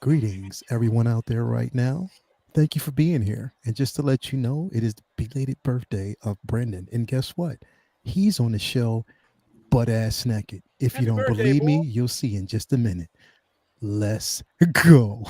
Greetings, everyone out there right now. Thank you for being here. And just to let you know, it is the belated birthday of Brendan. And guess what? He's on the show butt ass naked. If you Happy don't birthday, believe me, boy. you'll see in just a minute. Let's go.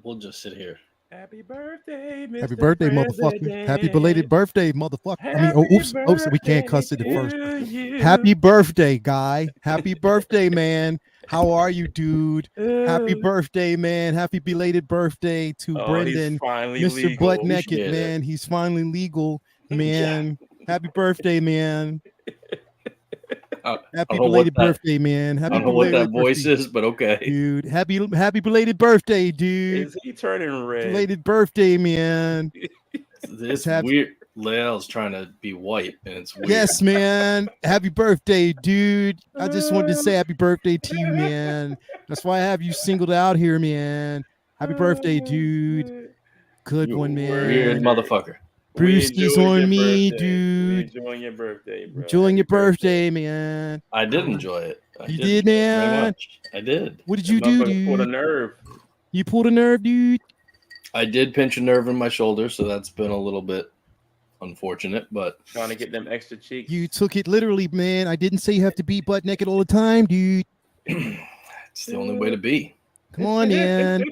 We'll just sit here. Happy birthday, Mr. Happy birthday, motherfucker. Happy belated President. birthday, motherfucker. Happy Oops, we can't birthday cuss it at first. to you. Happy birthday, guy. Happy birthday, man. How are you, dude? Happy birthday, man. Happy belated birthday to Oh, he's Brendan, finally Mr. Butt legal. Naked, Appreciate man. He's finally legal, man. Happy birthday, man. I Happy don't know what belated that. birthday, man. I Happy don't know what that belated voice birthday, is, but okay. dude. Happy belated birthday, dude. Is he turning red? Belated birthday, man. This Happy- weird. Lael's trying to be white, and it's weird. Yes, man. Happy birthday, dude. I just wanted to say happy birthday to you, man. That's why I have you singled out here, man. Happy birthday, dude. Good You one, weird man. motherfucker. Brewski's enjoyed on your me, birthday. dude. We enjoying your birthday, bro. Enjoying Happy your birthday, man. I did enjoy it. You did, man? Very much. I did. What did That you do, motherfucker pulled a dude? nerve. You pulled a nerve, dude. I did pinch a nerve in my shoulder, so that's been a little bit unfortunate, but Trying to get them extra cheeks. You took it literally, man. I didn't say you have to be butt naked all the time, dude. it's the only way to be. Come on, man.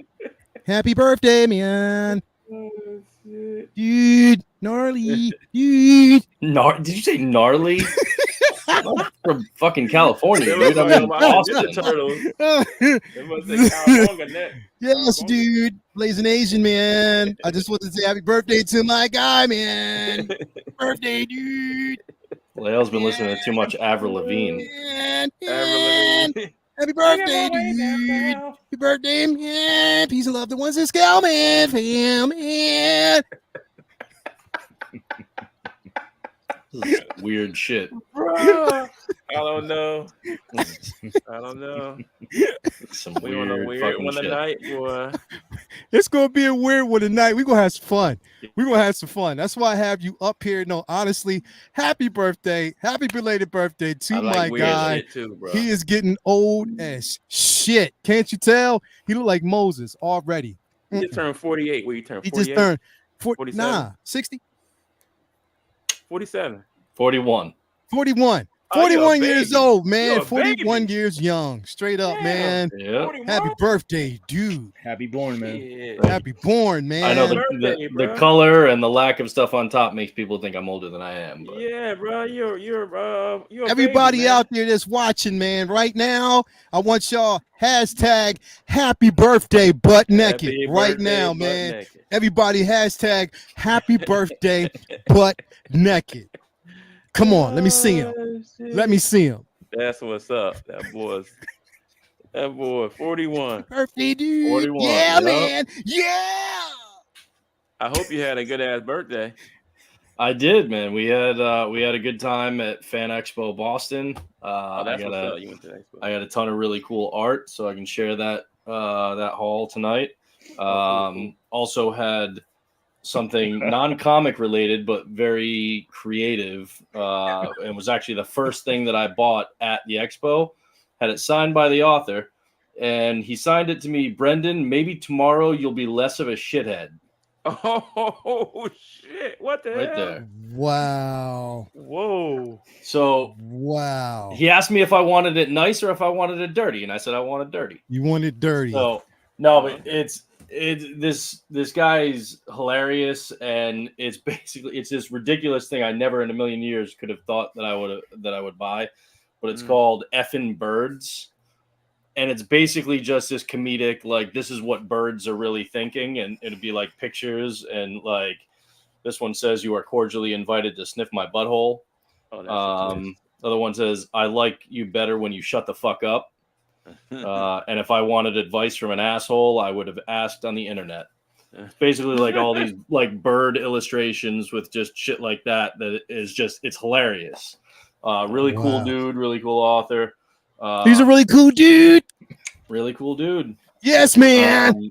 Happy birthday, man. Oh, shit. Dude. Gnarly. Dude. Did you say gnarly? I'm from fucking California, They dude. look I'm in like Boston. Ninja Turtles. They must say Cowabunga next. Yes, Cowabunga. dude. Blazing Asian, man. I just wanted to say happy birthday to my guy, man. Birthday, dude. Lael's been listening to too much Avril Lavigne. Man, Avril man. Lavigne. Happy I birthday, got my way dude. down. Happy birthday, man. Peace and love to ones and scale, man. Fam, man. This is weird shit. Bruh. I don't know. I don't know. Some We on a weird weird fucking one shit. tonight, boy. It's gonna be a weird one tonight. We're gonna have some fun. We're gonna have some fun. That's why I have you up here. No, honestly, happy birthday, happy belated birthday to I like my weird guy. shit too, bro. He is getting old as shit. Can't you tell? He look like Moses already. He just turned 48. What you turned? He 48? just turned 47? nah, 60, 47. 41. 41. Oh, you a 41 years baby. old, You man. a 41 baby. years young. Straight up, Damn. man. Yeah. 41? Happy birthday, dude. Happy born, man. Yeah. Happy born, man. I know Birthday, the bro. color and the lack of stuff on top makes people think I'm older than I am. But Yeah, bro. You're a Everybody baby, man. out there that's watching, man, right now, I want y'all hashtag happy birthday butt naked Happy right birthday, now, butt man. naked. Everybody hashtag happy birthday butt naked. Come on, let me see him. Oh, shit. Let me see him. That's what's up. That boy 41. Birthday, dude. 41, Yeah, yep. man. Yeah. I hope you had a good ass birthday. I did, man. We had a good time at Fan Expo Boston. That's what's up. You went to the Expo. I got a ton of really cool art, so I can share that haul tonight. Cool. Also had something non-comic related, but very creative. And was actually the first thing that I bought at the Expo. Had it signed by the author, and he signed it to me. Brendan, maybe tomorrow you'll be less of a shithead. Oh shit! What the Right hell? there. Wow. Whoa! So Wow. he asked me if I wanted it nice or if I wanted it dirty, and I said I wanted dirty. You want it dirty. So no, but this guy's hilarious, and it's this ridiculous thing I never in a million years could have thought that I would buy, but it's called Effin' Birds. and it's basically just this comedic, like, this is what birds are really thinking, and it'd be like pictures, and like this one says, "You are cordially invited to sniff my butthole." Oh, that's a twist. Other one says, "I like you better when you shut the fuck up." And if I wanted advice from an asshole, I would have asked on the internet. It's basically like all these like bird illustrations with just shit like that. That is just, it's hilarious. Really cool dude, really cool author. He's a really cool dude. Really cool dude. Yes, man.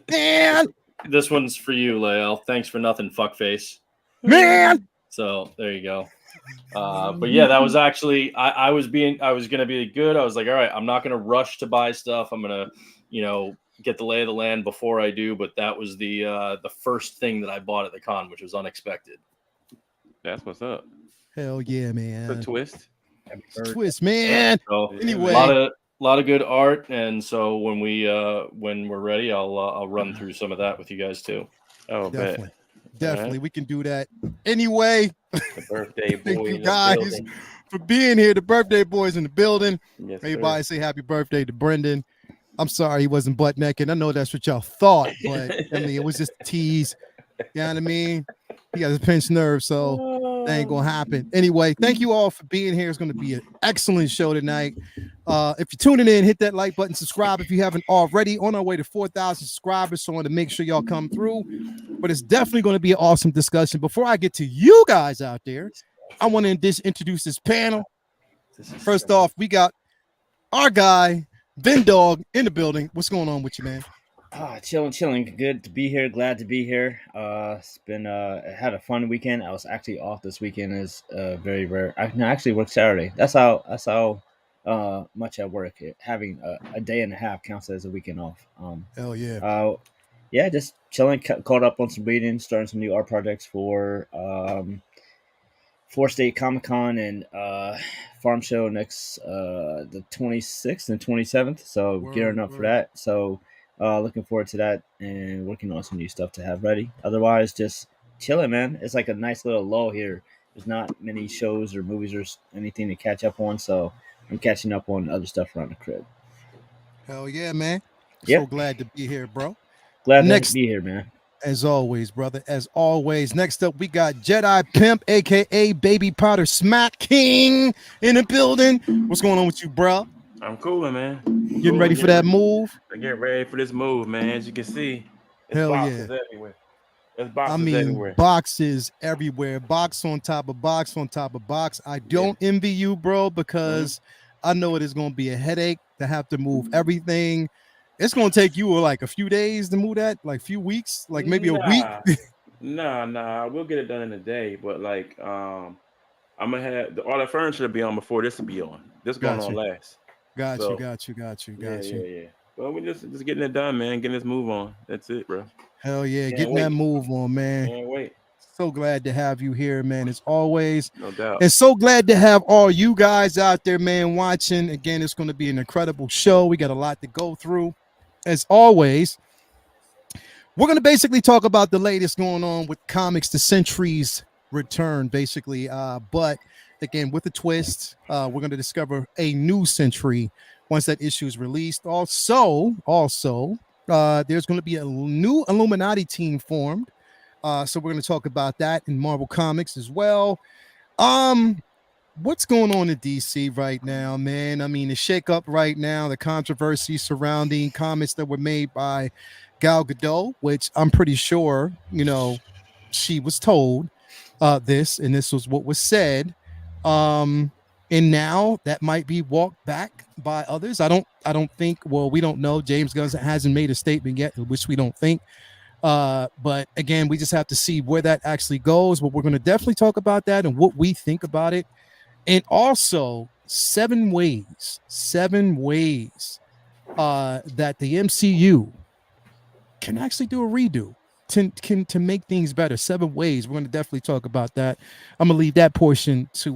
Man. This one's for you, Lael. Thanks for nothing, fuckface. Man. So there you go. But yeah, that was actually, I was gonna be good. I was like, all right, I'm not gonna rush to buy stuff. I'm gonna, get the lay of the land before I do. But that was the first thing that I bought at the con, which was unexpected. That's what's up. Hell yeah, man. It's a twist. Twist, man. So Anyway, a lot of good art, and so when we're ready, I'll run through some of that with you guys too. Oh, definitely, we can do that. Anyway, the birthday boy. Thank you guys for being here. The birthday boys in the building. Yes, everybody say happy birthday to Brendan. I'm sorry he wasn't butt naked. I know that's what y'all thought, but I mean it was just a tease. You know what I mean? He got his pinched nerve, so that ain't gonna happen. Anyway, thank you all for being here. It's gonna be an excellent show tonight. If you're tuning in, hit that like button, subscribe if you haven't already. On our way to 4,000 subscribers, so I want to make sure y'all come through. But it's definitely going to be an awesome discussion. Before I get to you guys out there, I want to introduce this panel. First off, we got our guy Ben Dog in the building. What's going on with you, man? Chilling. Good to be here. Glad to be here. It's been had a fun weekend. I was actually off this weekend. Is very rare. I actually work Saturday. That's how much I work. Having a day and a half counts as a weekend off. Hell yeah. Yeah, just chilling. Caught up on some reading. Starting some new art projects for State Comic Con and Farm Show next the 26th and 27th. So gearing up for that. So. Looking forward to that and working on some new stuff to have ready. Otherwise, just chilling, man. It's like a nice little lull here. There's not many shows or movies or anything to catch up on, so I'm catching up on other stuff around the crib. Hell yeah, man. Yep. So glad to be here, bro. Glad to be here, man. As always, brother. As always. Next up, we got Jedi Pimp, a.k.a. Baby Powder Smack King in the building. What's going on with you, bro? I'm cooling, man. Getting ready for that move? Getting ready for this move, man. As you can see, it's hell boxes yeah. everywhere. There's boxes everywhere. Boxes everywhere. Box on top of box on top of box. I don't envy you, bro, because I know it is going to be a headache to have to move everything. It's going to take you like a few days to move that, like a few weeks, like maybe a week. Nah. We'll get it done in a day. But like, I'm gonna have all the furniture to be on before this will be on. This going on last. Got you. Yeah. Well, we're just getting it done, man. Getting this move on. That's it, bro. Hell yeah, getting that move on, man. Can't wait. So glad to have you here, man, as always. No doubt. And so glad to have all you guys out there, man, watching. Again, it's going to be an incredible show. We got a lot to go through. As always, we're going to basically talk about the latest going on with comics, the Sentry's return, basically. But again, with a twist, we're going to discover a new Sentry once that issue is released. Also, there's going to be a new Illuminati team formed. So we're going to talk about that in Marvel Comics as well. What's going on in DC right now, man? I mean, the shakeup right now, the controversy surrounding comments that were made by Gal Gadot, which I'm pretty sure, she was told this, and this was what was said. And now that might be walked back by others. I don't think, we don't know. James Gunn hasn't made a statement yet, which we don't think. But again, we just have to see where that actually goes. But we're going to definitely talk about that and what we think about it. And also 7 ways that the MCU can actually do a redo to make things better. 7 ways. We're going to definitely talk about that. I'm going to leave that portion to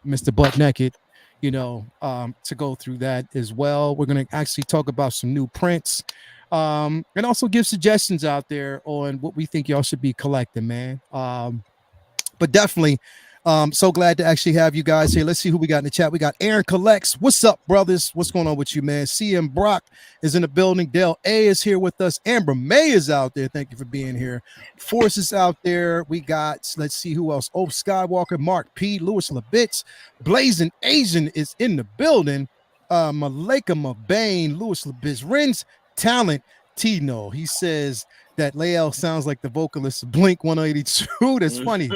Mr. Butt Naked, to go through that as well. We're going to actually talk about some new prints and also give suggestions out there on what we think y'all should be collecting, man. But definitely, So glad to actually have you guys here. Let's see who we got in the chat. We got Aaron Collects. What's up, brothers? What's going on with you, man? CM Brock is in the building. Dale A is here with us. Amber May is out there. Thank you for being here. Force is out there. We got, let's see who else. Oh, Skywalker, Mark P, Lewis Labitz, Blazing Asian is in the building. Malika Mabane, Lewis Labitz, Ren's Talent, Tino. He says that Lael sounds like the vocalist of Blink 182. That's funny.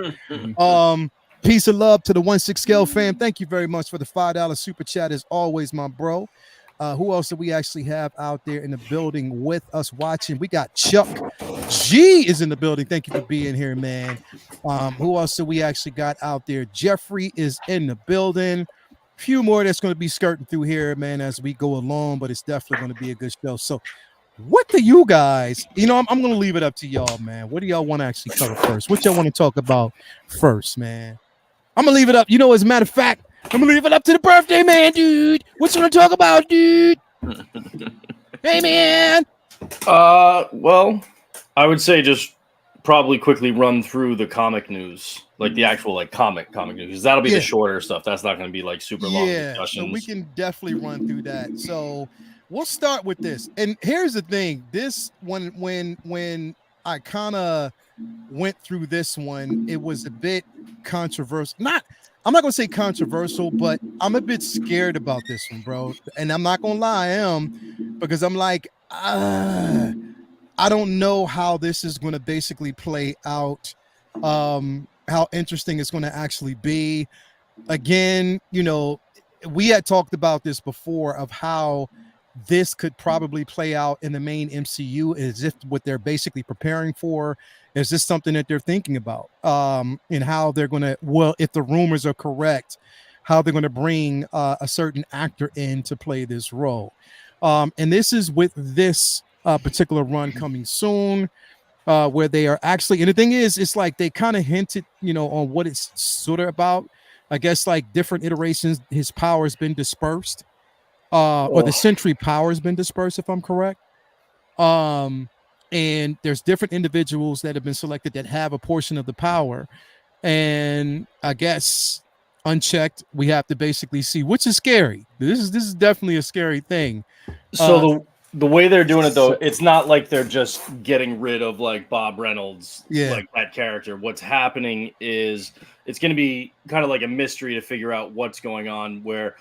Peace of love to the 1-6 scale fam. Thank you very much for the $5 super chat as always, my bro. Who else do we actually have out there in the building with us watching? We got Chuck G is in the building. Thank you for being here, man. Who else do we actually got out there? Jeffrey is in the building. Few more that's going to be skirting through here, man, as we go along, but it's definitely going to be a good show. So what do you guys, I'm going to leave it up to y'all, man. What do y'all want to actually cover first? What y'all want to talk about first, man? I'm going to leave it up. As a matter of fact, I'm going to leave it up to the birthday man, dude. What you want to talk about, dude? Hey, man. Well, I would say just probably quickly run through the comic news, like the actual comic news, because that'll be the shorter stuff. That's not going to be like super long discussions. So we can definitely run through that. So we'll start with this. And here's the thing. This when I kind of went through this one, it was a bit controversial. I'm not gonna say controversial, but I'm a bit scared about this one, bro. And I'm not gonna lie, I am, because I'm like, I don't know how this is gonna basically play out, how interesting it's gonna actually be. Again, we had talked about this before of how this could probably play out in the main MCU as if what they're basically preparing for. Is this something that they're thinking about? And how they're going to, if the rumors are correct, how they're going to bring a certain actor in to play this role. And this is with this particular run coming soon, where they are actually, and the thing is, it's like they kind of hinted, on what it's sort of about. I guess like different iterations, his power has been dispersed. Or the Sentry power has been dispersed, if I'm correct. And there's different individuals that have been selected that have a portion of the power. And I guess unchecked, we have to basically see, which is scary. This is definitely a scary thing. So the way they're doing it, though, it's not like they're just getting rid of like Bob Reynolds, like that character. What's happening is it's going to be kind of like a mystery to figure out what's going on, where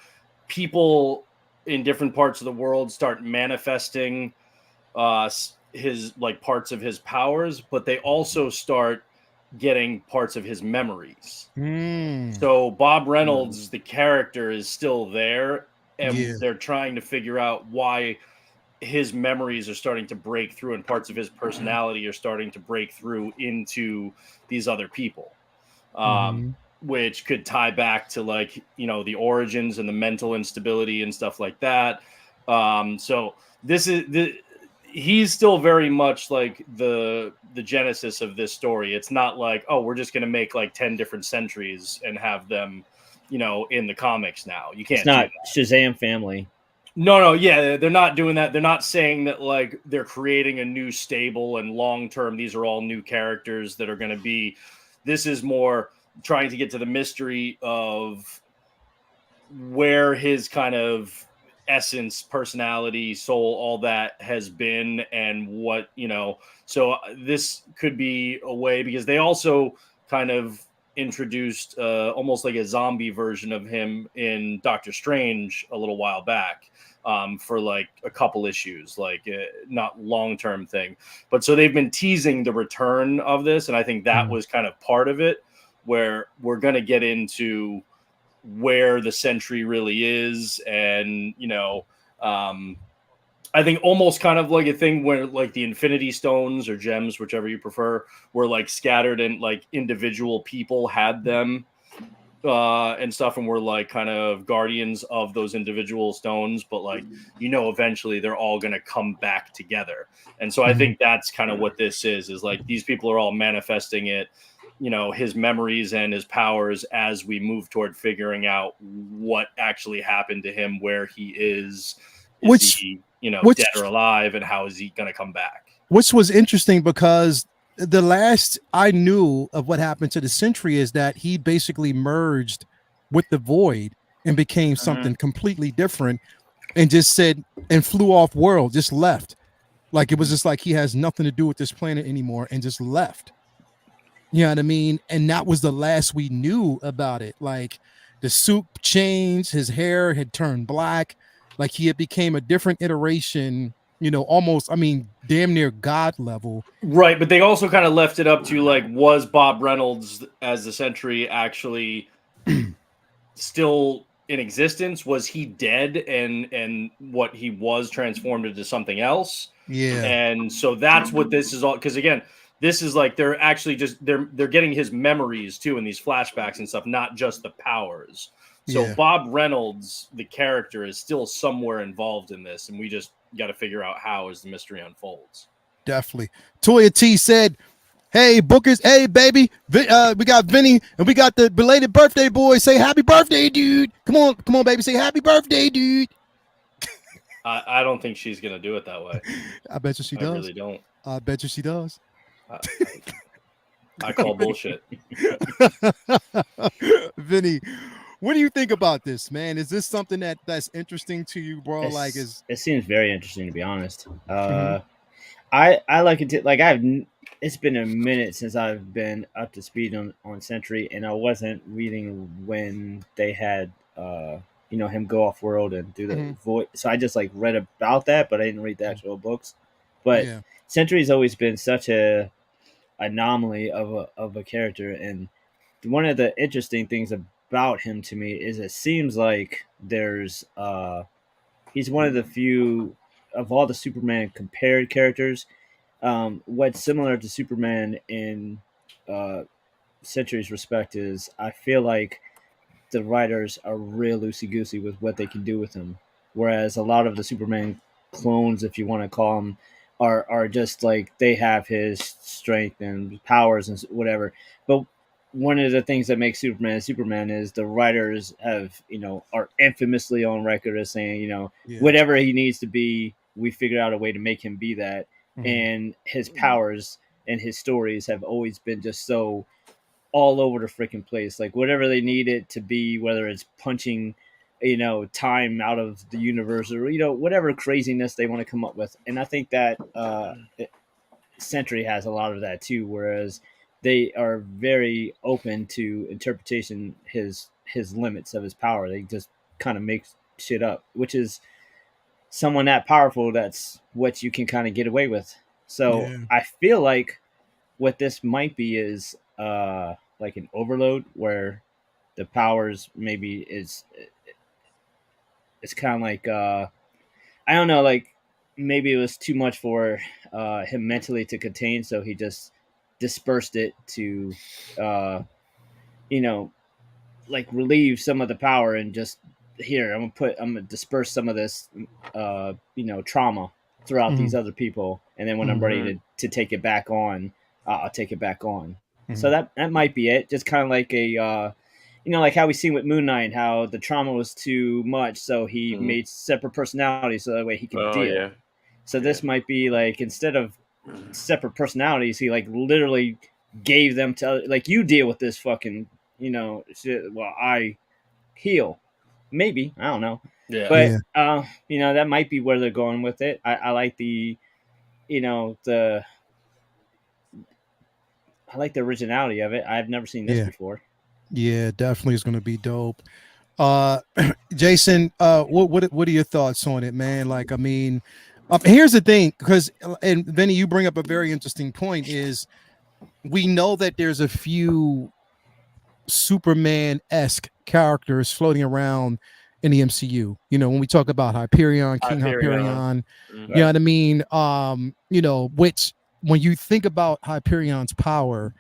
people in different parts of the world start manifesting his parts of his powers, but they also start getting parts of his memories. So Bob Reynolds, the character, is still there, and they're trying to figure out why his memories are starting to break through and parts of his personality are starting to break through into these other people. Which could tie back to the origins and the mental instability and stuff like that. So this is he's still very much like the genesis of this story. It's not like, oh, we're just going to make 10 different Sentries and have them, in the comics now. You can't. It's not Shazam family. No, yeah, they're not doing that. They're not saying that they're creating a new stable and long term. These are all new characters that are going to be. This is more trying to get to the mystery of where his kind of essence, personality, soul, all that has been, and what, so this could be a way, because they also kind of introduced almost like a zombie version of him in Doctor Strange a little while back, for a couple issues, not long-term thing. But so they've been teasing the return of this, and I think that was kind of part of it, where we're going to get into where the Sentry really is. And, I think almost kind of like a thing where the Infinity Stones or gems, whichever you prefer, were scattered and individual people had them and stuff. And were kind of guardians of those individual stones. But eventually they're all going to come back together. And so I think that's kind of what this is these people are all manifesting it, his memories and his powers as we move toward figuring out what actually happened to him, where he is he, dead or alive, and how is he going to come back? Which was interesting because the last I knew of what happened to the Sentry is that he basically merged with the Void and became something completely different, and just said and flew off world, just left. Like it was just like he has nothing to do with this planet anymore, and just left. You know what I mean? And that was the last we knew about it. Like the suit changed, his hair had turned black, like he had became a different iteration, almost, I mean, damn near God level. Right, but they also kind of left it up to like, was Bob Reynolds as the Sentry actually still in existence? Was he dead and what he was transformed into something else? Yeah. And so that's what this is all, because again, this is like they're actually just they're getting his memories too in these flashbacks and stuff, not just the powers. So Yeah. Bob Reynolds, the character, is still somewhere involved in this, and we just got to figure out how as the mystery unfolds. Definitely. Toya T said, "Hey Bookers, hey baby, we got Vinny and we got the belated birthday boy. Say happy birthday, dude. Come on, baby, say happy birthday, dude." I don't think she's gonna do it that way. I bet you she does. I really don't. I bet you she does. I call bullshit. Vinny, what do you think about this, man? Is this something that's interesting to you, bro? It seems very interesting, to be honest. I like it. It's been a minute since I've been up to speed on Sentry, and I wasn't reading when they had him go off world and do the void. So I just like read about that, but I didn't read the actual books. But Yeah. Sentry's always been such a anomaly of a character, and one of the interesting things about him to me is it seems like there's he's one of the few of all the Superman compared characters. What's similar to Superman in Sentry's respect is I feel like the writers are real loosey goosey with what they can do with him, whereas a lot of the Superman clones, if you want to call them, are just like they have his strength and powers and whatever. But one of the things that makes Superman is the writers have are infamously on record as saying whatever he needs to be, we figured out a way to make him be that. And his powers and his stories have always been just so all over the freaking place. Like whatever they need it to be, whether it's punching, time out of the universe or, whatever craziness they want to come up with. And I think that Sentry has a lot of that too, whereas they are very open to interpretation, his limits of his power. They just kind of make shit up, which is someone that powerful, that's what you can kind of get away with. So Yeah. I feel like what this might be is like an overload where the powers maybe it's kind of like I don't know, like maybe it was too much for him mentally to contain, so he just dispersed it to like relieve some of the power and just here I'm gonna disperse some of this trauma throughout these other people, and then when I'm ready to take it back on, I'll take it back on. So that might be it. Just kind of like a like how we seen with Moon Knight, how the trauma was too much, so he made separate personalities so that way he could deal. Yeah. So this might be like, instead of separate personalities, he like literally gave them to, like, you deal with this fucking shit while I heal. Maybe, I don't know. Yeah. But that might be where they're going with it. I like the I like the originality of it. I've never seen this before. Yeah, definitely is going to be dope. Jason, what are your thoughts on it, man? Like, I mean, here's the thing, because, and Vinny, you bring up a very interesting point, is we know that there's a few Superman-esque characters floating around in the MCU. When we talk about Hyperion, King Hyperion, you know what I mean? Which, when you think about Hyperion's power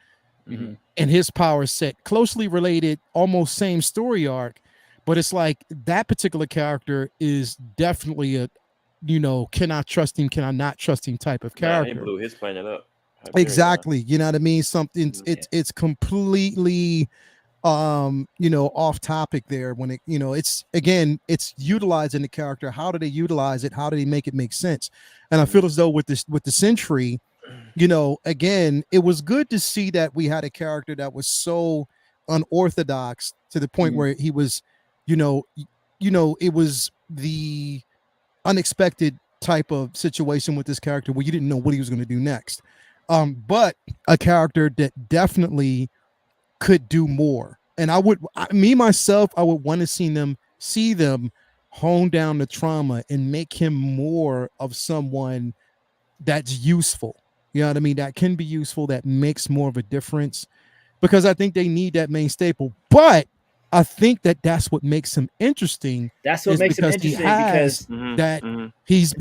and his power set, closely related, almost same story arc, but it's like that particular character is definitely a, cannot trust him, cannot not trust him type of character. He blew his planet up. Hyperion. Exactly. You know what I mean? Something, it's completely off topic there when it, it's, again, it's utilizing the character. How do they utilize it? How do they make it make sense? And I feel as though with the Sentry, again, it was good to see that we had a character that was so unorthodox to the point where he was, it was the unexpected type of situation with this character where you didn't know what he was going to do next. But a character that definitely could do more. And I would want to see them hone down the trauma and make him more of someone that's useful. You know what I mean? That can be useful, that makes more of a difference, because I think they need that main staple. But I think that that's what makes him interesting. That's what makes him interesting, because that he's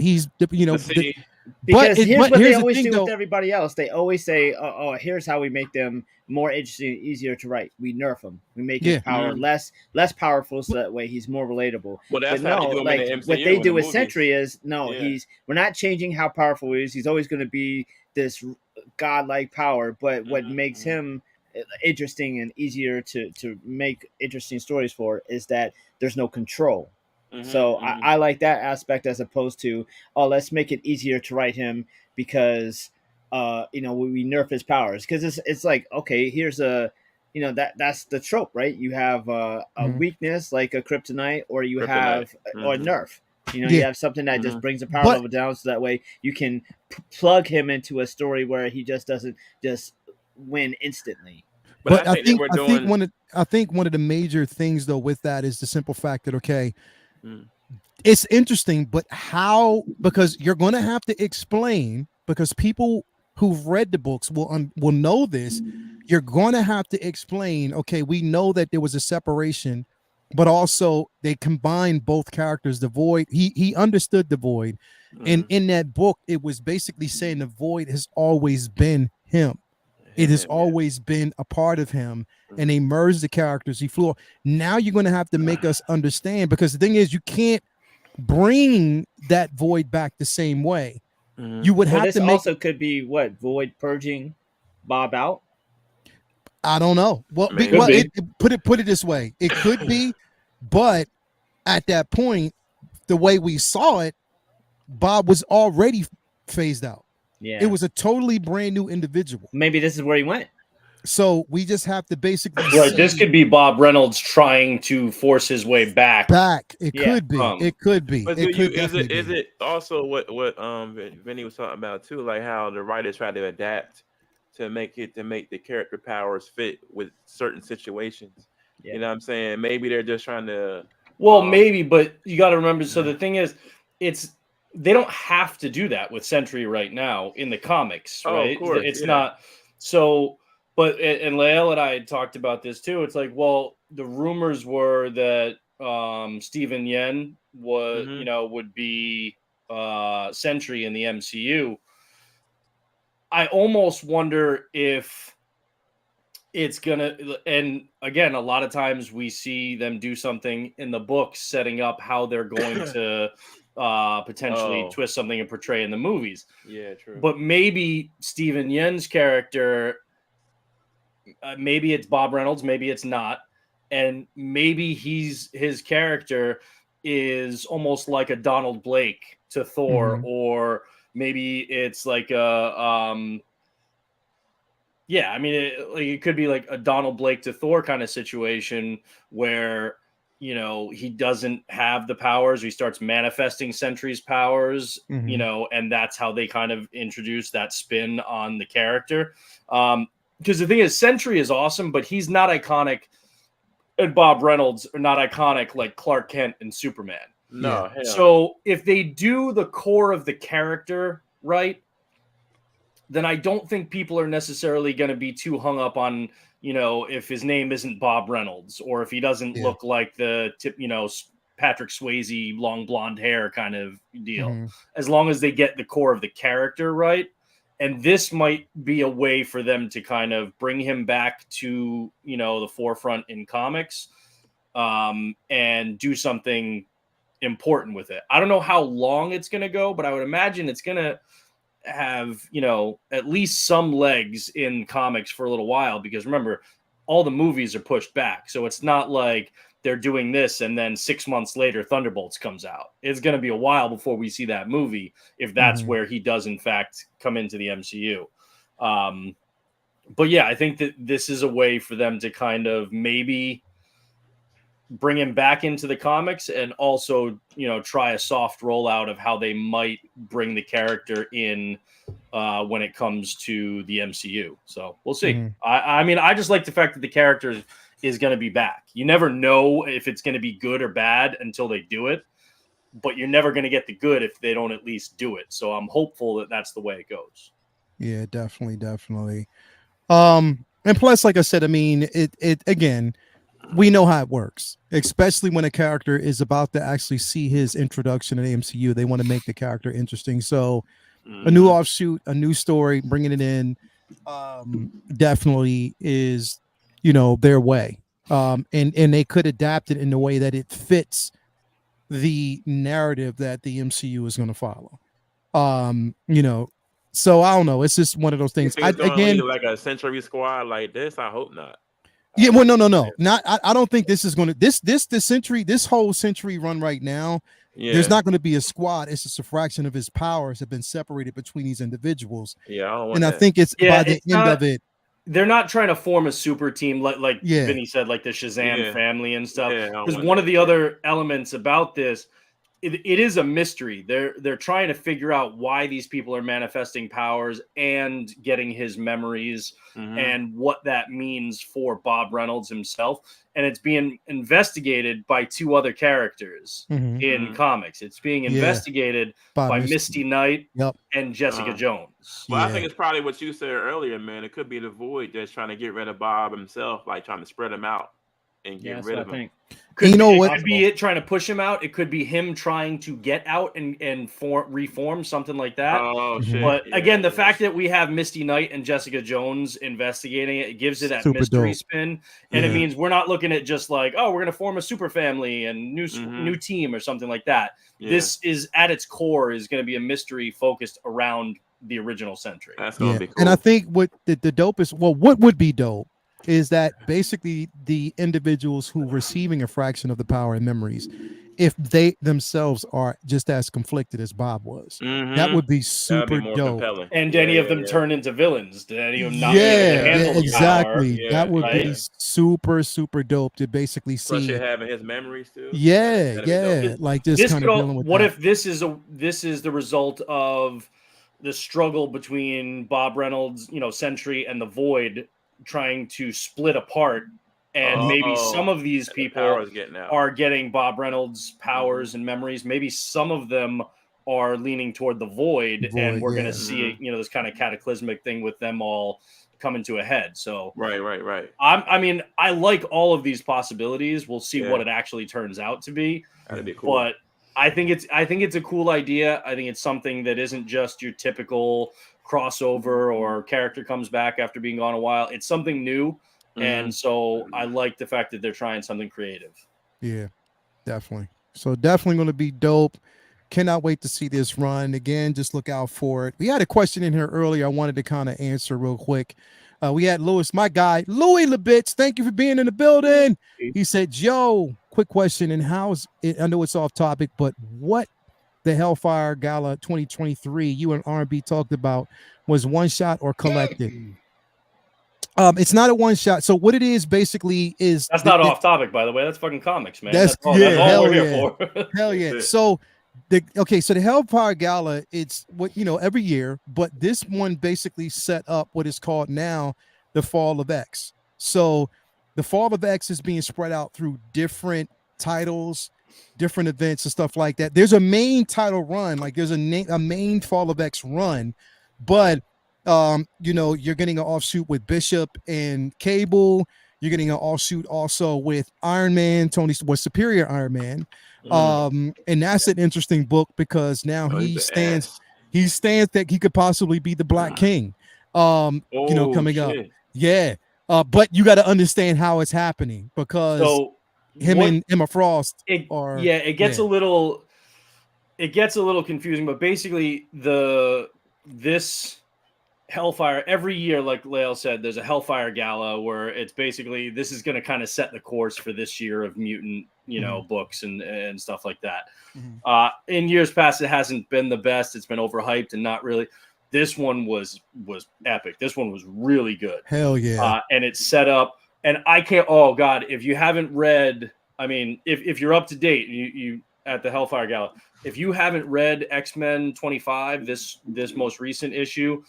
because here's what they always do though, with everybody else. They always say, "Oh, here's how we make them more interesting, easier to write. We nerf him. We make his power less powerful, so that way he's more relatable." Well, that's but how no, like the what they do with Sentry is we're not changing how powerful he is. He's always going to be this godlike power. But what makes him interesting and easier to make interesting stories for is that there's no control. So I like that aspect, as opposed to, let's make it easier to write him because we nerf his powers, because it's like, okay, here's that's the trope, right? You have a weakness like a kryptonite, or you have or nerf. You have something that just brings the power level down, so that way you can plug him into a story where he just doesn't just win instantly. But I think one of the major things though with that is the simple fact that it's interesting, but how? Because you're going to have to explain, because people who've read the books will know this. You're going to have to explain. Okay, we know that there was a separation, but also they combined both characters. The Void, he understood the Void, and in that book, it was basically saying the Void has always been him. It has always been a part of him, and they merged the characters. He flew. Now you're going to have to make us understand, because the thing is, you can't bring that Void back the same way. You would have to make. Also could be what, Void purging Bob out. I don't know. Well, put it this way: it could be, but at that point, the way we saw it, Bob was already phased out. Yeah, it was a totally brand new individual. Maybe this is where he went. So we just have to basically this could be Bob Reynolds trying to force his way back. It could be. It could be. But is it also what Vinny was talking about too, like how the writers try to adapt to make the character powers fit with certain situations. Yeah. You know what I'm saying? Maybe they're just trying to. Well, maybe, but you got to remember. So the thing is, they don't have to do that with Sentry right now in the comics, right? Of course, it's not so. But and Lael and I had talked about this too. It's like, well, the rumors were that Steven Yeun would be Sentry in the MCU. I almost wonder if it's gonna. And again, a lot of times we see them do something in the books, setting up how they're going to potentially twist something and portray in the movies. Yeah, true. But maybe Steven Yeun's character. Maybe it's Bob Reynolds, maybe it's not, and maybe his character is almost like a Donald Blake to Thor, or maybe it's like it could be like a Donald Blake to Thor kind of situation where he doesn't have the powers, he starts manifesting Sentry's powers, and that's how they kind of introduce that spin on the character. Because the thing is, Sentry is awesome, but he's not iconic, and Bob Reynolds are not iconic like Clark Kent and Superman. No. Yeah. So if they do the core of the character right, then I don't think people are necessarily going to be too hung up on, if his name isn't Bob Reynolds, or if he doesn't look like the Patrick Swayze long blonde hair kind of deal. As long as they get the core of the character right. And this might be a way for them to kind of bring him back to, the forefront in comics, and do something important with it. I don't know how long it's going to go, but I would imagine it's going to have, at least some legs in comics for a little while, because remember, all the movies are pushed back. So it's not like they're doing this and then 6 months later Thunderbolts comes out. It's going to be a while before we see that movie, if that's where he does in fact come into the MCU. But yeah, I think that this is a way for them to kind of maybe bring him back into the comics and also, try a soft rollout of how they might bring the character in when it comes to the MCU. So we'll see. Mm-hmm. I mean, I just like the fact that the character is going to be back. You never know if it's going to be good or bad until they do it, but you're never going to get the good if they don't at least do it. So I'm hopeful that that's the way it goes. Yeah, definitely. And plus, like I said, I mean, it again, we know how it works, especially when a character is about to actually see his introduction in the MCU. They want to make the character interesting. So a new offshoot, a new story, bringing it in, definitely is, their way. And they could adapt it in a way that it fits the narrative that the MCU is going to follow. So I don't know. It's just one of those things. Again, like a Sentry squad like this, I hope not. Yeah, well, no. Not. I don't think this is going to this whole Sentry run right now. Yeah. There's not going to be a squad. It's just a fraction of his powers have been separated between these individuals. Yeah, I think it's by the end of it. They're not trying to form a super team like Vinny said, like the Shazam family and stuff. Because one of the other elements about this, it is a mystery. They're trying to figure out why these people are manifesting powers and getting his memories and what that means for Bob Reynolds himself. And it's being investigated by two other characters in comics. It's being investigated by Misty Knight and Jessica Jones. Well, I think it's probably what you said earlier, man. It could be the Void that's trying to get rid of Bob himself, like trying to spread him out and get rid of him. It could be it trying to push him out. It could be him trying to get out and reform, something like that. Oh, shit. But again, the fact that we have Misty Knight and Jessica Jones investigating it gives it that super mystery dope. spin. And it means we're not looking at just like, oh, we're going to form a super family and new team or something like that. Yeah. This is at its core is going to be a mystery focused around the original Sentry. That's going to be cool. And I think what the dope is, what would be dope is that basically the individuals who are receiving a fraction of the power and memories, if they themselves are just as conflicted as Bob was, that would be super dope. Compelling. And any of them turn into villains? Did any of them not handle exactly? Power? That would be super dope to basically see. Especially having his memories too. Like this kind of dealing with. What if this is the result of the struggle between Bob Reynolds, Sentry, and the Void, trying to split apart, and maybe some of these people are getting Bob Reynolds' powers and memories. Maybe some of them are leaning toward the Void and we're going to see this kind of cataclysmic thing with them all coming to a head. So right. I mean, I like all of these possibilities. We'll see what it actually turns out to be. That'd be cool. But I think it's a cool idea. I think it's something that isn't just your typical crossover or character comes back after being gone a while. It's something new, and so I like the fact that they're trying something creative. Yeah, definitely. So definitely going to be dope. Cannot wait to see this run. Again, just look out for it. We had a question in here earlier I wanted to kind of answer real quick. We had Louis, my guy, Louis Lebitz. Thank you for being in the building. He said, Joe, quick question. And how's it? I know it's off topic, but what the Hellfire Gala 2023 you and R&B talked about was one shot or collected? It's not a one shot. So what it is basically is that's not off topic, by the way. That's fucking comics, man. That's all we're here for. Hell yeah. So the Hellfire Gala, it's what every year, but this one basically set up what is called now the Fall of X. So the Fall of X is being spread out through different titles, different events and stuff like that. There's a main title run, like there's a main Fall of X run, but you're getting an offshoot with Bishop and Cable. You're getting an offshoot also with Iron Man, Superior Iron Man. And that's an interesting book because now he stands that he could possibly be the Black King. Coming up. Yeah. But you got to understand how it's happening because him and Emma Frost it gets a little confusing, but basically this Hellfire every year, like Lael said, there's a Hellfire Gala where it's basically this is going to kind of set the course for this year of mutant books and stuff like that. In years past it hasn't been the best. It's been overhyped and not really, this one was epic. This one was really good. Hell yeah. And it's set up, and I can't. Oh God, if you haven't read, I mean, if you're up to date, you at the Hellfire Gala, if you haven't read X-Men 25, this most recent issue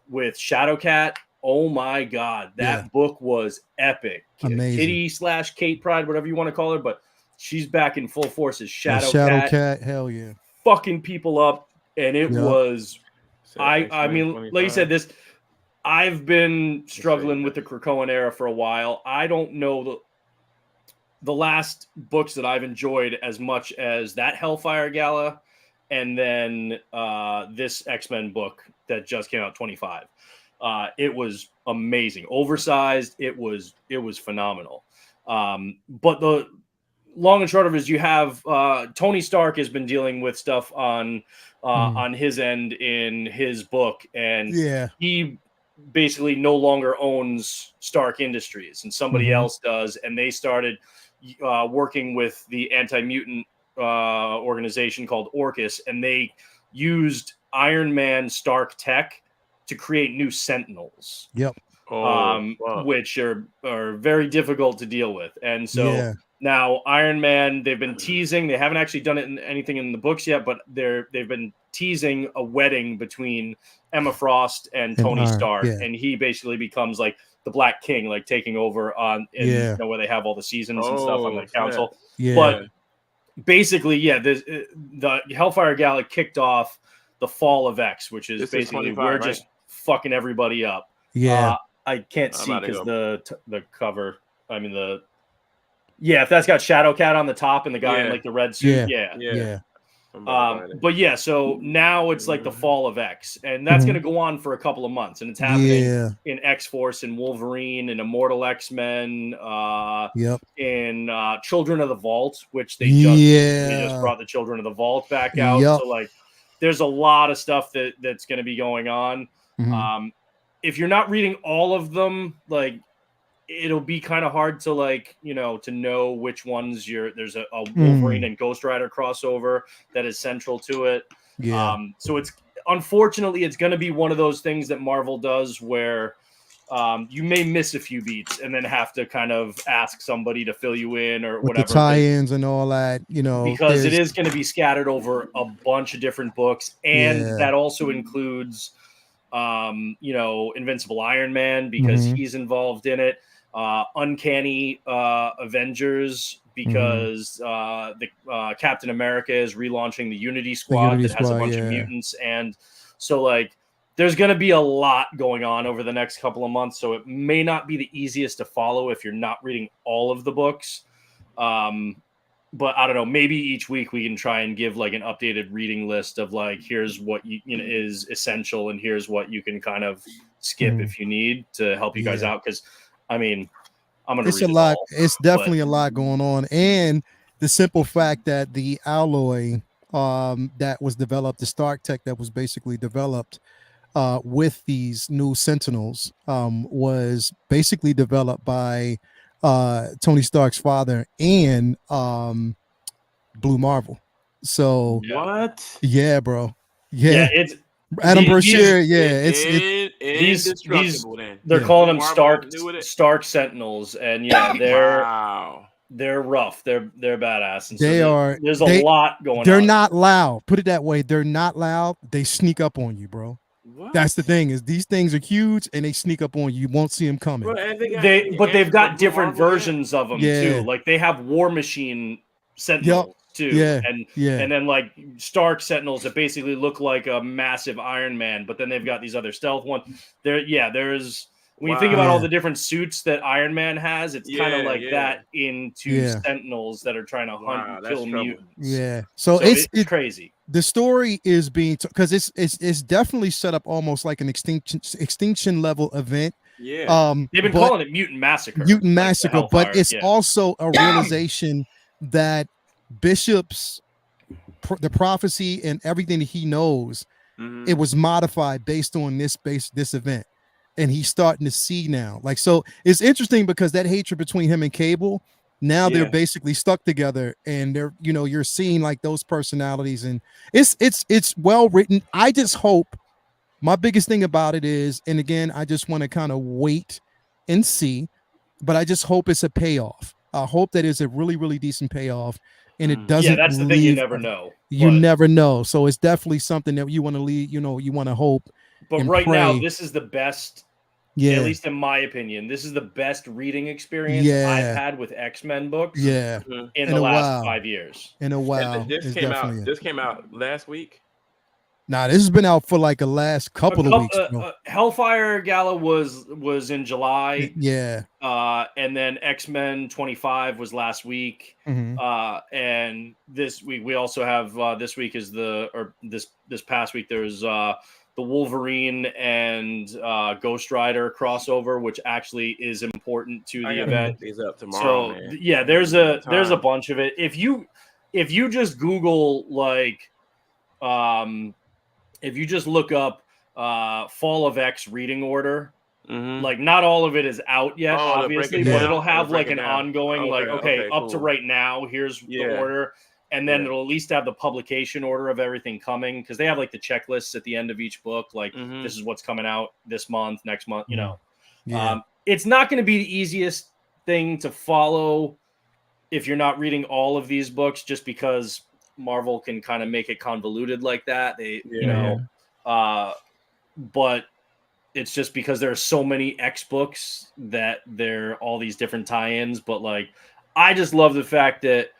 with Shadowcat, oh my God, that book was epic. Amazing. Kitty / Kate Pride, whatever you want to call her, but she's back in full force as Shadowcat, hell yeah. Fucking people up, and it was. I mean, 25. like you said, this. I've been struggling with the Krakoan era for a while. I don't know the last books that I've enjoyed as much as that Hellfire Gala, and then this X-Men book that just came out, 25. It was amazing, oversized. It was phenomenal. But the long and short of it is, you have Tony Stark has been dealing with stuff on his end in his book, and he basically no longer owns Stark Industries, and somebody else does, and they started working with the anti-mutant organization called Orcus, and they used Iron Man Stark tech to create new Sentinels. Yep. Which are very difficult to deal with. And so now Iron Man, they've been teasing, they haven't actually done anything in the books yet, but they've been teasing a wedding between Emma Frost and Tony Stark, and he basically becomes like the Black King, like taking over on where they have all the seasons and stuff on the council. But basically, the Hellfire Gala kicked off the Fall of X, which is basically we're just fucking everybody up. I can't see because the cover. I mean if that's got Shadowcat on the top and the guy in like the red suit. But so now it's like the Fall of X, and that's going to go on for a couple of months, and it's happening in X-Force and Wolverine and Immortal X-Men, in Children of the Vault, which they just brought the Children of the Vault back out. So like, there's a lot of stuff that's going to be going on. If you're not reading all of them, like, it'll be kind of hard to to know which ones there's a Wolverine and Ghost Rider crossover that is central to it. So it's unfortunately it's going to be one of those things that Marvel does where you may miss a few beats and then have to kind of ask somebody to fill you in or with whatever. The tie-ins and all that, because it is going to be scattered over a bunch of different books, and that also includes Invincible Iron Man, because he's involved in it. Uncanny Avengers, because the Captain America is relaunching the Unity Squad that has a bunch of mutants, and so like there's going to be a lot going on over the next couple of months, so it may not be the easiest to follow if you're not reading all of the books. But I don't know, maybe each week we can try and give like an updated reading list of like, here's what is essential and here's what you can kind of skip if you need to help you guys out. Because I mean, I'm gonna read a lot. It's definitely a lot going on, and the simple fact that the alloy that was developed, the Stark tech that was basically developed with these new Sentinels, was basically developed by Tony Stark's father and Blue Marvel. So what? Yeah, bro. It's Adam Brashear. They're calling them Stark Sentinels, and they're rough. They're badass. And there's a lot going on. They're not loud. Put it that way. They're not loud. They sneak up on you, bro. What? That's the thing, is these things are huge and they sneak up on you. You won't see them coming. They've got different versions of them too. Like they have War Machine Sentinels too, and then like Stark Sentinels that basically look like a massive Iron Man, but then they've got these other stealth ones. There's when you think about all the different suits that Iron Man has, it's kind of like that into Sentinels that are trying to hunt and kill mutants. So it's crazy. The story is being because it's definitely set up almost like an extinction level event. They've been calling it Mutant Massacre. But it's also a realization that Bishop's the prophecy and everything that he knows, it was modified based on this event, and he's starting to see now. Like, so it's interesting because that hatred between him and Cable, now they're basically stuck together, and they're you're seeing like those personalities, and it's well written. I just hope My biggest thing about it is, and again, I just want to kind of wait and see, but I just hope it's a payoff. I hope that it's a really, really decent payoff, and it doesn't. Yeah, that's the thing. You never know. You never know. So it's definitely something that you want to leave. You know, you want to hope. But and right pray. now, this is the best. Yeah. At least in my opinion, this is the best reading experience I've had with X-Men books. Yeah. In the last 5 years. In a while. This came out. This came out last week. Nah, this has been out for like the last couple of weeks. Hellfire Gala was in July. Yeah. And then X-Men 25 was last week. And this week we also have this week is this past week there's the Wolverine and Ghost Rider crossover, which actually is important to the event. These up tomorrow, so yeah, there's a bunch of it. If you just Google like if you just look up Fall of X reading order, like not all of it is out yet, obviously, but it'll have like an ongoing, up to right now, here's the order. And then it'll at least have the publication order of everything coming, because they have like the checklists at the end of each book, like this is what's coming out this month, next month, you know. It's not going to be the easiest thing to follow if you're not reading all of these books, just because Marvel can kind of make it convoluted like that. But it's just because there are so many X books that there are all these different tie-ins. But like, I just love the fact that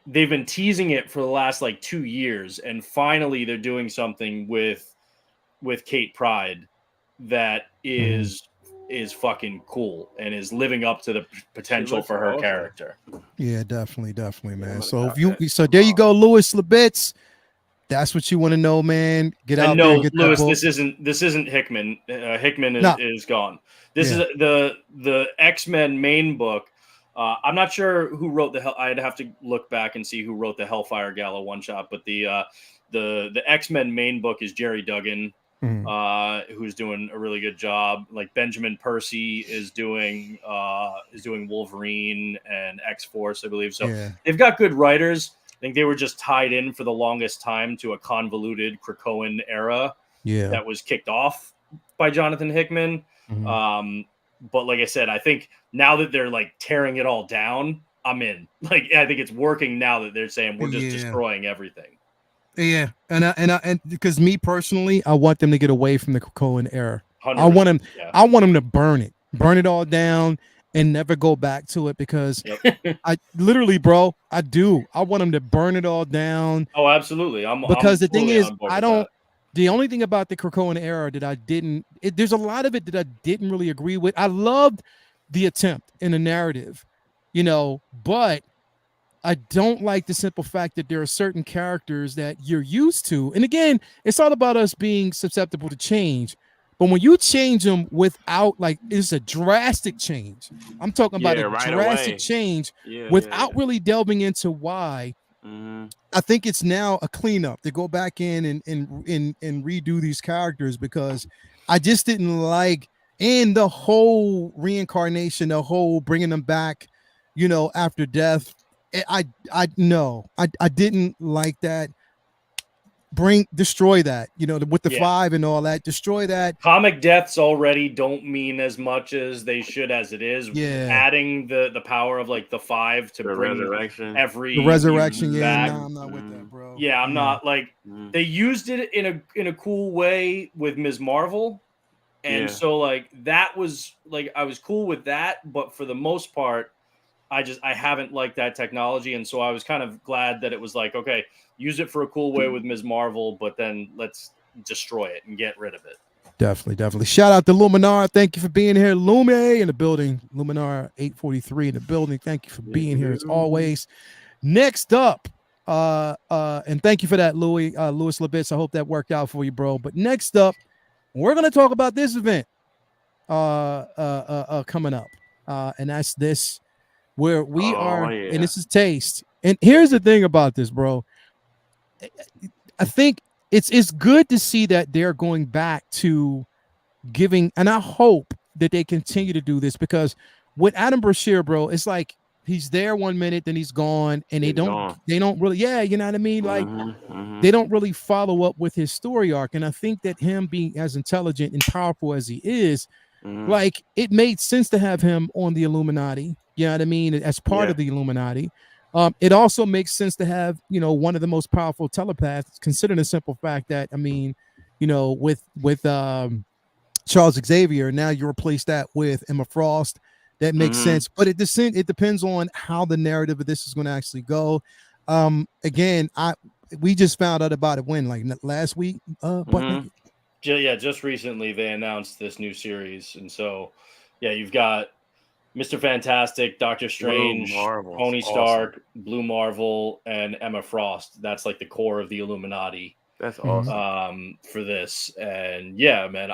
they've been teasing it for the last like 2 years, and finally they're doing something with Kate Pryde that is fucking cool and is living up to the potential for her character. Yeah, definitely, man. So there you go, Louis Labitz. That's what you want to know, man. Get out there. Get Louis, this isn't Hickman. Hickman is gone. This is the X-Men main book. I'm not sure who wrote I'd have to look back and see who wrote the Hellfire Gala one shot, but the X-Men main book is Jerry Duggan, who's doing a really good job. Like Benjamin Percy is doing Wolverine and X-Force, I believe. So they've got good writers. I think they were just tied in for the longest time to a convoluted Krakoan era that was kicked off by Jonathan Hickman. But like I said, I think now that they're like tearing it all down, I'm in. Like, I think it's working now that they're saying we're just destroying everything. Yeah, and because me personally, I want them to get away from the Krakoan era. I want them to burn it all down, and never go back to it, because I literally, bro, I want them to burn it all down. Oh, absolutely. Because the thing is, the only thing about the Krakoan era that there's a lot of it that I didn't really agree with. I loved the attempt in the narrative, but I don't like the simple fact that there are certain characters that you're used to. And again, it's all about us being susceptible to change. But when you change them without, like, it's a drastic change. I'm talking about a drastic change without really delving into why. I think it's now a cleanup to go back in and redo these characters, because I just didn't like, and the whole reincarnation, the whole bringing them back, after death. I didn't like that. Destroy that, with the 5 and all that. Destroy that. Comic deaths already don't mean as much as they should as it is. Adding the power of like the 5 to bring resurrection. The resurrection. Back. No, I'm not with that, bro. Yeah, I'm not like they used it in a cool way with Ms. Marvel. And so like that was like I was cool with that, but for the most part, I haven't liked that technology, and so I was kind of glad that it was like, okay, use it for a cool way with Ms. Marvel, but then let's destroy it and get rid of it. Definitely. Shout out to Luminar. Thank you for being here. Lume in the building. Luminar 843 in the building. Thank you for being here as always. Next up, and thank you for that, Louis Labitz. I hope that worked out for you, bro. But next up, we're gonna talk about this event coming up, and that's this. Where we are, and this is Taste. And here's the thing about this, bro. I think it's good to see that they're going back to giving, and I hope that they continue to do this, because with Adam Brashear, bro, it's like he's there 1 minute, then he's gone, and He's gone. they don't really, yeah, you know what I mean? Like Mhm. they don't really follow up with his story arc. And I think that him being as intelligent and powerful as he is, Mhm. like it made sense to have him on the Illuminati, you know what I mean, as part Yeah. of the Illuminati. It also makes sense to have, you know, one of the most powerful telepaths, considering the simple fact that, I mean, you know, with Charles Xavier, now you replace that with Emma Frost. That makes Mhm. sense, but it depends on how the narrative of this is going to actually go. Again, we just found out about it when, like last week, but Mhm. Yeah, just recently they announced this new series, and so yeah, you've got Mr. Fantastic, Doctor Strange, Marvel's Tony awesome. Stark, Blue Marvel, and Emma Frost. That's like the core of the Illuminati That's Mhm. awesome. for this. And yeah, man,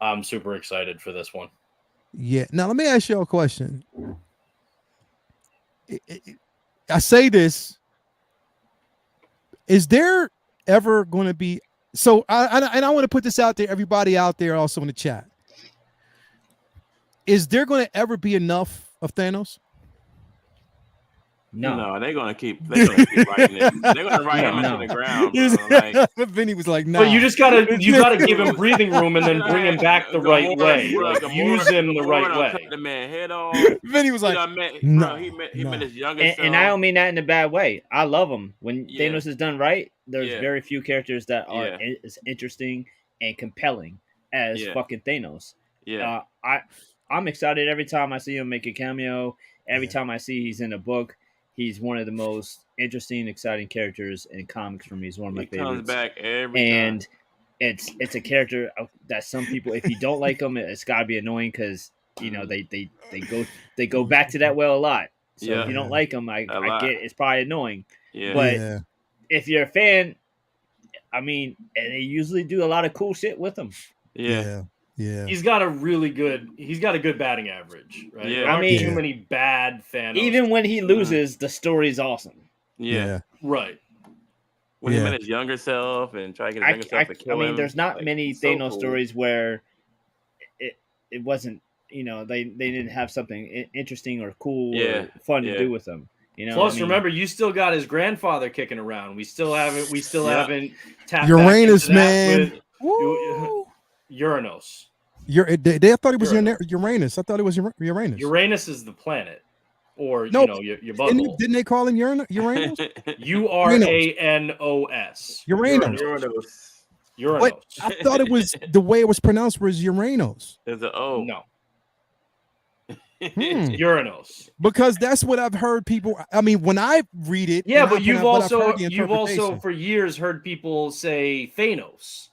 I'm super excited for this one. Yeah. Now let me ask you a question. I say this: is there ever going to be? So I want to put this out there, everybody out there, also in the chat. Is there going to ever be enough of Thanos? No, they're gonna keep writing it. They're gonna write him into the ground, bro. Like, Vinny was like, nah. But you gotta give him breathing room and then bring him back the right way. Like, use him the right way. Cut the man head off. Vinny was like, bro, he met his younger self. And I don't mean that in a bad way. I love him. When Yeah. Thanos is done right, there's Yeah. very few characters that are Yeah. as interesting and compelling as Yeah. fucking Thanos. Yeah. I'm excited every time I see him make a cameo. Every Yeah. time I see he's in a book, he's one of the most interesting, exciting characters in comics for me. He's one of my He favorites. comes back every And time. it's a character that some people, if you don't like him, it's gotta be annoying because you know they go back to that well a lot. So Yeah. if you don't like him, I lot. get it's probably annoying. Yeah. But yeah. if you're a fan, I mean, and they usually do a lot of cool shit with him. Yeah. Yeah. He's got a good batting average, right? Yeah. There aren't I mean- too many bad Thanos. Even when he loses, the story's awesome. Yeah. right. When he Yeah. met his younger self and try to get his younger self to kill I mean, him. there's not like, many so Thanos cool. stories where it wasn't, you know, they didn't have something interesting or cool Yeah, or fun to yeah. do with them. You know, Plus, I mean, remember, you still got his grandfather kicking around. We still haven't Yeah. tapped Uranus, back into that man. with Woo. Uranus. They thought it was Uranus. Uranus. I thought it was Uranus. Uranus is the planet, or No, you know, your butthole. Didn't they call him Uranus? Uranos. Uranus. Uranus. Uranus. But I thought it was the way it was pronounced was Uranus. There's an O. No, Hmm. Uranus. Because that's what I've heard people. I mean, when I read it, Yeah, and but I've you've heard also the you've for years heard people say Thanos.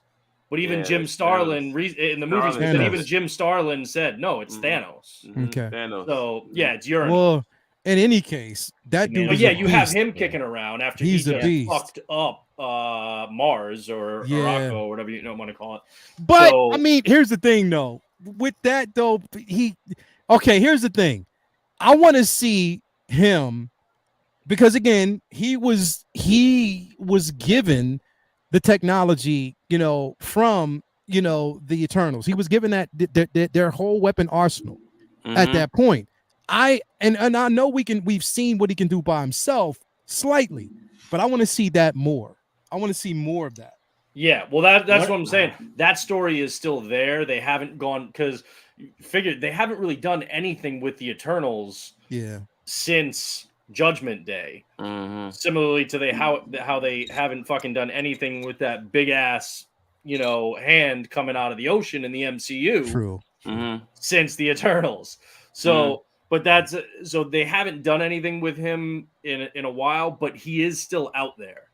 But even Yeah, Jim it's Starlin in the movies, Starlin but says- even Jim Starlin said no, it's Mhm. Thanos. Mhm. Okay. Thanos. So yeah, it's Uranus. Well, in any case, that dude. But is But yeah, a you have beast. him kicking around after He's he a just beast. fucked up Mars or Yeah. Morocco or whatever you don't want to call it. But So- I mean, here's the thing, though. With that, though, here's the thing. I want to see him because again, he was given the technology, you know, from the Eternals. He was given that their whole weapon arsenal at Mhm. that point. I know we've seen what he can do by himself slightly, but I want to see that more. I want to see more of that. Yeah, well, that's what I'm saying. That story is still there. They haven't gone because they haven't really done anything with the Eternals Yeah. since Judgment Day. Mhm. Similarly to how they haven't fucking done anything with that big ass hand coming out of the ocean in the MCU True. Mhm. since the Eternals. So, but so they haven't done anything with him in a while, but he is still out there.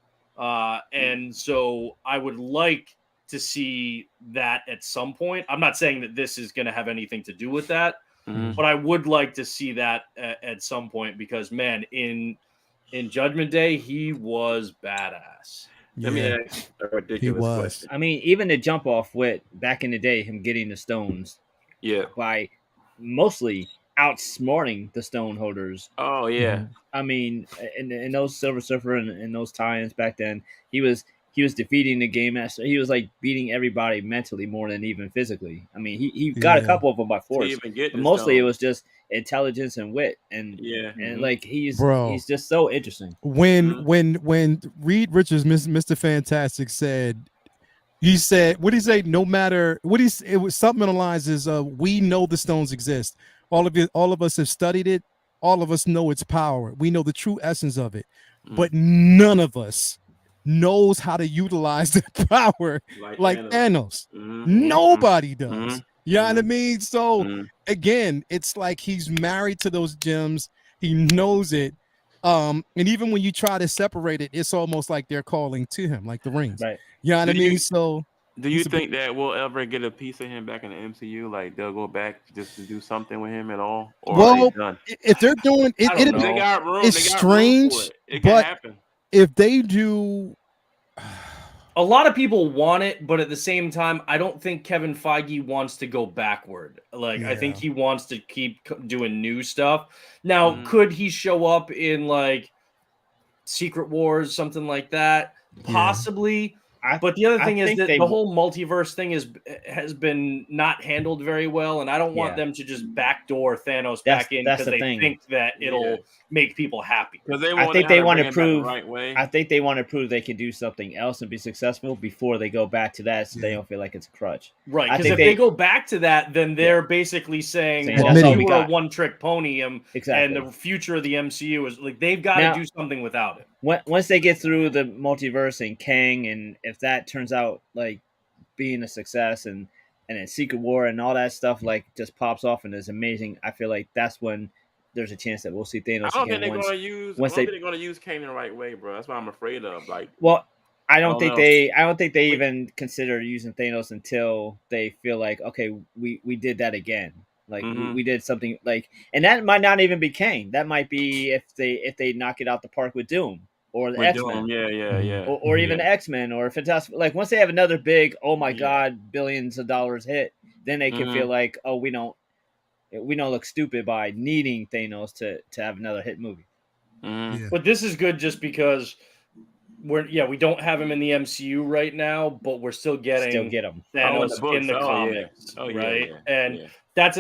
And so I would like to see that at some point. I'm not saying that this is going to have anything to do with that, Mhm. but I would like to see that at some point because, man, in Judgment Day, he was badass. Let me Yeah. ask a ridiculous was. question. I mean, even the jump off with back in the day, him getting the stones Yeah. by mostly outsmarting the stone holders. Oh yeah. I mean, in those Silver Surfer and those tie-ins back then, he was he was defeating the game master. He was like beating everybody mentally more than even physically. I mean, he got a couple of them by To force, even get but the mostly it stone. was just intelligence and wit, and like he's Bro. just so interesting. When Reed Richards, Mr. Fantastic, he said, what did he say? No matter what it was something on the lines is we know the stones exist. All of us have studied it. All of us know its power. We know the true essence of it, but none of us knows how to utilize the power like Thanos. Nobody does. You know what I mean? So again, it's like he's married to those gems. He knows it. And even when you try to separate it, it's almost like they're calling to him, like the rings. Right. You know what I Do mean? you- So Do you think that we'll ever get a piece of him back in the MCU? Like they'll go back just to do something with him at all, or are they well, done? if they're doing it, I don't know. They got room. it's They got room strange, for it. It can but happen. if they do, A lot of people want it, but at the same time, I don't think Kevin Feige wants to go backward. Like, I think Yeah. he wants to keep doing new stuff. Now, could he show up in like Secret Wars, something like that? Possibly. But the other thing is that the whole multiverse thing has been not handled very well, and I don't want them to just backdoor Thanos back in because they think that it'll make people happy. Because they I think they want to prove the right way. I think they want to prove they can do something else and be successful before they go back to that, so they don't feel like it's a crutch. Right, because if they go back to that, then they're basically saying, "Well, that's all you we were a got." one-trick pony, and the future of the MCU is like they've got to do something without it." Once they get through the multiverse and Kang, and if that turns out like being a success, and then Secret War and all that stuff like just pops off and is amazing, I feel like that's when there's a chance that we'll see Thanos I don't again. think they're going to use Kane the right way, bro. That's what I'm afraid of. Like, well, I don't think they Wait. even consider using Thanos until they feel like, okay, we did that again. Like we did something like, and that might not even be Kang. That might be if they knock it out the park with Doom or the X-Men. Or even X-Men or Fantastic. Like once they have another big, oh my god, billions of dollars hit, then they can feel like, oh, we don't look stupid by needing Thanos to have another hit movie. But this is good just because we don't have him in the MCU right now, but we're still getting him. Thanos in the comics, right? And that's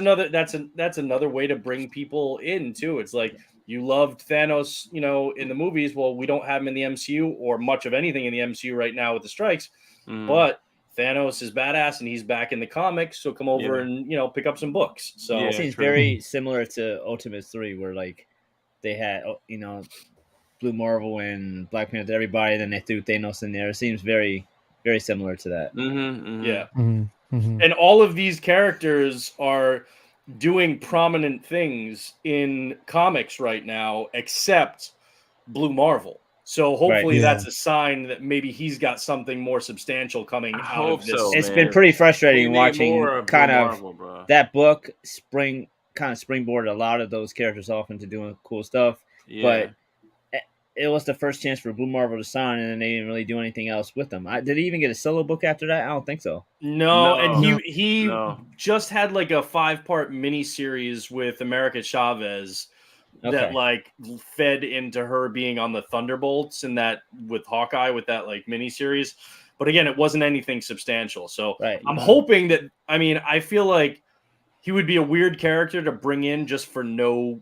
another way to bring people in too. It's like you loved Thanos, in the movies. Well, we don't have him in the MCU or much of anything in the MCU right now with the strikes, but Thanos is badass and he's back in the comics. So come over and pick up some books. So it seems very similar to Ultimates 3, where like they had Blue Marvel and Black Panther, everybody, and then they threw Thanos in there. It seems very, very similar to that. And all of these characters are doing prominent things in comics right now, except Blue Marvel. So hopefully that's a sign that maybe he's got something more substantial coming out of this. It's been pretty frustrating watching that book springboarded a lot of those characters off into doing cool stuff. But it was the first chance for Blue Marvel to sign, and then they didn't really do anything else with them. Did he even get a solo book after that? I don't think so. No, and he just had like a 5-part miniseries with America Chavez that like fed into her being on the Thunderbolts and that with Hawkeye with that like miniseries. But again, it wasn't anything substantial. So I'm hoping that, I feel like he would be a weird character to bring in just for no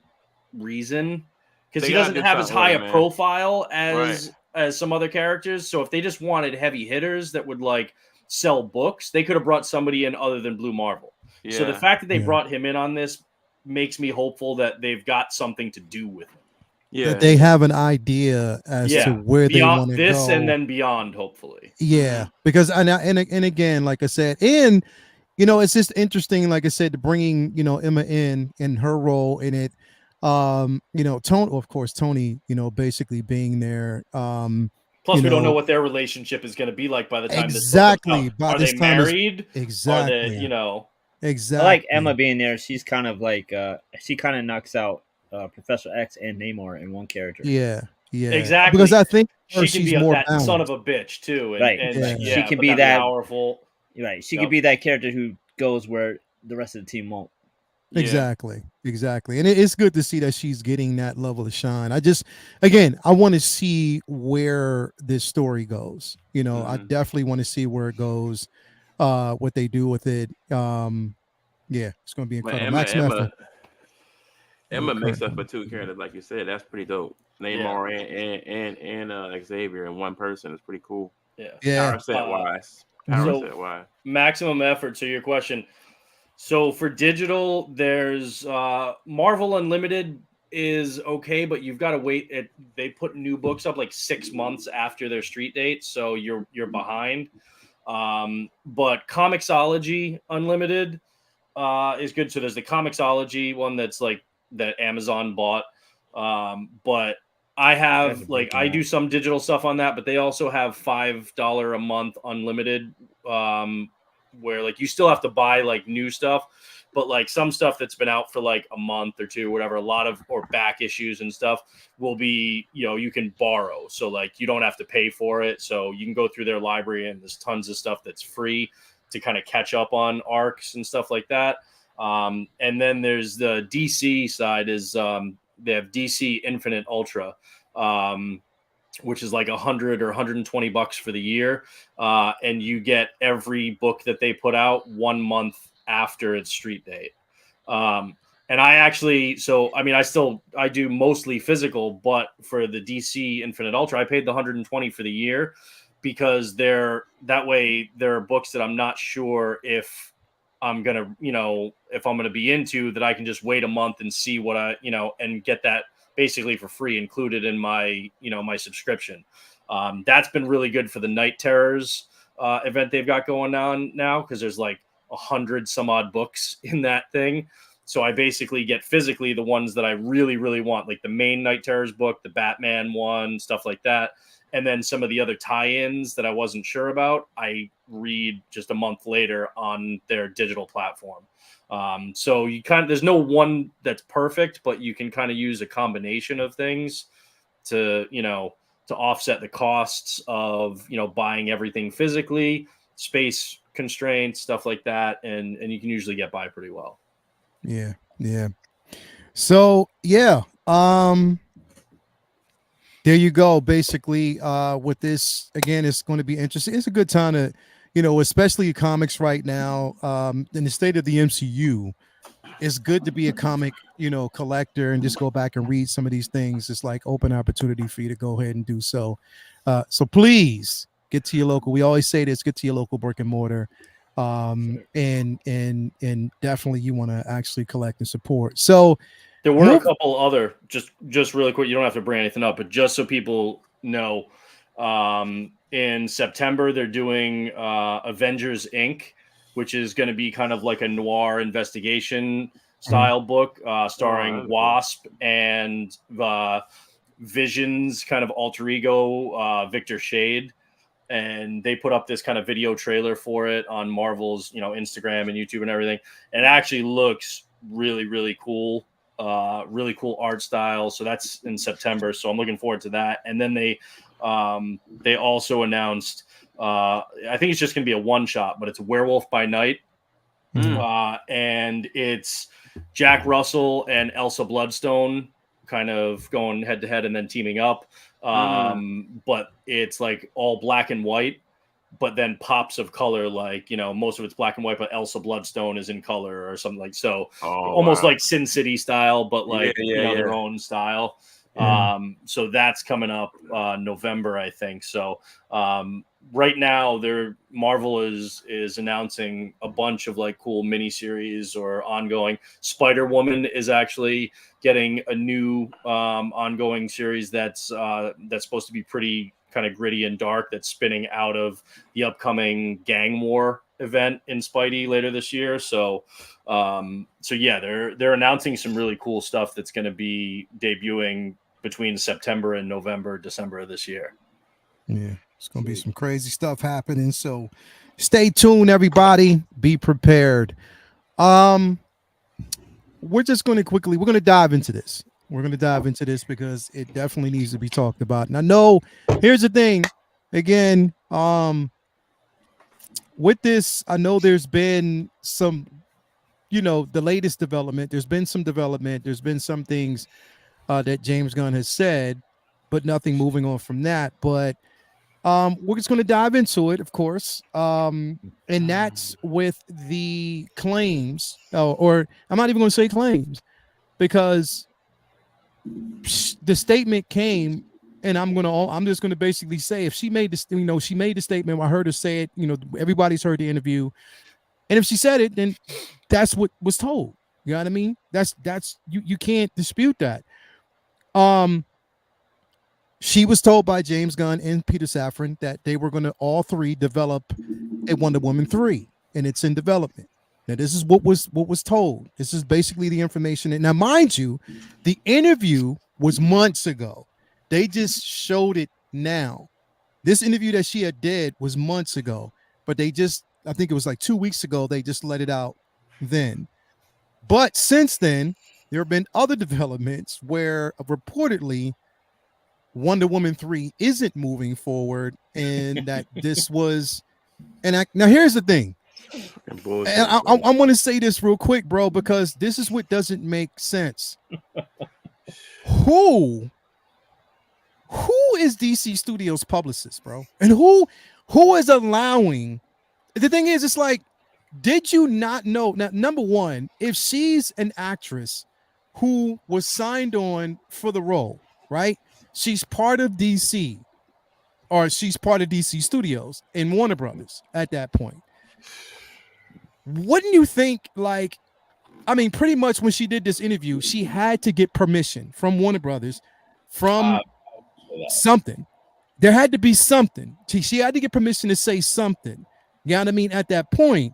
reason. Because he doesn't have as high a profile as some other characters. So if they just wanted heavy hitters that would like sell books, they could have brought somebody in other than Blue Marvel. So the fact that they brought him in on this makes me hopeful that they've got something to do with him. That they have an idea as to where they want to go. This and then beyond, hopefully. Because and again, like I said, and it's just interesting, like I said, bringing Emma in her role in it. Tony, of course, basically being there. Plus, we don't know what their relationship is going to be like by the time exactly. this Are they married? Exactly. Are they, Exactly. I like Emma being there. She's kind of like she kind of knocks out Professor X and Namor in one character. Yeah. Exactly. Because I think she can be more that balanced. son of a bitch too, and she can be that powerful. Right. She could be that character who goes where the rest of the team won't. Exactly. And it's good to see that she's getting that level of shine. I want to see where this story goes. I definitely want to see where it goes, what they do with it. Yeah, it's going to be But incredible. Max Method. Emma makes up for two characters, like you said. That's pretty dope. Namor and Xavier in one person is pretty cool. Yeah. Power set wise. Maximum effort. So your question. So for digital, there's Marvel Unlimited is okay, but you've got to wait. They put new books up like 6 months after their street date, so you're behind. But Comixology Unlimited is good. So there's the Comixology one that's like that Amazon bought. But I have I do some digital stuff on that, but they also have $5 a month unlimited, where like you still have to buy like new stuff, but like some stuff that's been out for like a month or two, whatever, a lot of or back issues and stuff will be, you can borrow. So like you don't have to pay for it. So you can go through their library and there's tons of stuff that's free to kind of catch up on arcs and stuff like that. And then there's the DC side is they have DC Infinite Ultra, which is like $100 or $120 for the year. And you get every book that they put out 1 month after its street date. And I do mostly physical, but for the DC Infinite Ultra, I paid the $120 for the year because there are books that I'm not sure if I'm going to be into, that I can just wait a month and see what and get that basically for free included in my, my subscription. That's been really good for the Night Terrors event they've got going on now, because there's like 100 some odd books in that thing. So I basically get physically the ones that I really, really want, like the main Night Terrors book, the Batman one, stuff like that. And then some of the other tie-ins that I wasn't sure about, I read just a month later on their digital platform. So there's no one that's perfect, but you can kind of use a combination of things to offset the costs of, buying everything physically, space constraints, stuff like that. And you can usually get by pretty well. Yeah. So there you go. Basically, with this, again, it's going to be interesting. It's a good time to, especially comics right now, in the state of the MCU. It's good to be a comic, collector and just go back and read some of these things. It's like open opportunity for you to go ahead and do so. So please get to your local. We always say this: get to your local brick and mortar, and definitely you want to actually collect and support. So. There were a couple other, just really quick, you don't have to bring anything up, but just so people know, in September, they're doing Avengers Inc., which is going to be kind of like a noir investigation style book, starring Wasp and Vision's kind of alter ego, Victor Shade. And they put up this kind of video trailer for it on Marvel's, Instagram and YouTube and everything. And it actually looks really, really cool. Really cool art style. So that's in September. So I'm looking forward to that. And then they also announced, I think it's just going to be a one shot, but it's Werewolf by Night. And it's Jack Russell and Elsa Bloodstone kind of going head to head and then teaming up. But it's like all black and white, but then pops of color, like, most of it's black and white, but Elsa Bloodstone is in color or something almost like Sin City style, but like, their own style. So that's coming up November, I think. So right now Marvel is announcing a bunch of like cool miniseries or ongoing. Spider-Woman is actually getting a new ongoing series that's supposed to be pretty kind of gritty and dark, that's spinning out of the upcoming gang war event in Spidey later this year. So they're announcing some really cool stuff that's going to be debuting between September and December of this year. Yeah, it's going to be some crazy stuff happening. So stay tuned, everybody. Be prepared. We're just going to we're going to dive into this. We're going to dive into this because it definitely needs to be talked about. And I know, here's the thing, again, with this, I know there's been some the latest development. There's been some development. There's been some things that James Gunn has said, but nothing moving on from that. But we're just going to dive into it, of course. And that's with the claims, or I'm not even going to say claims, because the statement came, and I'm just going to basically say, if she made this, she made the statement. I heard her say it. Everybody's heard the interview, and if she said it, then that's what was told. You know what I mean? That's you can't dispute that. She was told by James Gunn and Peter Safran that they were going to all three develop a Wonder Woman 3, and it's in development. Now, this is what was told. This is basically the information. And now, mind you, the interview was months ago. They just showed it now. This interview that she had did was months ago, but I think it was like 2 weeks ago, they just let it out then. But since then, there have been other developments where reportedly Wonder Woman 3 isn't moving forward, and that this was, now here's the thing. And I'm going to say this real quick, bro, because this is what doesn't make sense. Who is DC Studios publicist, bro? And who is allowing? The thing is, it's like, did you not know? Now, number one, if she's an actress who was signed on for the role, right? She's part of DC, or she's part of DC Studios and Warner Brothers at that point. Wouldn't you think, like, I mean, pretty much when she did this interview, she had to get permission from Warner Brothers, from something. There had to be something. She had to get permission to say something. You know what I mean? At that point,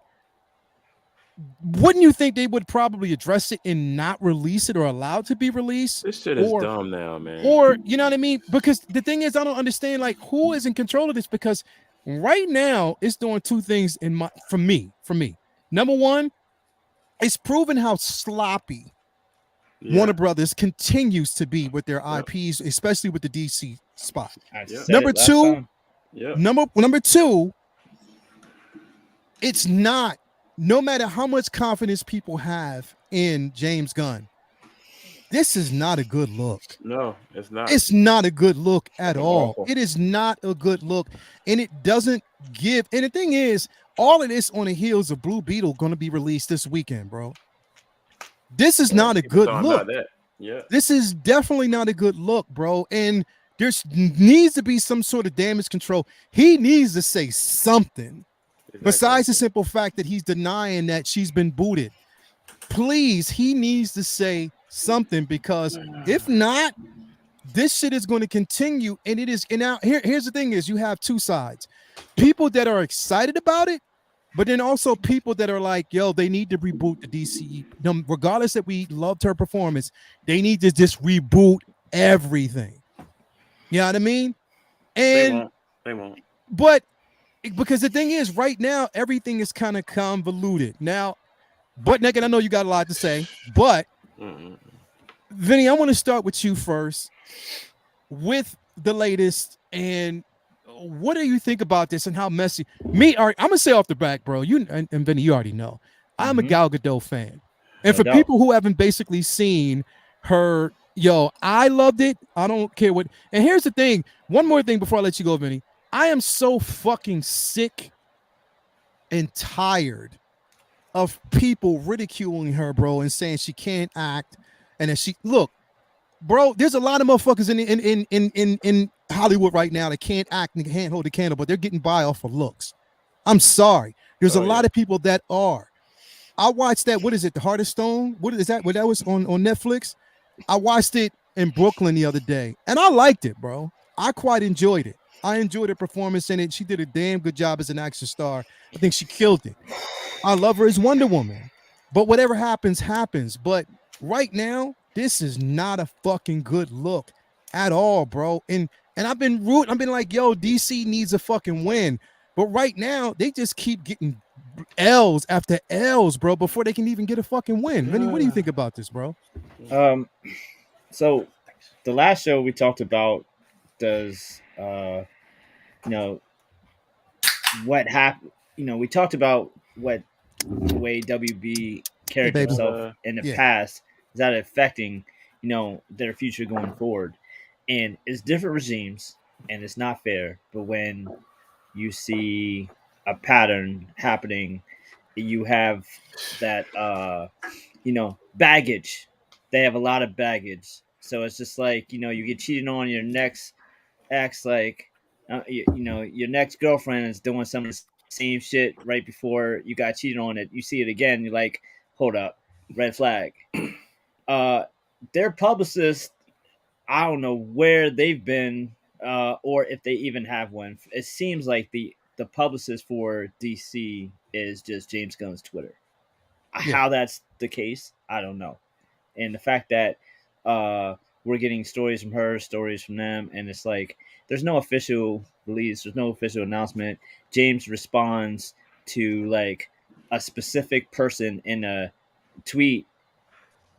wouldn't you think they would probably address it and not release it or allow it to be released? This shit is dumb now, man. Or, you know what I mean? Because the thing is, I don't understand, like, who is in control of this? Because right now, it's doing two things for me. Number one, it's proven how sloppy Warner Brothers continues to be with their IPs, especially with the DC spot. Number two, it's not, no matter how much confidence people have in James Gunn, this is not a good look. No, it's not. It's not a good look at all. It is not a good look. And it doesn't give. And the thing is, all of this on the heels of Blue Beetle going to be released this weekend, bro. This is not a good look. Yeah. This is definitely not a good look, bro. And there needs to be some sort of damage control. He needs to say something. Besides the simple fact that he's denying that she's been booted. Please, he needs to say something, because if not, this shit is going to continue. And it is. And now here's the thing is, you have two sides. People that are excited about it, but then also people that are like, yo, they need to reboot the DC. Regardless that we loved her performance, they need to just reboot everything. You know what I mean? And they won't. But because the thing is, right now, everything is kind of convoluted. Now, Butt Naked, I know you got a lot to say, but Vinny, I want to start with you first with the latest. And what do you think about this and how messy? I'm gonna say off the back, bro. You and Vinny, you already know I'm a Gal Gadot fan, and for people who haven't basically seen her, I loved it. I don't care what. And here's the thing. One more thing before I let you go, Vinny. I am so fucking sick and tired of people ridiculing her, bro, and saying she can't act, and that look, bro. There's a lot of motherfuckers in Hollywood right now that can't act and can't hold a candle, but they're getting by off of looks. I'm sorry. There's a lot of people that are. I watched that. What is it? The Heart of Stone. What is that? What that was on Netflix? I watched it in Brooklyn the other day, and I liked it, bro. I quite enjoyed it. I enjoyed her performance in it. She did a damn good job as an action star. I think she killed it. I love her as Wonder Woman. But whatever happens, happens. But right now, this is not a fucking good look at all, bro. And I've been rooting. I've been like, yo, DC needs a fucking win. But right now, they just keep getting L's after L's, bro, before they can even get a fucking win. Vinny, what do you think about this, bro? So the last show we talked about what happened. We talked about what the way WB character baby. itself in the Yeah. past, is that affecting, their future going forward? And it's different regimes, and it's not fair. But when you see a pattern happening, you have that baggage. They have a lot of baggage, so it's just like you get cheated on, your next ex, like your next girlfriend is doing some of the same shit right before you got cheated on. It, you see it again, you're like, hold up, red flag. uh their publicist, I don't know where they've been, or if they even have one. It seems like the publicist for DC is just James Gunn's Twitter. Yeah. How that's the case, I don't know. And the fact that we're getting stories from her, stories from them, and it's like there's no official release, there's no official announcement. James responds to like a specific person in a tweet,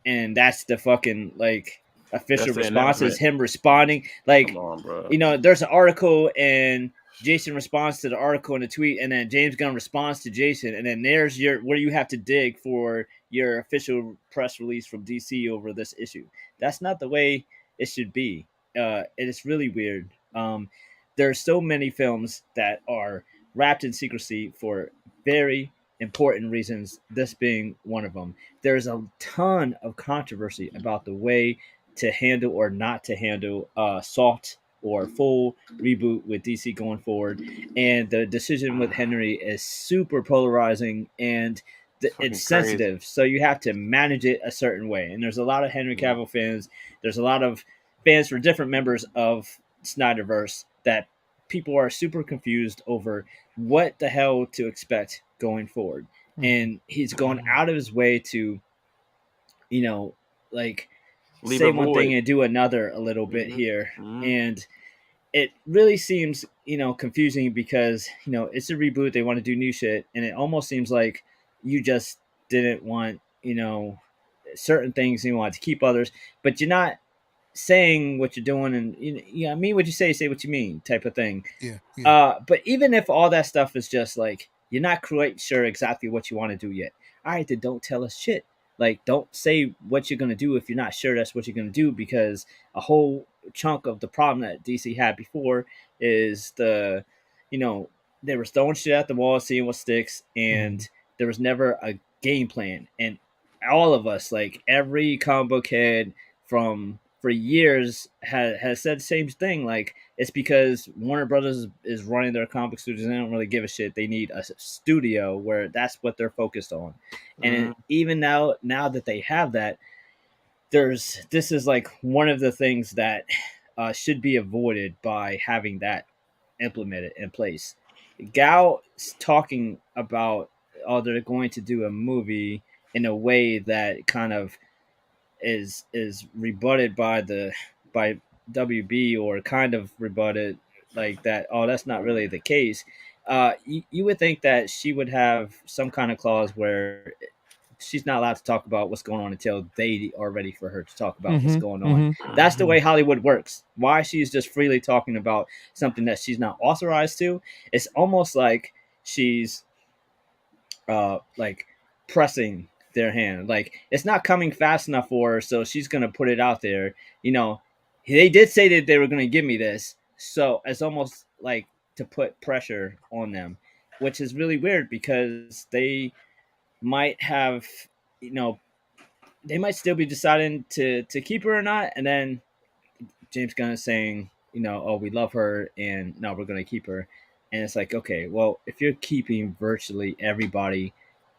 and that's the fucking like official That's the response, is announcement. him responding. Like, Come on, bro. there's an article and Jason responds to the article in the tweet, and then James Gunn responds to Jason, and then there's your where you have to dig for your official press release from DC over this issue. That's not the way it should be. It is really weird. There are so many films that are wrapped in secrecy for very important reasons, this being one of them. There's a ton of controversy about the way to handle or not to handle soft or full reboot with DC going forward. And the decision with Henry is super polarizing, and Fucking it's sensitive. crazy. So you have to manage it a certain way. And there's a lot of Henry Cavill fans. There's a lot of fans for different members of Snyderverse that people are super confused over what the hell to expect going forward. And he's gone out of his way to, like Leave say a one void. thing and do another a little bit here. Mhm. And it really seems, confusing because, it's a reboot. They want to do new shit. And it almost seems like you just didn't want, certain things, you want to keep others, but you're not saying what you're doing, and mean what you say what you mean, type of thing. Yeah. Yeah. But even if all that stuff is just like you're not quite sure exactly what you want to do yet, all right, then don't tell us shit. Like, don't say what you're gonna do if you're not sure that's what you're gonna do, because a whole chunk of the problem that DC had before is you know, they were throwing shit at the wall, seeing what sticks, and there was never a game plan. And all of us, like every comic book head from for years has said the same thing. Like, it's because Warner Brothers is running their comic studios and they don't really give a shit. They need a studio where that's what they're focused on. And even now that they have that, this is like one of the things that should be avoided by having that implemented in place. Gal's talking about, oh, they're going to do a movie in a way that kind of is rebutted by WB, or kind of rebutted, like that. Oh, that's not really the case. You would think that she would have some kind of clause where she's not allowed to talk about what's going on until they are ready for her to talk about what's going on. That's the way Hollywood works. Why she's just freely talking about something that she's not authorized to? It's almost like she's like pressing their hand. Like, it's not coming fast enough for her, so she's gonna put it out there. They did say that they were gonna give me this, so it's almost like to put pressure on them, which is really weird because they might have, they might still be deciding to keep her or not, and then James Gunn is saying, oh, we love her, and no, we're gonna keep her. And it's like, okay, well, if you're keeping virtually everybody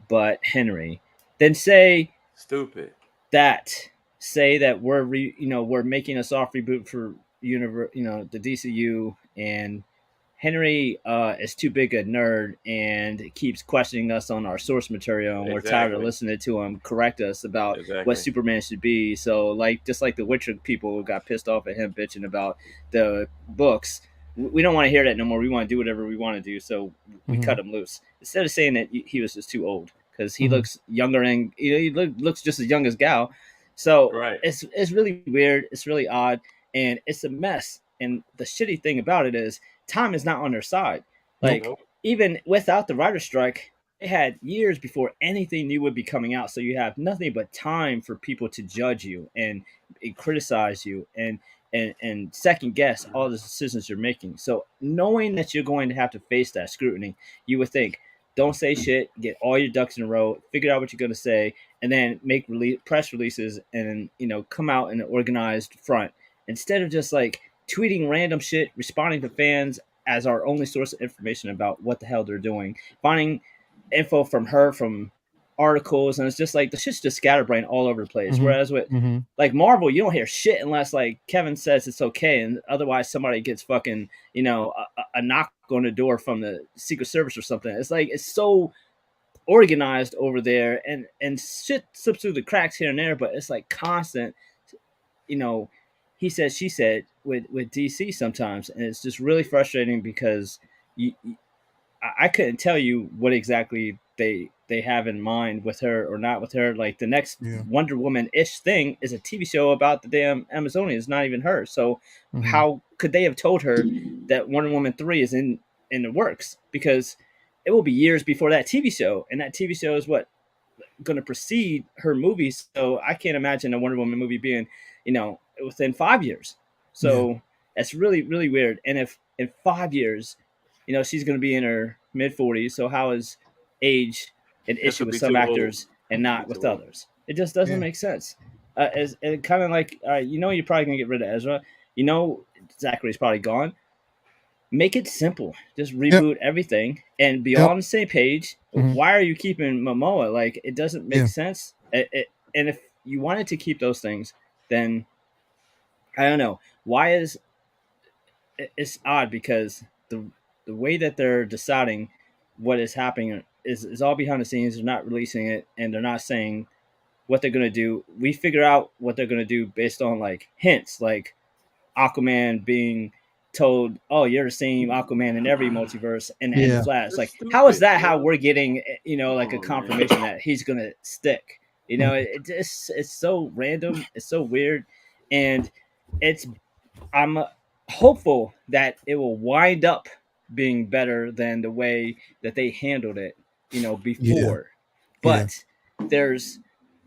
but Henry, then say Stupid. that. Say that we're making a soft reboot for the DCU, and Henry is too big a nerd and keeps questioning us on our source material, and we're tired of Exactly. listening to him correct us about what Exactly. Superman should be. So, like, just like the Witcher people who got pissed off at him bitching about the books, we don't want to hear that no more. We want to do whatever we want to do, so we cut him loose. Instead of saying that he was just too old, because he looks younger, and he looks just as young as Gal. So Right. it's really weird. It's really odd, and it's a mess. And the shitty thing about it is time is not on their side. Like, Nope. even without the writer's strike, it had years before anything new would be coming out. So you have nothing but time for people to judge you and criticize you and second guess all the decisions you're making. So knowing that you're going to have to face that scrutiny, you would think, don't say shit, get all your ducks in a row, figure out what you're going to say, and then make press releases and come out in an organized front instead of just like tweeting random shit, responding to fans as our only source of information about what the hell they're doing, finding info from her from articles, and it's just like the shit's just scatterbrained all over the place. Mm-hmm. Whereas with Mm-hmm. like Marvel, you don't hear shit unless like Kevin says it's okay, and otherwise somebody gets fucking a knock on the door from the Secret Service or something. It's like it's so organized over there, and shit slips through the cracks here and there, but it's like constant, he said she said with DC sometimes, and it's just really frustrating because I couldn't tell you what exactly they have in mind with her or not with her. Like the next Wonder Woman ish thing is a TV show about the damn Amazonian. It's not even her. So how could they have told her that Wonder Woman 3 is in the works? Because it will be years before that TV show, and that TV show is what going to precede her movie. So I can't imagine a Wonder Woman movie being, within 5 years. So that's really, really weird. And if in 5 years, she's going to be in her mid 40s. So how is age an issue with some actors and not with others? It just doesn't make sense. It's kind of like, you're probably going to get rid of Ezra. Zachary's probably gone. Make it simple. Just reboot everything and be all on the same page. Why are you keeping Momoa? Like, it doesn't make sense. And if you wanted to keep those things, then I don't know. Why is it's odd because the way that they're deciding what is happening is all behind the scenes. They're not releasing it, and they're not saying what they're going to do. We figure out what they're going to do based on like hints, like Aquaman being told, "Oh, you're the same Aquaman in every multiverse," and Flash. Like, how is that how we're getting, like a confirmation that he's going to stick? It's so random. It's so weird, and I'm hopeful that it will wind up being better than the way that they handled it, before. But there's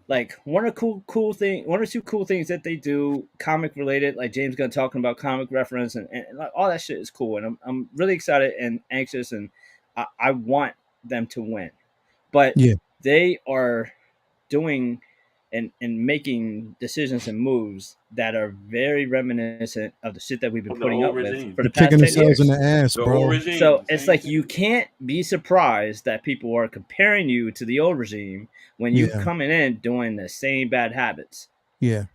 like one or two cool things that they do comic related, like James Gunn talking about comic reference and like all that shit is cool, and I'm really excited and anxious, and I want them to win, but they are doing and making decisions and moves that are very reminiscent of the shit that we've been putting up with for the past 10 years. In the ass, bro. So it's like you can't be surprised that people are comparing you to the old regime when you coming in doing the same bad habits.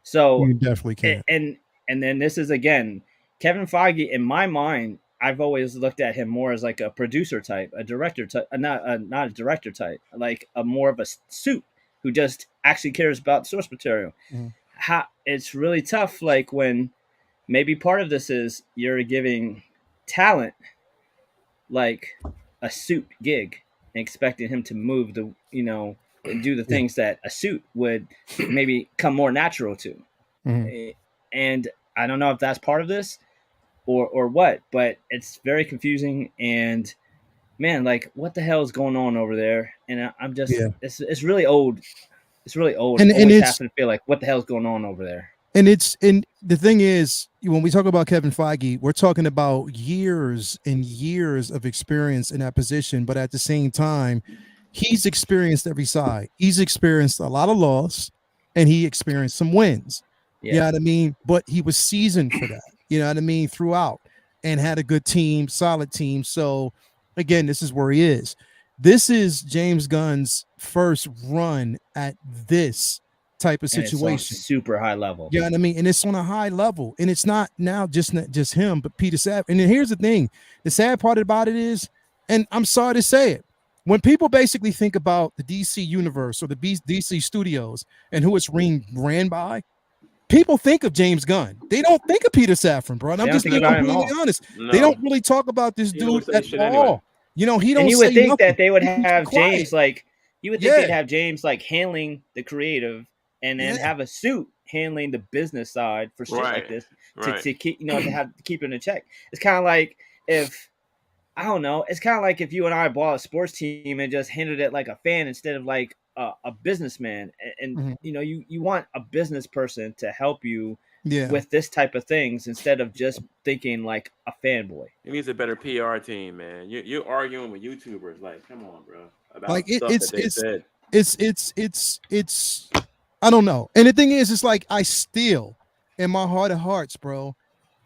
So you definitely can. And then this is again Kevin Feige. In my mind, I've always looked at him more as like a producer type, a director type, not a director type, like a more of a suit who just actually cares about source material. How it's really tough, like when maybe part of this is you're giving talent like a suit gig and expecting him to move the and do the things that a suit would maybe come more natural to. And I don't know if that's part of this or what, but it's very confusing. And man, like what the hell is going on over there? And I'm just it's really old. It's really old. And always having to feel like what the hell's going on over there. And the thing is, when we talk about Kevin Feige, we're talking about years and years of experience in that position. But at the same time, he's experienced every side. He's experienced a lot of loss, and he experienced some wins. You know what I mean? But he was seasoned for that. You know what I mean? Throughout, and had a good team, solid team. So again, this is where he is. This is James Gunn's first run at this type of situation. Super high level. You know what I mean? And it's on a high level. And it's not now just him, but Peter Safran. And then here's the thing. The sad part about it is, and I'm sorry to say it, when people basically think about the DC universe or the DC studios and who it's ran by, people think of James Gunn. They don't think of Peter Safran, bro. And I'm just being really honest. No. They don't really talk about this dude at all. Anyway. He don't. And you would think that they would have James like. You would think they'd have James like handling the creative, and then have a suit handling the business side for shit like this to keep to keep it in check. It's kind of like if I don't know. It's kind of like if you and I bought a sports team and just handled it like a fan instead of like a businessman. And Mhm. you know, you want a business person to help you Yeah. with this type of things instead of just thinking like a fanboy. He needs a better PR team, man. You're arguing with YouTubers, like, come on, bro, Like about stuff that they said. it's I don't know. And the thing is, it's like I still, in my heart of hearts, bro,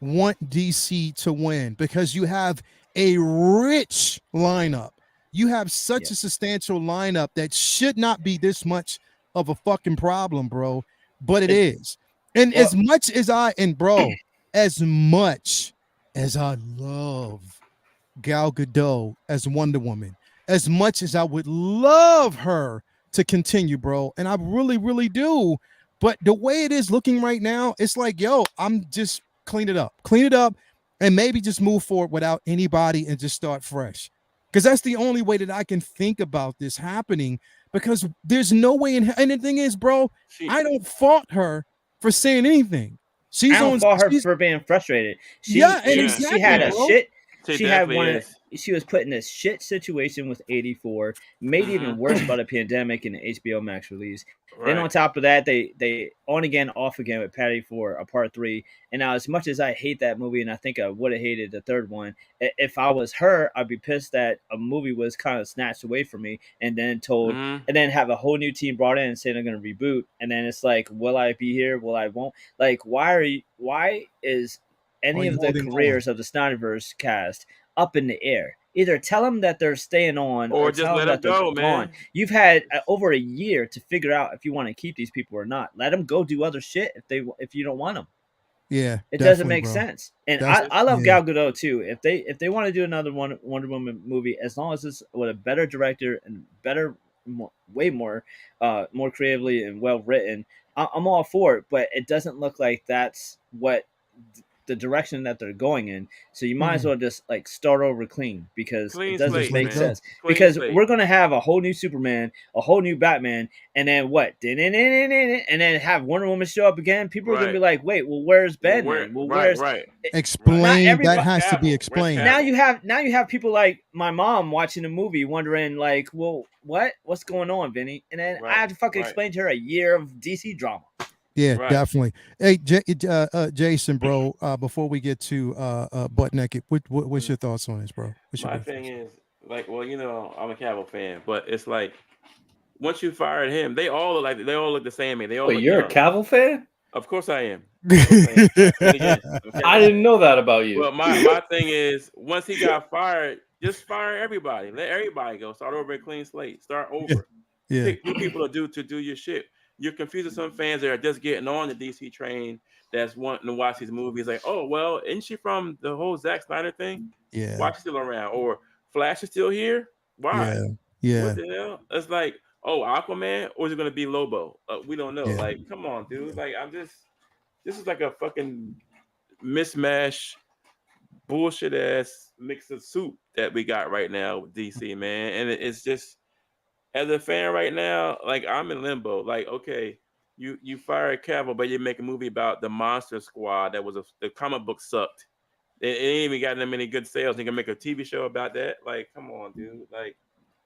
want DC to win because you have a rich lineup. You have such a substantial lineup that should not be this much of a fucking problem, bro. But it is. And Well- as much as as much as I love Gal Gadot as Wonder Woman, as much as I would love her to continue, bro, and I really, really do. But the way it is looking right now, it's like, yo, I'm just clean it up, and maybe just move forward without anybody and just start fresh. Because that's the only way that I can think about this happening. Because there's no way in. And the thing is, bro, I don't fault her for saying anything. She's I don't on. fault her She's, for being frustrated. yeah, and She had a bro. shit. She She had definitely one. is. She was put in a shit situation with 84. Made even worse by the pandemic and the HBO Max release. Then on top of that, they on again, off again with Patty for a part 3. And now, as much as I hate that movie, and I think I would have hated the third one, if I was her, I'd be pissed that a movie was kind of snatched away from me, and then told, and then have a whole new team brought in and say they're going to reboot, and then it's like, will I be here? Will I won't? Like, why is any of the careers of the Snyderverse cast up in the air? Either tell them that they're staying on, or just tell let them that them they're go, gone. man. You've had over a year to figure out if you want to keep these people or not. Let them go do other shit if you don't want them. Yeah, it doesn't make sense. And I love Gal Gadot too. If they want to do another Wonder Woman movie, as long as it's with a better director and better, way more creatively and well written, I'm all for it. But it doesn't look like that's what the direction that they're going in. So you might as well just like start over clean, because it doesn't make sense. Because we're gonna have a whole new Superman, a whole new Batman, and then what? And then have Wonder Woman show up again. People are gonna be like, wait, well, where's Ben? Where's explain? That has to be explained. Now you have people like my mom watching the movie wondering like, well, what's going on, Vinny? And then I have to fucking explain to her a year of DC drama. Yeah, definitely. Hey, Jason, bro. Before we get to butt naked, what's your thoughts on this, bro? My thing is, like, well, you know, I'm a Cavill fan, but it's like once you fired him, they all look the same. They all. Wait, you're a Cavill fan? Of course I am. Again, I didn't know that about you. Well, my thing is, once he got fired, just fire everybody. Let everybody go. Start over a clean slate. Start over. Yeah. Pick new people to do your shit. You're confusing some fans that are just getting on the DC train, that's wanting to watch these movies. Like, oh, well, isn't she from the whole Zack Snyder thing? Yeah. Why she's still around? Or Flash is still here? Why? Yeah. What the hell? It's like, oh, Aquaman, or is it going to be Lobo? We don't know. Yeah. Like, come on, dude. Like, this is like a fucking mismatch, bullshit ass mix of soup that we got right now with DC, man. And it's just, as a fan right now, like, I'm in limbo. Like, okay, you fired Cavill, but you make a movie about the Monster Squad that was the comic book sucked. It ain't even gotten that many good sales. You can make a TV show about that. Like, come on, dude. Like,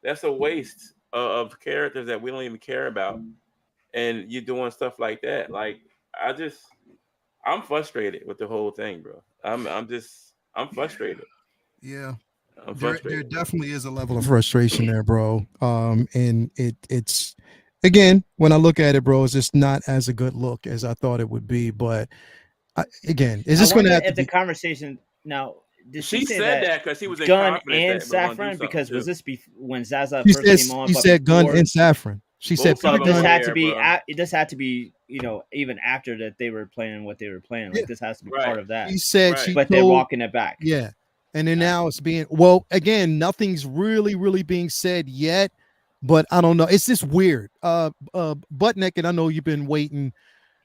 that's a waste of characters that we don't even care about, and you're doing stuff like that. Like, I'm frustrated with the whole thing, bro. I'm frustrated. Yeah. I'm There frustrated. definitely is a level of frustration there, bro. And it's again, when I look at it, bro, it's just not as a good look as I thought it would be. But again, is this going to have to be the conversation now? Did she say said that because she was in Gun confidence and that we're gonna do Saffron? Because something was too. this when Zaza She first said, came on? she said Gun and Saffron. She said Both of this them had were to be. there, This had to be. You know, even after that they were planning what they were planning. Like, this has to be part of that. He said she but they're walking it back. Yeah. And then now it's being, well, again, nothing's really being said yet, but I don't know. It's just weird. Butt naked, I know you've been waiting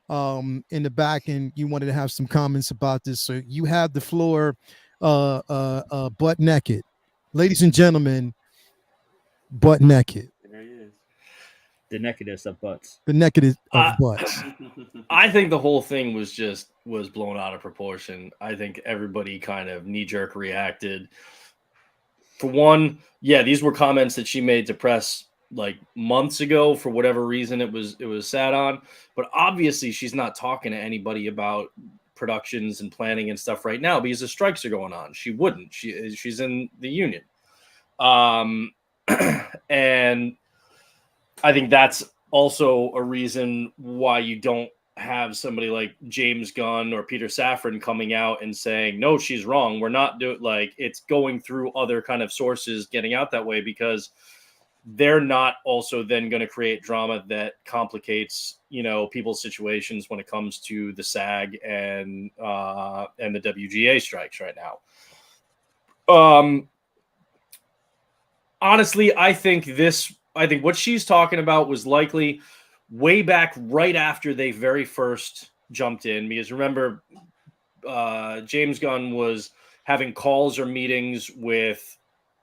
in the back and you wanted to have some comments about this. So you have the floor, butt naked. Ladies and gentlemen, butt naked. There he is. The nakedness of butts. The naked of butts. I think the whole thing was blown out of proportion. I think everybody kind of knee-jerk reacted. For one, yeah, these were comments that she made to press like months ago for whatever reason it was sat on. But obviously, she's not talking to anybody about productions and planning and stuff right now because the strikes are going on. She wouldn't. She's in the union. And I think that's also a reason why you don't have somebody like James Gunn or Peter Safran coming out and saying, no, she's wrong. We're not doing, like, it's going through other kind of sources getting out that way, because they're not also then going to create drama that complicates, people's situations when it comes to the SAG and the WGA strikes right now. Honestly, I think what she's talking about was likely way back right after they very first jumped in, because remember, James Gunn was having calls or meetings with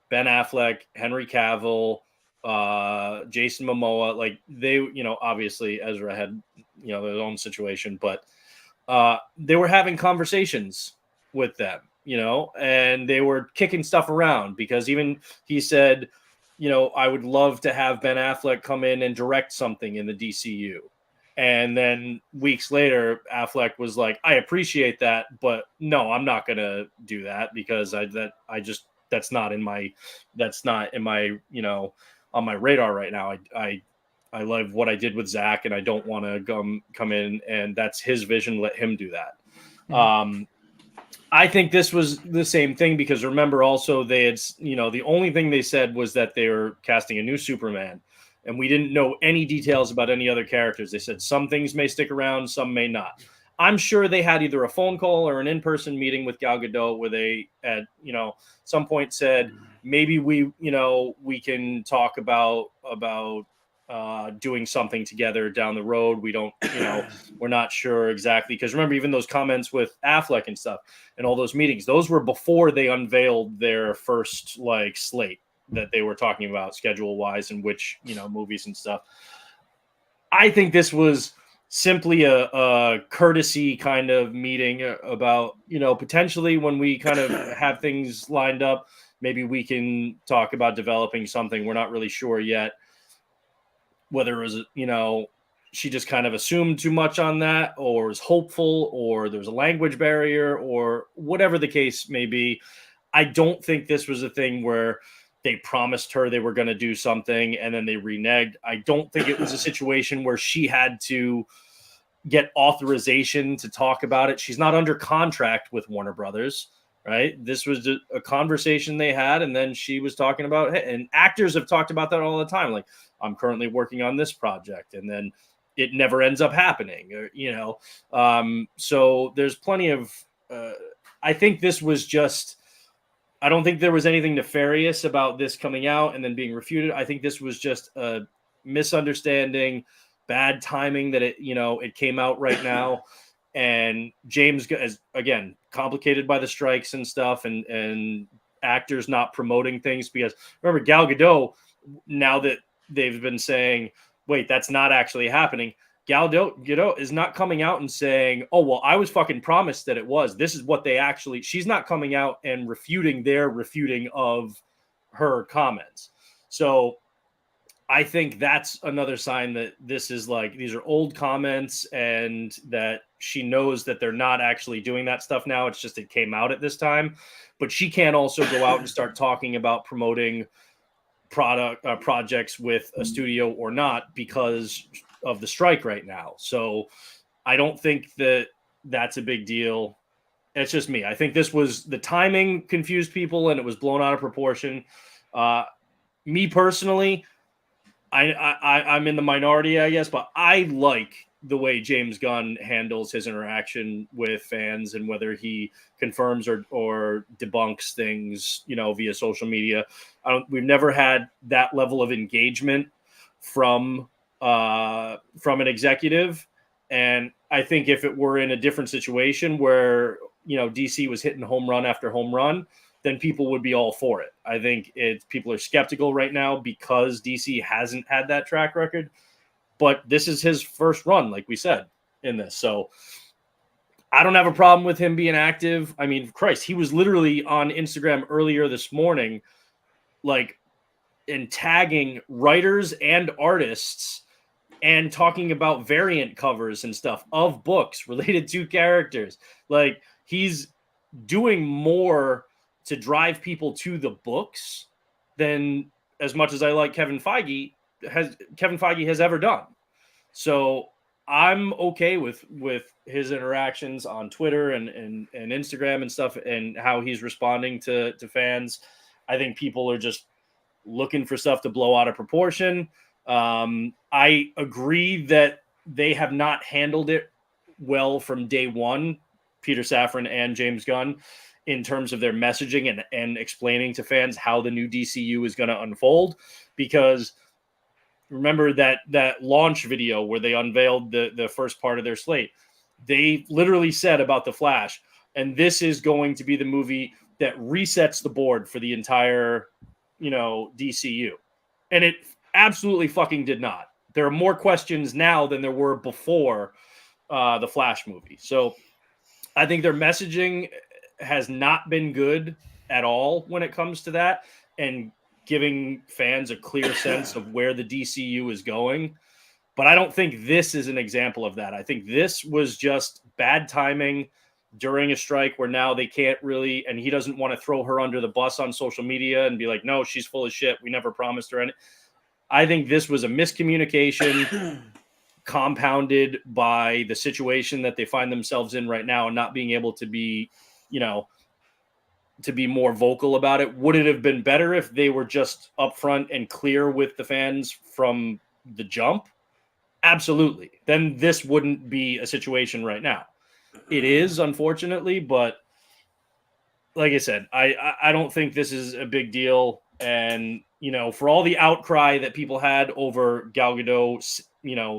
Ben Affleck, Henry Cavill, Jason Momoa. Like, they, obviously Ezra had, their own situation, but they were having conversations with them, and they were kicking stuff around, because even he said, I would love to have Ben Affleck come in and direct something in the DCU. And then weeks later, Affleck was like, I appreciate that, but no, I'm not going to do that, because that's not in my, on my radar right now. I love what I did with Zach, and I don't want to come in, and that's his vision. Let him do that. Mm-hmm. I think this was the same thing, because remember also they had, the only thing they said was that they were casting a new Superman, and we didn't know any details about any other characters. They said some things may stick around, some may not. I'm sure they had either a phone call or an in-person meeting with Gal Gadot where they at, some point said, maybe we can talk about doing something together down the road. We don't, we're not sure exactly. Because remember, even those comments with Affleck and stuff and all those meetings, those were before they unveiled their first slate that they were talking about schedule wise and which, movies and stuff. I think this was simply a courtesy kind of meeting about, potentially when we kind of have things lined up, maybe we can talk about developing something. We're not really sure yet whether it was, she just kind of assumed too much on that, or was hopeful, or there's a language barrier, or whatever the case may be. I don't think this was a thing where they promised her they were going to do something and then they reneged. I don't think it was a situation where she had to get authorization to talk about it. She's not under contract with Warner Brothers, right? This was a conversation they had, and then she was talking about it. And actors have talked about that all the time. Like, I'm currently working on this project, and then it never ends up happening, or, so there's plenty of, I think this was just, I don't think there was anything nefarious about this coming out and then being refuted. I think this was just a misunderstanding, bad timing that it came out right now. And James is, again, complicated by the strikes and stuff, and actors not promoting things, because remember, Gal Gadot, now that they've been saying, wait, that's not actually happening, Gal Gadot is not coming out and saying, oh, well, I was fucking promised that it was. This is what they actually, she's not coming out and refuting their refuting of her comments. So I think that's another sign that this is these are old comments, and that she knows that they're not actually doing that stuff now. It's just, it came out at this time, but she can't also go out and start talking about promoting projects with a studio or not because of the strike right now. So I don't think that that's a big deal. It's just me. I think this was, the timing confused people and it was blown out of proportion. Me personally, I'm in the minority, I guess, but I like the way James Gunn handles his interaction with fans, and whether he confirms or debunks things, via social media. We've never had that level of engagement from an executive. And I think if it were in a different situation where, DC was hitting home run after home run, then people would be all for it. I think people are skeptical right now because DC hasn't had that track record, but this is his first run, like we said, in this. So I don't have a problem with him being active. I mean, Christ, he was literally on Instagram earlier this morning like, and tagging writers and artists and talking about variant covers and stuff of books related to characters. Like, he's doing more to drive people to the books than, as much as I like Kevin Feige has ever done. So I'm okay with his interactions on Twitter and Instagram and stuff, and how he's responding to fans. I think people are just looking for stuff to blow out of proportion. I agree that they have not handled it well from day one, Peter Safran and James Gunn, in terms of their messaging and explaining to fans how the new DCU is going to unfold. Because remember that launch video where they unveiled the first part of their slate, they literally said about the Flash, and this is going to be the movie that resets the board for the entire, DCU. And it absolutely fucking did not. There are more questions now than there were before the Flash movie. So I think their messaging has not been good at all when it comes to that, and giving fans a clear sense of where the DCU is going. But I don't think this is an example of that. I think this was just bad timing during a strike where now they can't really, and he doesn't want to throw her under the bus on social media and be like, no, she's full of shit. We never promised her anything. I think this was a miscommunication compounded by the situation that they find themselves in right now, and not being able to be, to be more vocal about it. Would it have been better if they were just upfront and clear with the fans from the jump? Absolutely. Then this wouldn't be a situation right now. It is, unfortunately, but like I said, I don't think this is a big deal. And, for all the outcry that people had over Gal Gadot's,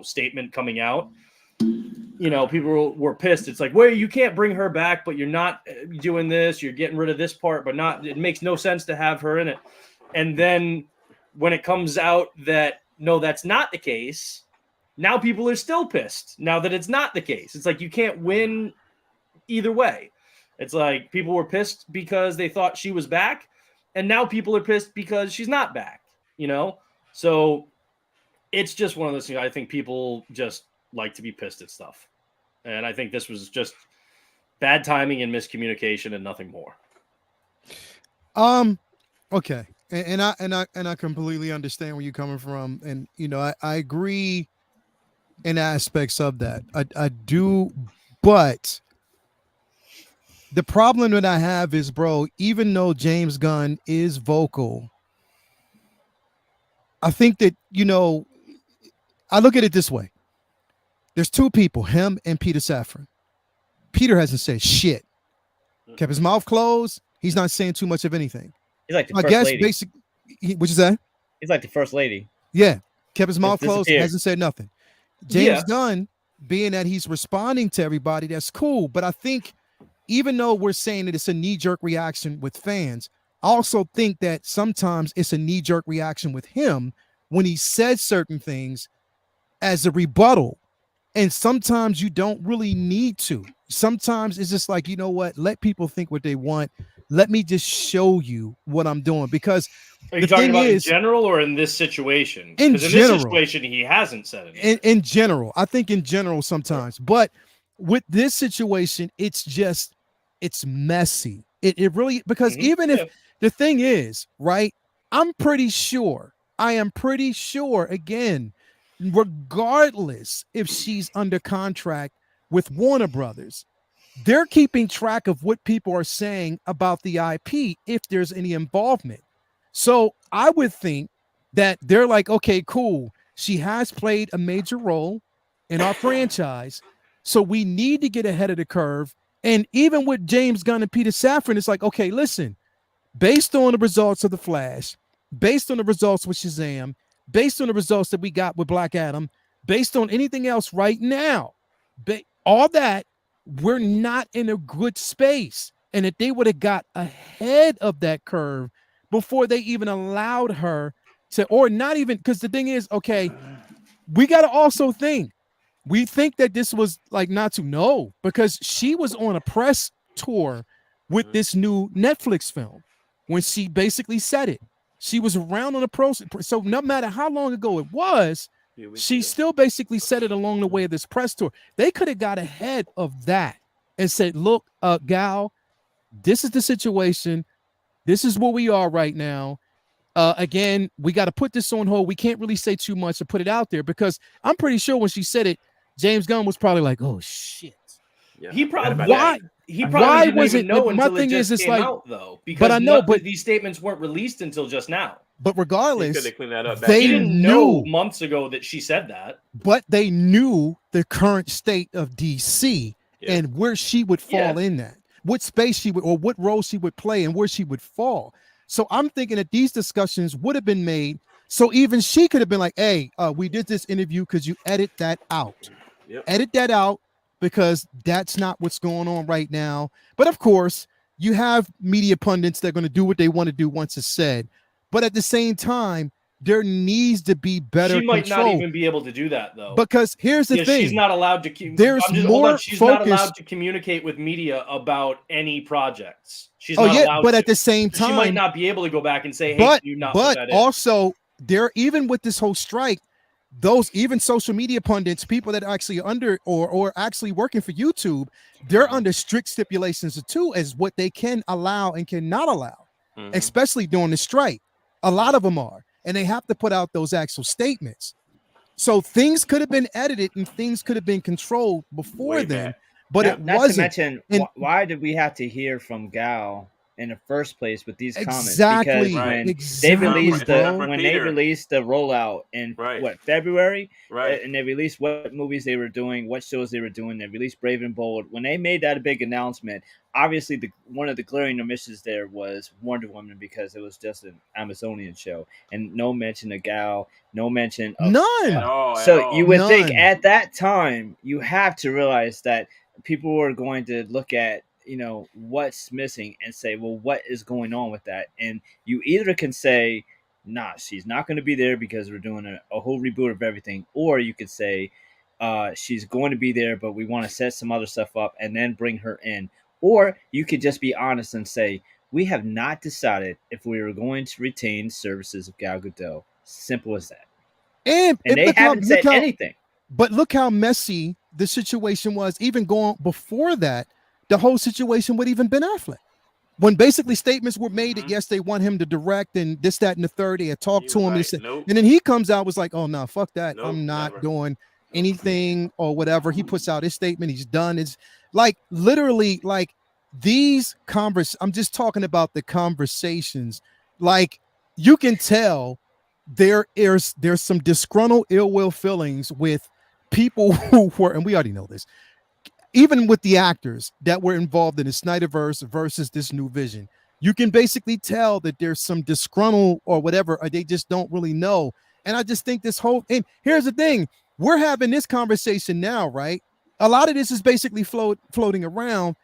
statement coming out, people were pissed. It's like, well, you can't bring her back, but you're not doing this. You're getting rid of this part, but not, it makes no sense to have her in it. And then when it comes out that, no, that's not the case, now people are still pissed now that it's not the case. It's like, you can't win either way. It's like people were pissed because they thought she was back, and now people are pissed because she's not back, So it's just one of those things. I think people just like to be pissed at stuff. And I think this was just bad timing and miscommunication and nothing more. Okay. And I completely understand where you're coming from. And, I agree in aspects of that. I do, but the problem that I have is, bro, even though James Gunn is vocal, I think that, I look at it this way. There's two people, him and Peter Safran. Peter hasn't said shit. Kept his mouth closed. He's not saying too much of anything. He's like the first lady. Basically, what you say? He's like the first lady. Yeah. Kept his mouth closed. Hasn't said nothing. James Gunn, being that he's responding to everybody, that's cool. But I think even though we're saying that it's a knee-jerk reaction with fans, I also think that sometimes it's a knee-jerk reaction with him when he says certain things as a rebuttal. And sometimes you don't really need to. Sometimes it's just like, you know what? Let people think what they want. Let me just show you what I'm doing. Because are you talking about in general or in this situation? In general. This situation, he hasn't said it. In general. I think in general sometimes. But with this situation, it's messy. It really, because even if the thing is, right, I am pretty sure, again, regardless if she's under contract with Warner Brothers, they're keeping track of what people are saying about the IP if there's any involvement. So I would think that they're like, okay, cool. She has played a major role in our franchise, so we need to get ahead of the curve. And even with James Gunn and Peter Safran, it's like, okay, listen, based on the results of The Flash, based on the results with Shazam, based on the results that we got with Black Adam, based on anything else right now, all that, we're not in a good space. And if they would have got ahead of that curve before they even allowed her to, or not even, because the thing is, okay, we got to also think, we think that this was like not to know, because she was on a press tour with this new Netflix film when she basically said it. She was around on the pro. So no matter how long ago it was, she still basically said it along the way of this press tour. They could have got ahead of that and said, look, Gal, this is the situation. This is where we are right now. Again, we got to put this on hold. We can't really say too much to put it out there because I'm pretty sure when she said it, James Gunn was probably like, "Oh shit." Yeah, He probably why? He probably didn't was even it? know My until thing it just is, it's came like, out, though. Because but I know, but these statements weren't released until just now. But regardless, could have cleaned that up. They He didn't knew know months ago that she said that. But they knew the current state of DC and where she would fall in that, what space she would, or what role she would play, and where she would fall. So I'm thinking that these discussions would have been made. So even she could have been like, "Hey, we did this interview. Could you edit that out? Edit that out because that's not what's going on right now." But of course, you have media pundits that are going to do what they want to do once it's said. But at the same time, there needs to be better She might control. not even be able to do that, though. Because here's the thing. She's not allowed to. There's more She's focus. not allowed to communicate with media about any projects. She's Oh not yeah, allowed but to. at the same time, she might not be able to go back and say, "Hey, you not put that in." Also, there, even with this whole strike, those even social media pundits, people that are actually under or actually working for YouTube, they're under strict stipulations too as what they can allow and cannot allow, especially during the strike. A lot of them are, and they have to put out those actual statements. So things could have been edited and things could have been controlled before then, but it not wasn't. To mention, why did we have to hear from Gal in the first place with these comments? Exactly. Because when Exactly. they released when they released the rollout in what, February, and they released what movies they were doing, what shows they were doing, they released Brave and Bold. When they made that a big announcement, obviously one of the glaring omissions there was Wonder Woman, because it was just an Amazonian show and no mention of Gal, no mention of none. So you would think at that time you have to realize that people were going to look at, you know, what's missing and say, well, what is going on with that? And you either can say, nah, she's not going to be there because we're doing a whole reboot of everything, or you could say she's going to be there, but we want to set some other stuff up and then bring her in. Or you could just be honest and say, we have not decided if we are going to retain services of Gal Gadot. Simple as that. And they haven't said anything. But look how messy the situation was, even going before that, the whole situation with even Ben Affleck. When basically statements were made that, yes, they want him to direct and this, that, and the third, they had talked to him. Like, and then he comes out, was like, oh, no, fuck that. I'm not doing anything or whatever. He puts out his statement. He's done. It's like literally like these I'm just talking about the conversations. Like you can tell there's some disgruntled ill will feelings with people who were, and we already know this, even with the actors that were involved in the Snyderverse versus this new vision. You can basically tell that there's some disgruntled or whatever, or they just don't really know. And I just think this whole, and here's the thing, we're having this conversation now, right? A lot of this is basically floating around.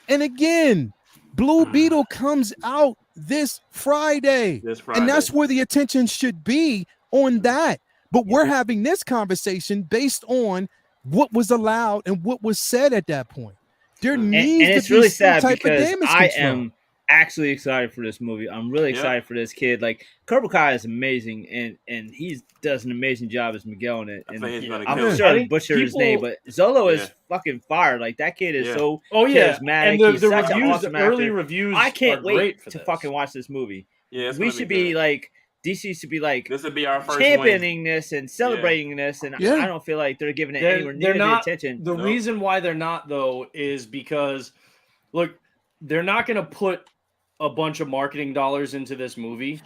And again, Blue Beetle comes out this Friday. And that's where the attention should be on that. But we're having this conversation based on what was allowed and what was said at that point. There needs to be some type of damage control. I am actually excited for this movie. I'm really excited for this kid. Like, Cobra Kai is amazing, and he does an amazing job as Miguel in it. And I'm sure I butchered his name, but Zolo is fucking fire. Like, that kid is so charismatic. And He's such an awesome early actor. reviews. I can't wait to fucking watch this movie. Yeah, we should be like, DC should be like, this would be our first championing this and celebrating this, and I don't feel like they're giving it anywhere near the attention. The reason why they're not, though, is because, look, they're not going to put a bunch of marketing dollars into this movie,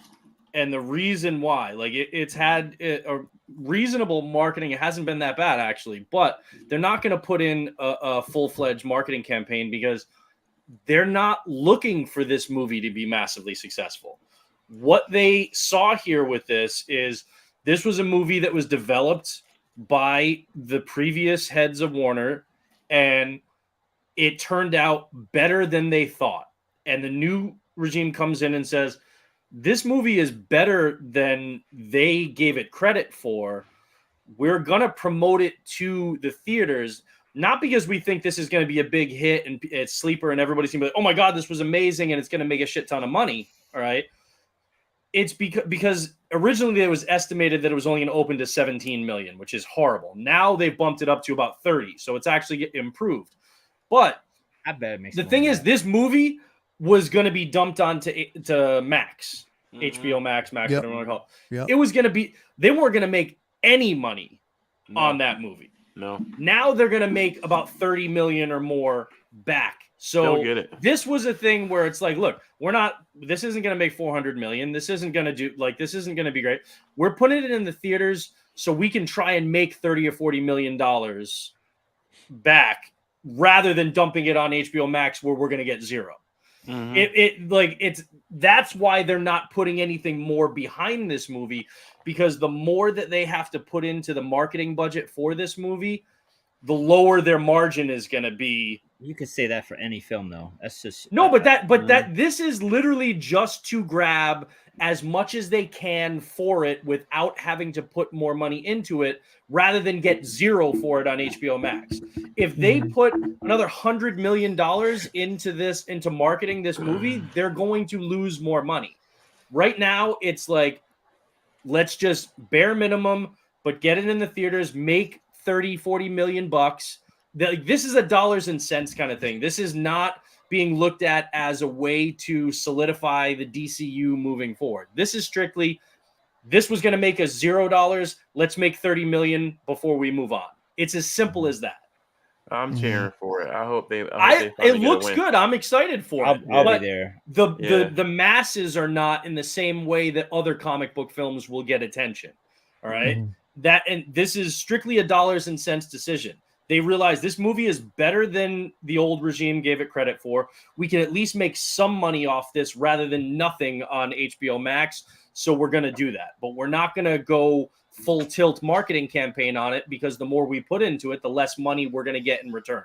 and the reason why, like, it's had a reasonable marketing. It hasn't been that bad, actually, but they're not going to put in a full-fledged marketing campaign because they're not looking for this movie to be massively successful. What they saw here with this is this was a movie that was developed by the previous heads of Warner, and it turned out better than they thought. And the new regime comes in and says, this movie is better than they gave it credit for. We're going to promote it to the theaters, not because we think this is going to be a big hit and it's sleeper and everybody's going to be like, oh my God, this was amazing and it's going to make a shit ton of money. All right. It's because originally it was estimated that it was only going to open to 17 million, which is horrible. Now they've bumped it up to about 30, so it's actually improved. But I bet it makes the more thing than is, that. this movie was going to be dumped onto Max, Mhm. HBO Max, Yep. whatever you want to call it. Yep. It was going to be, they weren't going to make any money No. on that movie. No. Now they're going to make about 30 million or more back. They'll So get it. this was a thing where it's like, look, this isn't going to make 400 million. This isn't going to this isn't going to be great. We're putting it in the theaters so we can try and make 30 or 40 million dollars back rather than dumping it on HBO Max where we're going to get zero. Mhm. That's why they're not putting anything more behind this movie, because the more that they have to put into the marketing budget for this movie, the lower their margin is going to be. You could say that for any film, though. That's just No, but this is literally just to grab as much as they can for it without having to put more money into it, rather than get zero for it on HBO Max. If they put another $100 million into marketing this movie, they're going to lose more money. Right now, it's like, let's just bare minimum, but get it in the theaters, make 30, 40 million bucks. This is a dollars and cents kind of thing. This is not being looked at as a way to solidify the DCU moving forward. This is strictly, this was going to make us $0. Let's make 30 million before we move on. It's as simple as that. I'm cheering for it. I hope they. It looks good. I'm excited for it. I'll be there. The masses are not in the same way that other comic book films will get attention. All right. And this is strictly a dollars and cents decision. They realize this movie is better than the old regime gave it credit for. We can at least make some money off this rather than nothing on HBO Max. So we're going to do that. But we're not going to go full tilt marketing campaign on it, because the more we put into it, the less money we're going to get in return.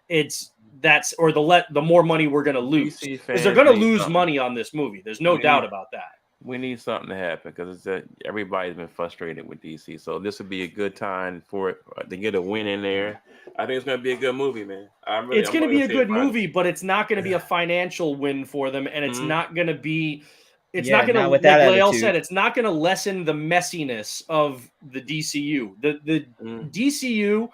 The more money we're going to lose, because they're going to lose money on this movie. There's no doubt about that. We need something to happen, because everybody's been frustrated with DC. So this would be a good time for it to get a win in there. I think it's going to be a good movie, man. It's going to be a good movie, but it's not going to be a financial win for them, and it's not going to be. It's not going to, like Lael said, it's not going to lessen the messiness of the DCU. The DCU,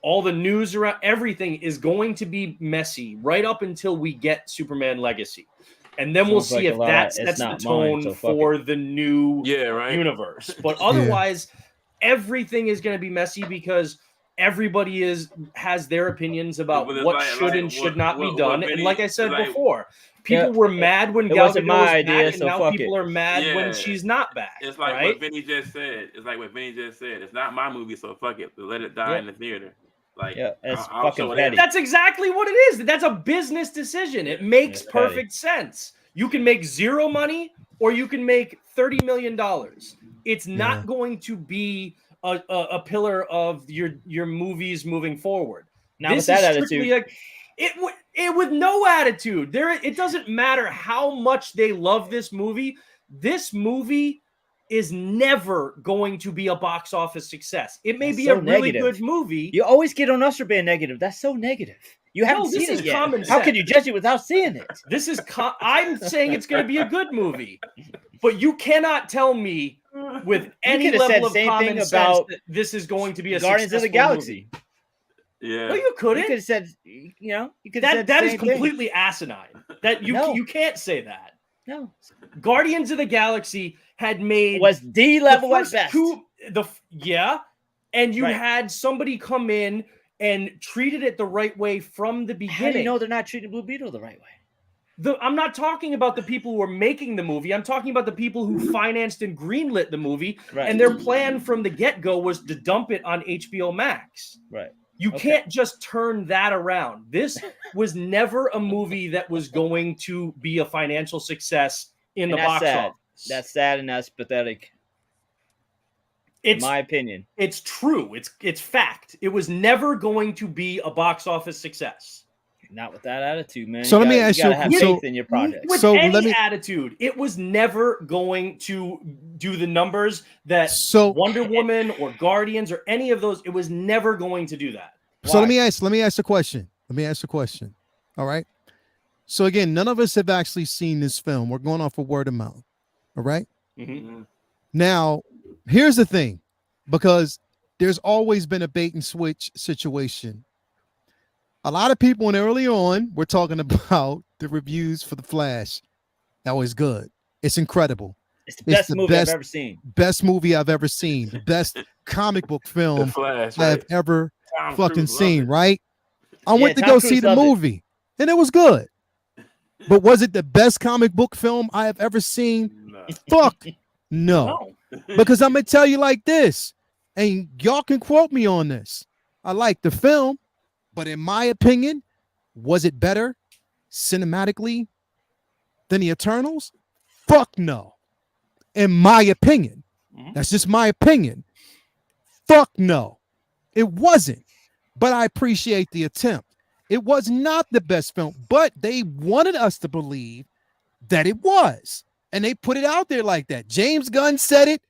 all the news around everything is going to be messy right up until we get Superman Legacy. And then we'll see if that sets the tone for the new universe. But otherwise, everything is going to be messy, because everybody has their opinions about what should and should not be done. And like I said before, people were mad when Gal Gadot was back, and now people are mad when she's not back. It's like what Vinny just said. It's not my movie, so fuck it. Let it die in the theater. Like, it's fucking petty. That's exactly what it is. That's a business decision. It makes perfect sense. You can make zero money, or you can make $30 million. It's not going to be a pillar of your movies moving forward. Now with that attitude, it with no attitude. It doesn't matter how much they love this movie. This movie is never going to be a box office success. It may be a really good movie. You always get on us for being negative. That's so negative. You haven't seen it yet. How can you judge it without seeing it? This is I'm saying it's going to be a good movie, but you cannot tell me with any level of common sense that this is going to be a Guardians of the Galaxy. Movie. Yeah, no, you couldn't. You could have said, you could have said that is completely asinine. That you can't say that. No, Guardians of the Galaxy was D level at best. And you had somebody come in and treated it the right way from the beginning. How do you know they're not treating Blue Beetle the right way? I'm not talking about the people who are making the movie. I'm talking about the people who financed and greenlit the movie. Right. And their plan from the get-go was to dump it on HBO Max. Right. You can't just turn that around. This was never a movie that was going to be a financial success in the box office. That's sad and that's pathetic. In my opinion. It's true. It's fact. It was never going to be a box office success. Not with that attitude, man. So let me ask you, have faith in your project. With any attitude, it was never going to do the numbers that Wonder Woman or Guardians or any of those. It was never going to do that. Why? So let me ask a question. All right. So again, none of us have actually seen this film. We're going off of word of mouth. All right. Now, here's the thing, because there's always been a bait and switch situation. A lot of people, when early on, were talking about the reviews for The Flash. That was good. It's incredible. It's the best movie I've ever seen. Best movie I've ever seen. The best comic book film Flash, I have ever Tom fucking Cruise seen, loved it. right? I went to Tom go Cruise see the loved it. movie, and it was good. But was it the best comic book film I have ever seen? No. Fuck no. Because I'm going to tell you like this, and y'all can quote me on this. I like the film, but in my opinion, was it better cinematically than the Eternals? Fuck no. In my opinion. That's just my opinion. Fuck no. It wasn't. But I appreciate the attempt. It was not the best film, but they wanted us to believe that it was. And they put it out there like that. James Gunn said it.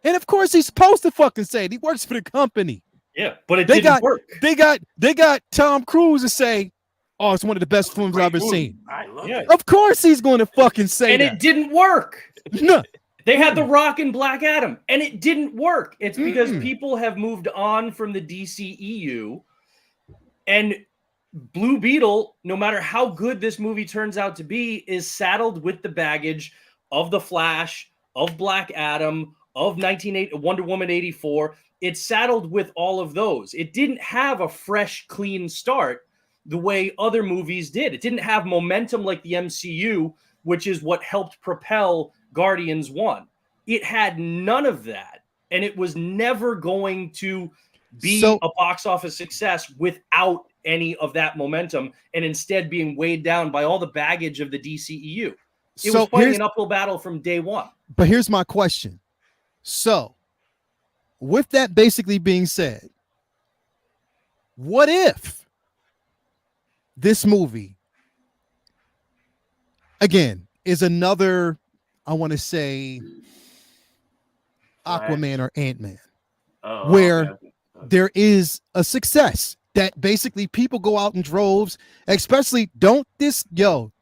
And of course he's supposed to fucking say it. He works for the company. Yeah, but it didn't work. They got Tom Cruise to say, oh, it's one of the best films I've ever seen. I love it. Of course he's going to fucking say And that. it didn't work. No. They had The Rock and Black Adam, and it didn't work. It's because people have moved on from the DCEU, and Blue Beetle, no matter how good this movie turns out to be, is saddled with the baggage of The Flash, of Black Adam, of Wonder Woman 84. It's saddled with all of those. It didn't have a fresh, clean start the way other movies did. It didn't have momentum like the MCU, which is what helped propel Guardians 1. It had none of that, and it was never going to be a box office success without any of that momentum, and instead being weighed down by all the baggage of the DCEU. It was fighting an uphill battle from day one. But here's my question. So, with that basically being said, what if this movie, again, is another, I want to say, Aquaman or Ant-Man, where there is a success that basically people go out in droves, especially do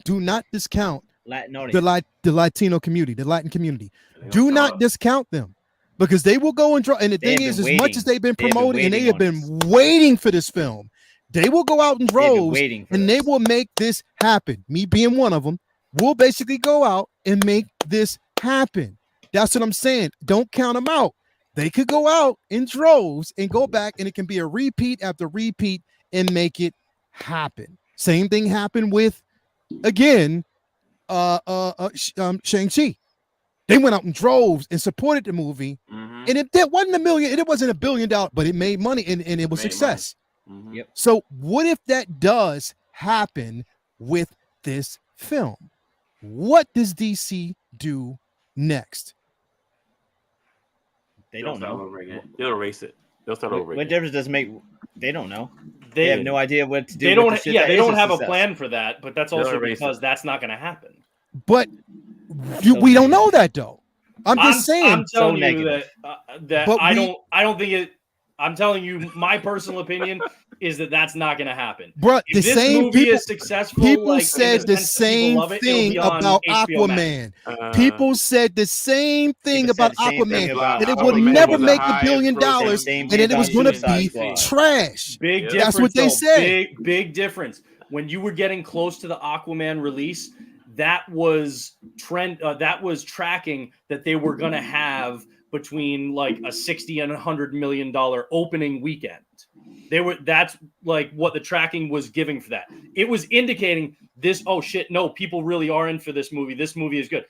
not discount the Latino community, the Latin community. Do not discount them, because they will go and draw. And the thing is, as much as they've been promoting and they have been waiting for this film, they will go out in droves and they will make this happen. Me being one of them, will basically go out and make this happen. That's what I'm saying. Don't count them out. They could go out in droves and go back, and it can be a repeat after repeat and make it happen. Same thing happened with, again, Shang-Chi. They went out in droves and supported the movie, and it wasn't $1 billion, but it made money and it was success. Yep. So what if that does happen with this film? What does DC do next? They don't know. They'll erase it. They'll start over. What difference does it make? They don't know. They have no idea what to do. They don't. With the shit Yeah, that they is don't a have a success. plan for that. But that's also because that's not going to happen. But we don't know that though. I'm just saying. I'm telling so you that But I don't think it. I'm telling you, my personal opinion is that that's not going to happen. Bruh, If the this same movie people, is successful, people like, said in the sense that people same love it, it'll thing be on about HBO Max. Aquaman. People said the same thing People said about the same thing Aquaman, about that it would Aquaman never was the make $1 highest billion, grossing and that it was going to be Suicide Squad. trash. Big Yeah. difference. That's what they though. said. Big difference. When you were getting close to the Aquaman release, that was that was tracking that they were going to have between like a $60 and $100 million opening weekend. That's like what the tracking was giving for that. It was indicating this, oh shit, no, people really are in for this movie. This movie is good.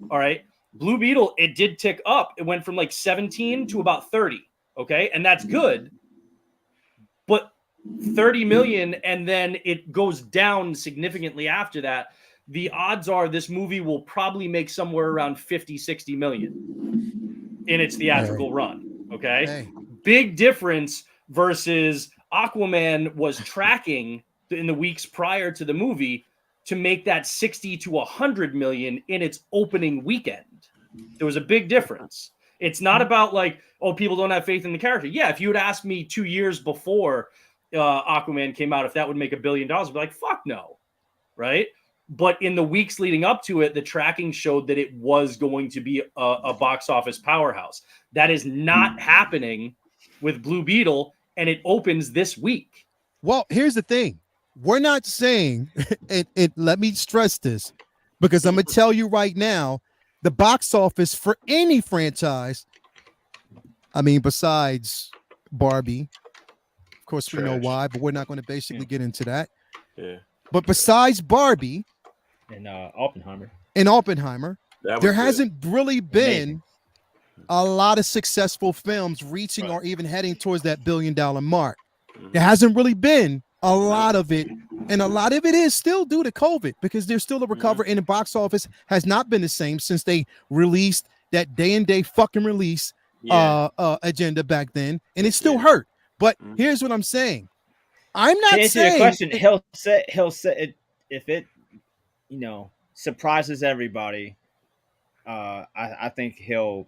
All right. Blue Beetle, it did tick up. It went from like 17 to about 30. Okay. And that's good. But 30 million, and then it goes down significantly after that. The odds are this movie will probably make somewhere around 50, 60 million in its theatrical run. Okay. Hey. Big difference versus Aquaman was tracking in the weeks prior to the movie to make that 60 to 100 million in its opening weekend. There was a big difference. It's not about like, oh, people don't have faith in the character. Yeah, if you had asked me 2 years before Aquaman came out if that would make $1 billion, I'd be like, fuck no, right? But in the weeks leading up to it, the tracking showed that it was going to be a box office powerhouse. That is not happening with Blue Beetle, and it opens this week. Well, here's the thing. We're not saying, and let me stress this, because I'm going to tell you right now, the box office for any franchise, I mean, besides Barbie, of course, we know why, but we're not going to basically get into that. Yeah. But besides Barbie and Oppenheimer, there hasn't really been a lot of successful films reaching or even heading towards that $1 billion mark. There hasn't really been a lot of it, and a lot of it is still due to COVID, because there's still a recovery, and the box office has not been the same since they released that day-and-day fucking release agenda back then, and it still hurt. But here's what I'm saying. I'm not to answer saying your question. He'll say it, if it, surprises everybody. I think he'll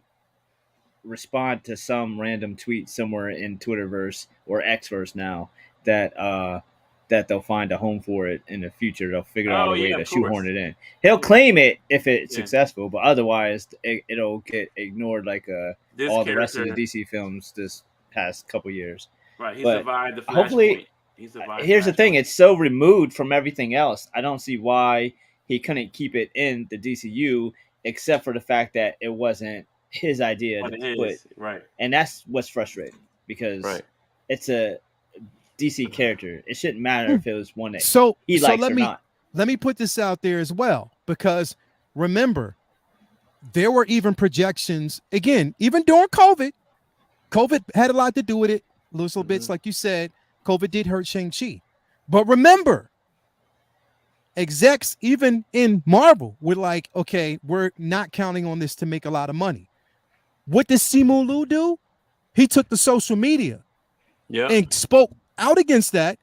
respond to some random tweet somewhere in Twitterverse or Xverse now that they'll find a home for it in the future. They'll figure out a way to shoehorn it in. He'll claim it if it's successful, but otherwise it'll get ignored like all the rest of the DC films this past couple years. Right, he survived the Flashpoint. Hopefully, here's the thing: it's so removed from everything else. I don't see why he couldn't keep it in the DCU, except for the fact that it wasn't his idea to put. Right, and that's what's frustrating, because it's a DC character. It shouldn't matter if it was one that he likes or not. Let me put this out there as well, because remember, there were even projections, again, even during COVID. COVID had a lot to do with it. Little bits, like you said, COVID did hurt Shang-Chi. But remember, execs, even in Marvel, were like, okay, we're not counting on this to make a lot of money. What did Simu Liu do? He took the social media and spoke out against that,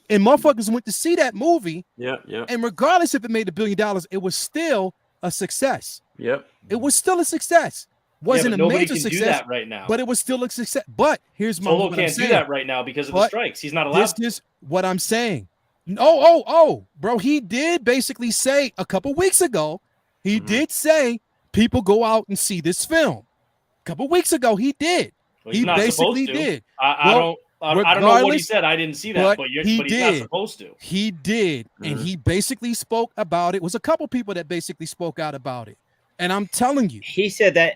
and motherfuckers went to see that movie. And regardless if it made $1 billion, it was still a success. It was still a success. Wasn't a major success do that right now, but it was still a success. But here's my Solo can't do that right now because of the strikes. He's not allowed. This is what I'm saying. Oh, bro, he did basically say a couple weeks ago. He did say people go out and see this film. A couple weeks ago, he did. Well, he basically did. I don't know what he said. I didn't see that, but he's not supposed to. He did, and he basically spoke about it. It was a couple people that basically spoke out about it. And I'm telling you, he said that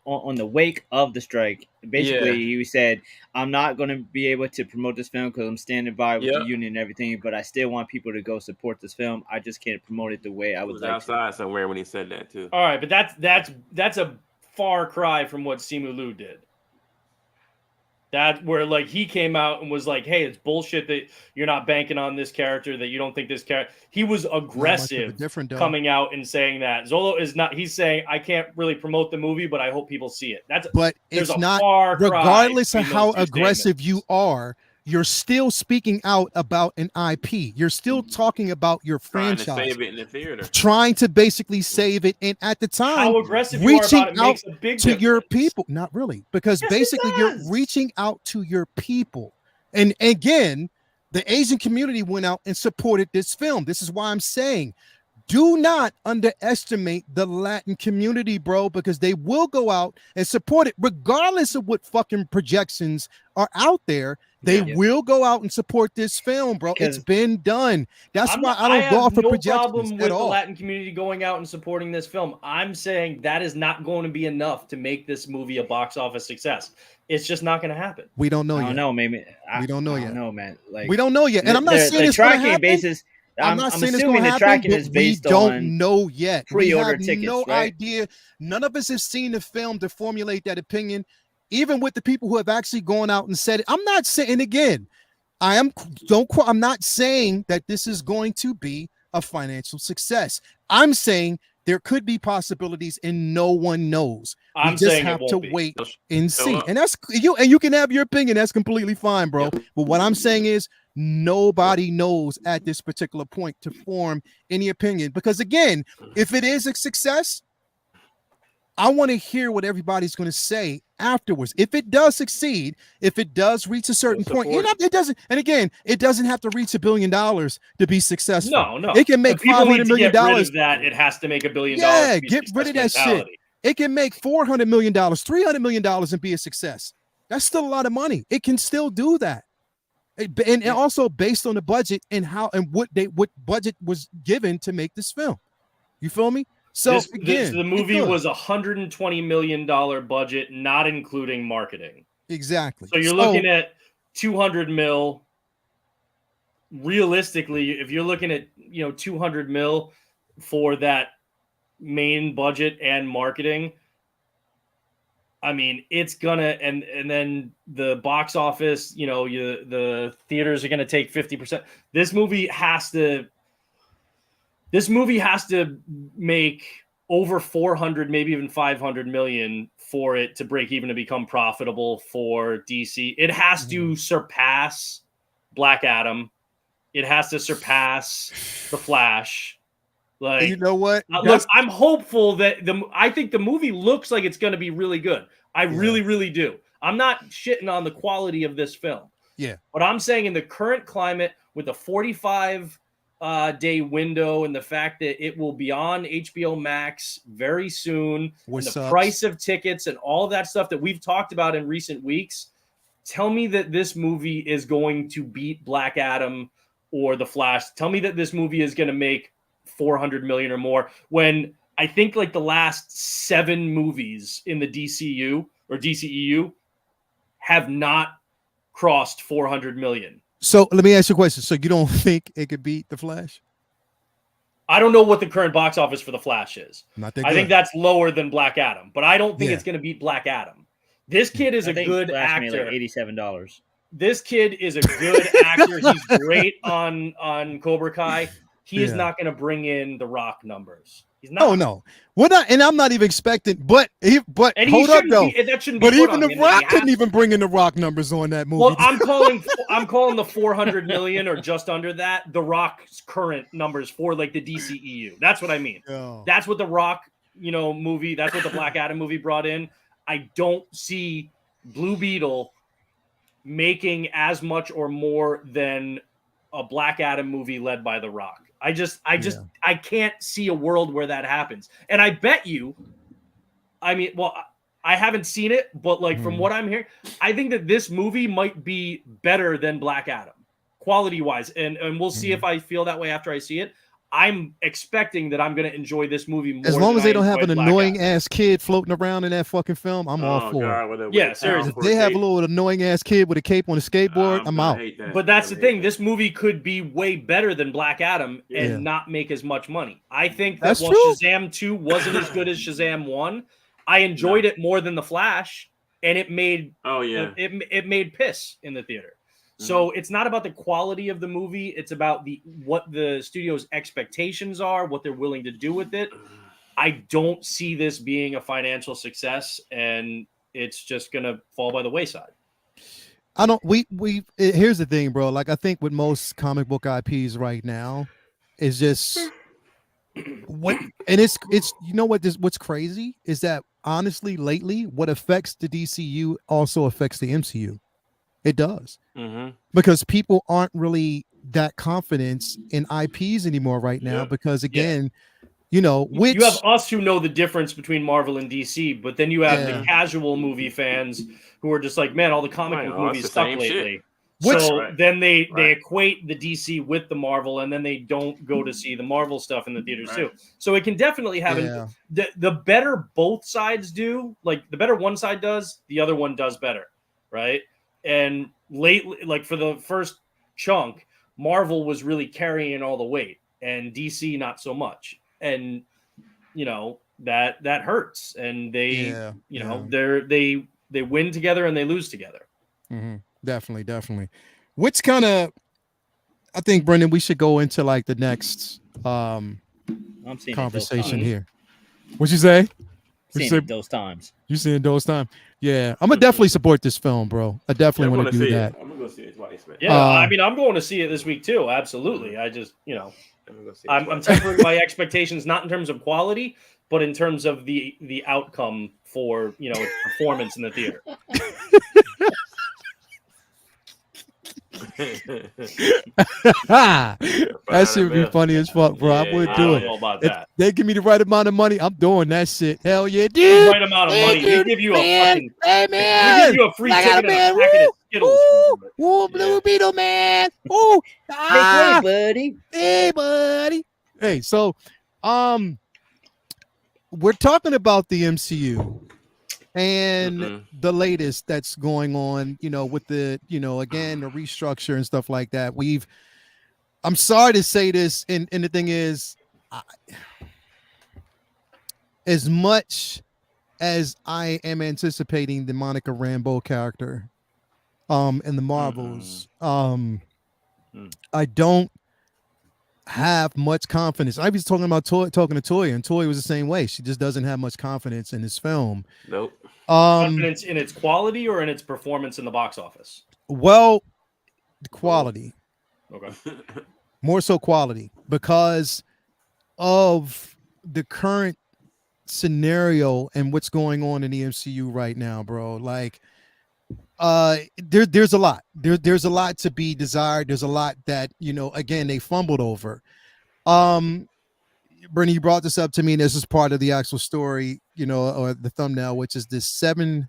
on the wake of the strike. Basically, he said, "I'm not going to be able to promote this film because I'm standing by with the union and everything. But I still want people to go support this film. I just can't promote it the way I would like outside to." Somewhere when he said that too. All right, but that's a far cry from what Simu Liu did. That where like he came out and was like, "Hey, it's bullshit that you're not banking on this character, that you don't think this character." He was aggressive coming out and saying that. Zolo is not. He's saying, "I can't really promote the movie, but I hope people see it." It's not. Regardless of how aggressive you are, you're still speaking out about an IP. You're still talking about your franchise. Trying to save it in the theater. Trying to basically save it. And at the time, how aggressive reaching you are about it out makes a big to difference. your people. Not really. Because basically you're reaching out to your people. And again, the Asian community went out and supported this film. This is why I'm saying, do not underestimate the Latin community, bro, because they will go out and support it regardless of what fucking projections are out there. They will go out and support this film, bro. It's been done. That's why I don't go off for projections problem with at all. the Latin community going out and supporting this film. I'm saying that is not going to be enough to make this movie a box office success. It's just not going to happen. We don't know yet. I don't know, maybe. We don't know yet. No, man. Like, we don't know yet. And I'm not saying it's going to happen. Basis, I'm not saying it's assuming going to the tracking happen, is but based we don't on know yet. pre-order we have tickets, no right? idea. None of us have seen the film to formulate that opinion, even with the people who have actually gone out and said it. I'm not saying, and again, I'm not saying that this is going to be a financial success. I'm saying there could be possibilities and no one knows. We just have to wait and see. And that's you, and you can have your opinion. That's completely fine, bro. But what I'm saying is nobody knows at this particular point to form any opinion. Because again, if it is a success, I want to hear what everybody's going to say afterwards. If it does succeed, if it does reach a certain point, it doesn't. And again, it doesn't have to reach $1 billion to be successful. No. It can make if people need $500 to million. get rid of that, it has to make $1 billion. Yeah, get rid of that shit. It can make $400 million, $300 million, and be a success. That's still a lot of money. It can still do that. And also based on the budget and what budget was given to make this film. You feel me? So the movie was $120 million budget, not including marketing. Exactly. So you're looking at 200 mil. Realistically, if you're looking at 200 mil for that main budget and marketing, I mean, it's gonna and then the box office, the theaters are gonna take 50%. This movie has to make over 400, maybe even 500 million for it to break even, to become profitable for DC. It has to surpass Black Adam. It has to surpass The Flash. Like, you know what? Look, I'm hopeful that I think the movie looks like it's going to be really good. I really, really do. I'm not shitting on the quality of this film. Yeah. But I'm saying in the current climate with a 45 day window and the fact that it will be on HBO Max very soon, and the price of tickets and all of that stuff that we've talked about in recent weeks, tell me that this movie is going to beat Black Adam or The Flash. Tell me that this movie is going to make 400 million or more, when I think like the last 7 movies in the DCU or DCEU have not crossed 400 million. So let me ask you a question. So you don't think it could beat The Flash? I don't know what the current box office for The Flash is. Not that I good. think that's lower than Black Adam, but I don't think it's going to beat Black Adam. This kid is a good Flash actor. made like $87. This kid is a good actor. He's great on Cobra Kai. He is not going to bring in the Rock numbers. He's not. Oh no, we're not, and I'm not even expecting. But and hold up though. That shouldn't but be even The Rock couldn't even bring in the Rock numbers on that movie. Well, I'm calling the 400 million or just under that the Rock's current numbers for like the DCEU. That's what I mean. Oh. That's what the Rock movie. That's what the Black Adam movie brought in. I don't see Blue Beetle making as much or more than a Black Adam movie led by The Rock. I can't see a world where that happens. And I bet you, I haven't seen it, but like from what I'm hearing, I think that this movie might be better than Black Adam, quality wise. And we'll see if I feel that way after I see it. I'm expecting that I'm going to enjoy this movie more. As long as they don't have an annoying ass kid floating around in that fucking film, I'm all for it. Yeah, seriously. If they have a little annoying ass kid with a cape on a skateboard, I'm out. But that's the thing. This movie could be way better than Black Adam and not make as much money. I think that while Shazam 2 wasn't as good as Shazam 1, I enjoyed it more than The Flash, and it made it made piss in the theater. So it's not about the quality of the movie. It's about what the studio's expectations are, what they're willing to do with it. I don't see this being a financial success, and it's just going to fall by the wayside. I don't. Here's the thing, bro. Like, I think with most comic book IPs right now, is just what, and it's what's crazy is that honestly, lately, what affects the DCU also affects the MCU. It does. Because people aren't really that confident in IPs anymore right now. Because again, you have us who know the difference between Marvel and DC, but then you have the casual movie fans who are just like, man, all the comic book movies suck lately. Then they equate the DC with the Marvel, and then they don't go to see the Marvel stuff in the theaters too. So it can definitely happen. The better both sides do, like the better one side does, the other one does better, right? And lately, like for the first chunk, Marvel was really carrying all the weight, and DC not so much. And that hurts. And they they win together and they lose together. Definitely. Which kind of, I think, Brendan, we should go into like the next conversation here. What'd you say? Those times. You seeing those times? Yeah, I'm gonna definitely support this film, bro. I definitely want to do that. I'm gonna go see it twice, man. Yeah, I'm going to see it this week too. Absolutely. I just, I'm tempering my expectations, not in terms of quality, but in terms of the outcome for its performance in the theater. That shit would be funny as fuck, bro. I would I do don't it. know about If that. they give me the right amount of money, I'm doing that shit. Hell yeah, The dude. right amount of money. They give you a fucking. Hey, They man. give you a free I got ticket a and a man. packet of Skittles. Woo, Blue Beetle, man. Woo. Make way, buddy. Hey, buddy. Hey, so, we're talking about the MCU and the latest that's going on, with the, again, the restructure and stuff like that. I'm sorry to say this, and the thing is, as much as I am anticipating the Monica Rambeau character, in the Marvels, I don't have much confidence. I was talking about talking to Toya, and Toya was the same way. She just doesn't have much confidence in this film. Nope. Confidence in its quality or in its performance in the box office? Well, the quality. Okay. More so quality, because of the current scenario and what's going on in the MCU right now, bro. Like, there's a lot. There's a lot to be desired. There's a lot that, again, they fumbled over. Bernie, you brought this up to me, and this is part of the actual story, or the thumbnail, which is this seven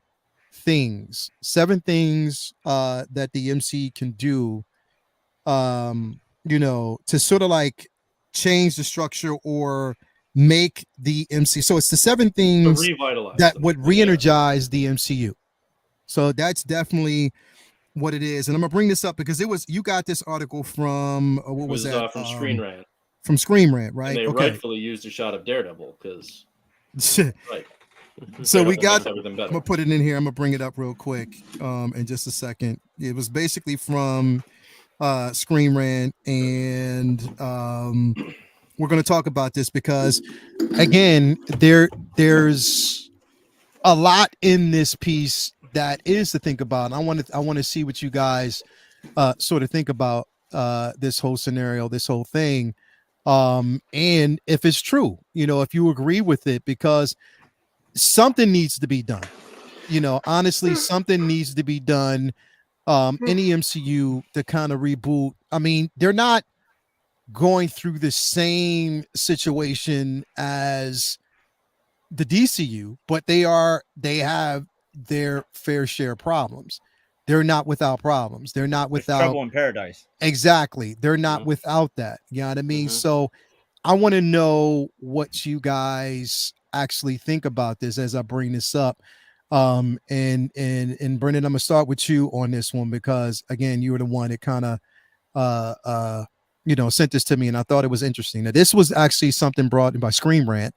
things that the MC can do, to sort of like change the structure or make the MC. So it's the seven things that would re-energize the MCU. So that's definitely what it is. And I'm gonna bring this up because you got this article from what was that? From Screen Rant. From Screen Rant, right? And they rightfully used a shot of Daredevil because right. So we got, I'm gonna put it in here. I'm gonna bring it up real quick in just a second. It was basically from Screen Rant, and we're gonna talk about this because, again, there's a lot in this piece that is to think about. I want to see what you guys sort of think about this whole scenario, this whole thing, and if it's true, if you agree with it, because something needs to be done. Honestly, something needs to be done in the MCU to kind of reboot. I mean, they're not going through the same situation as the DCU, but they have their fair share of problems. They're not without problems. They're not without trouble in paradise. Exactly. They're not without that. You know what I mean? So I want to know what you guys actually think about this as I bring this up. And Brendan, I'm gonna start with you on this one because, again, you were the one that kind of sent this to me, and I thought it was interesting. Now, this was actually something brought in by Screen Rant,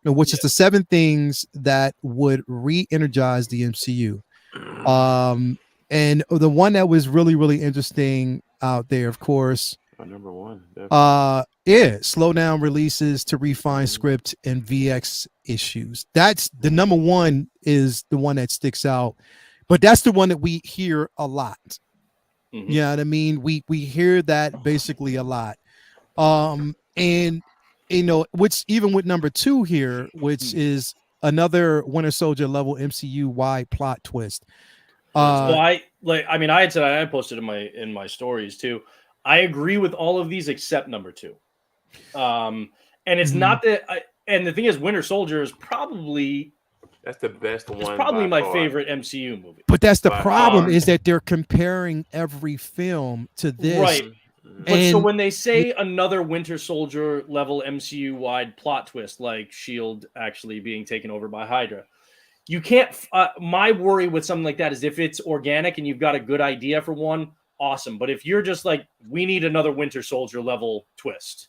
which is the 7 things that would re-energize the MCU. And the one that was really, really interesting out there, of course, number one, slow down releases to refine script and VX issues. That's the number one, is the one that sticks out, but that's the one that we hear a lot. You know what I mean? We hear that basically a lot. And which even with number 2 here, which is another Winter Soldier level MCU wide plot twist. So I had said, I posted in my stories too. I agree with all of these except number 2. And it's not that. And the thing is, Winter Soldier is probably that's the best one. It's probably my favorite MCU movie. But that's the problem, is that they're comparing every film to this, right? But so when they say another Winter Soldier level MCU wide plot twist, like SHIELD actually being taken over by Hydra, you can't. My worry with something like that is if it's organic and you've got a good idea for one, awesome. But if you're just like, we need another Winter Soldier level twist,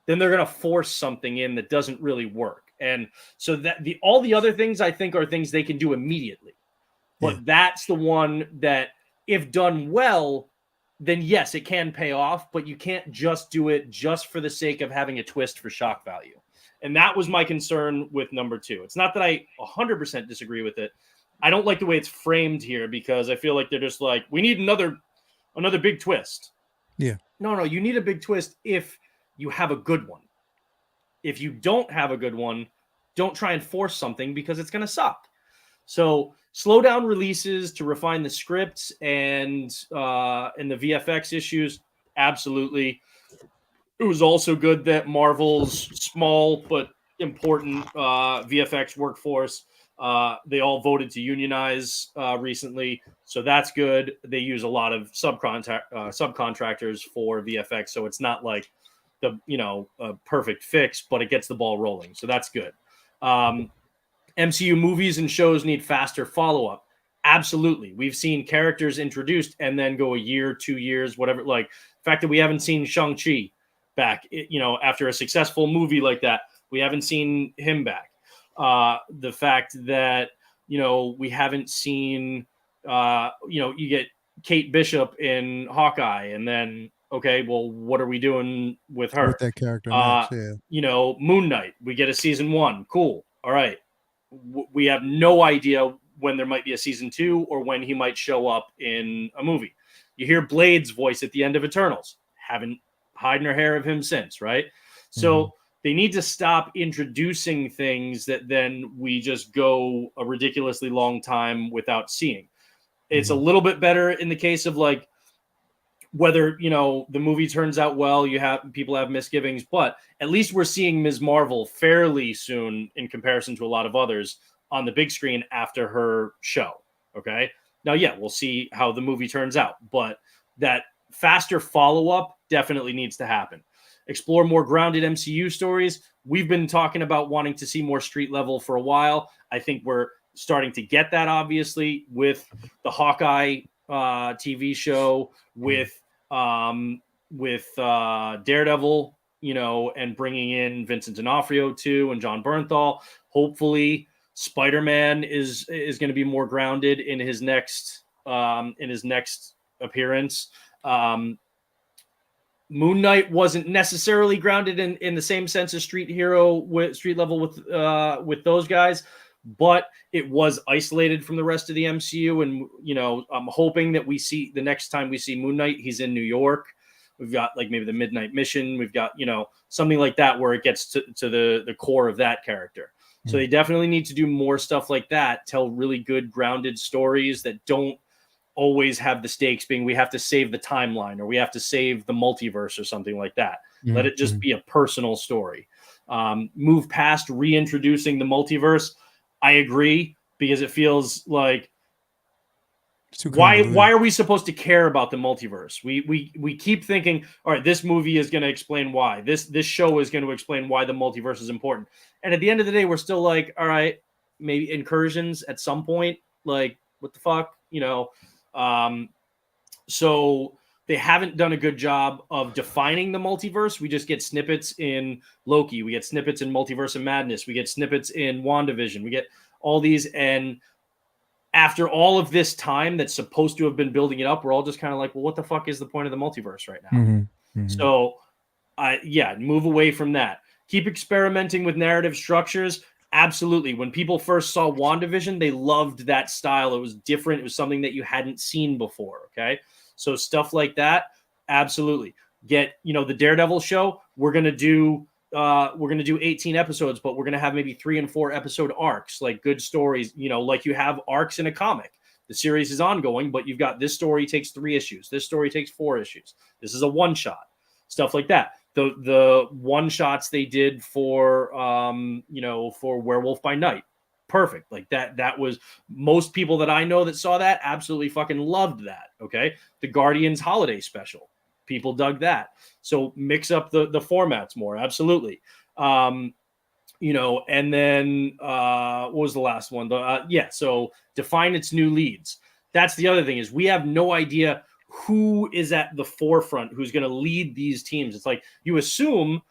then they're going to force something in that doesn't really work. And so that all the other things I think are things they can do immediately. But that's the one that, if done well, then yes, it can pay off, but you can't just do it just for the sake of having a twist for shock value. And that was my concern with number 2. It's not that I 100% disagree with it. I don't like the way it's framed here because I feel like they're just like, we need another big twist. Yeah. No, you need a big twist if you have a good one. if you don't have a good one, don't try and force something because it's going to suck. So slow down releases to refine the scripts and the VFX issues. Absolutely. It was also good that Marvel's small but important VFX workforce, they all voted to unionize recently. So that's good. They use a lot of subcontractors for VFX. So it's not like the, a perfect fix, but it gets the ball rolling. So that's good. MCU movies and shows need faster follow-up. Absolutely. We've seen characters introduced and then go a year, 2 years, whatever. Like the fact that we haven't seen Shang-Chi back, after a successful movie like that, we haven't seen him back. The fact that, we haven't seen, you get Kate Bishop in Hawkeye and then, okay, well, what are we doing with her? With that character next, yeah. Moon Knight, we get a season 1. Cool. All right. We have no idea when there might be a season 2 or when he might show up in a movie. You hear Blade's voice at the end of Eternals. Haven't hidden her hair of him since, right? So they need to stop introducing things that then we just go a ridiculously long time without seeing. It's a little bit better in the case of like whether, the movie turns out well, people have misgivings, but at least we're seeing Ms. Marvel fairly soon in comparison to a lot of others on the big screen after her show. Okay. Now, yeah, we'll see how the movie turns out, but that faster follow-up definitely needs to happen. Explore more grounded MCU stories. We've been talking about wanting to see more street level for a while. I think we're starting to get that, obviously, with the Hawkeye TV show, with Daredevil, and bringing in Vincent D'Onofrio too, and John Bernthal. Hopefully, Spider-Man is going to be more grounded in his next appearance. Moon Knight wasn't necessarily grounded in the same sense as street level with those guys, but it was isolated from the rest of the MCU. And, I'm hoping that we see the next time we see Moon Knight, he's in New York. We've got like maybe the Midnight Mission. We've got, something like that where it gets to the core of that character. So they definitely need to do more stuff like that, tell really good grounded stories that don't always have the stakes being we have to save the timeline or we have to save the multiverse or something like that. Let it just be a personal story. Move past reintroducing the multiverse. I agree, because it feels like why are we supposed to care about the multiverse? We keep thinking, all right, this movie is going to explain why. This show is going to explain why the multiverse is important. And at the end of the day, we're still like, all right, maybe incursions at some point. Like, what the fuck, So they haven't done a good job of defining the multiverse. We just get snippets in Loki. We get snippets in Multiverse of Madness. We get snippets in WandaVision. We get all these. And after all of this time that's supposed to have been building it up, we're all just kind of like, well, what the fuck is the point of the multiverse right now? So, move away from that. Keep experimenting with narrative structures. Absolutely. When people first saw WandaVision, they loved that style. It was different. It was something that you hadn't seen before. Okay. So stuff like that. Absolutely. Get, the Daredevil show. We're going to do 18 episodes, but we're going to have maybe 3 and 4 episode arcs, like good stories, like you have arcs in a comic. The series is ongoing, but you've got this story takes 3 issues. This story takes 4 issues. This is a one shot, stuff like that. The one shots they did for Werewolf by Night, perfect. Like that was, most people that I know that saw that absolutely fucking loved that. Okay, the Guardians holiday special, people dug that. So mix up the formats more. Absolutely. And then what was the last one? So define its new leads. That's the other thing, is we have no idea who is at the forefront, who's going to lead these teams. It's like you assume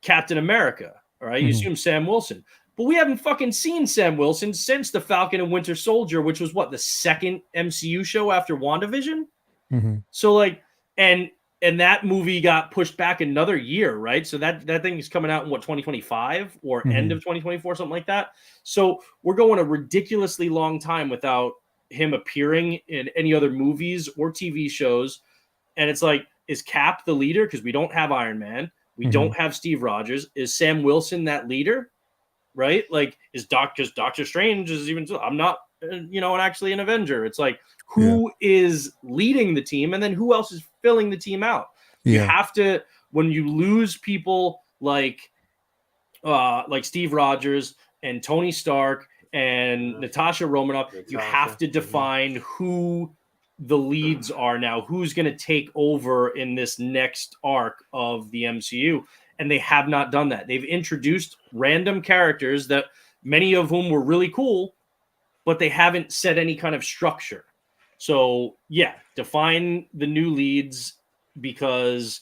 Captain America, all right? You assume Sam Wilson, but we haven't fucking seen Sam Wilson since the Falcon and Winter Soldier, which was what, the second MCU show after WandaVision? So like, and that movie got pushed back another year, right? So that thing is coming out in what, 2025 or end of 2024, something like that. So we're going a ridiculously long time without him appearing in any other movies or TV shows. And it's like, is Cap the leader? Because we don't have Iron Man. We don't have Steve Rogers. Is Sam Wilson that leader? Right? Like, is Doctor Strange is even? I'm not, actually an Avenger. It's like, who is leading the team, and then who else is filling the team out? You have to, when you lose people like Steve Rogers and Tony Stark and Natasha Romanoff, you have to define who the leads are now, who's going to take over in this next arc of the MCU. And they have not done that. They've introduced random characters that many of whom were really cool, but they haven't set any kind of structure. So define the new leads, because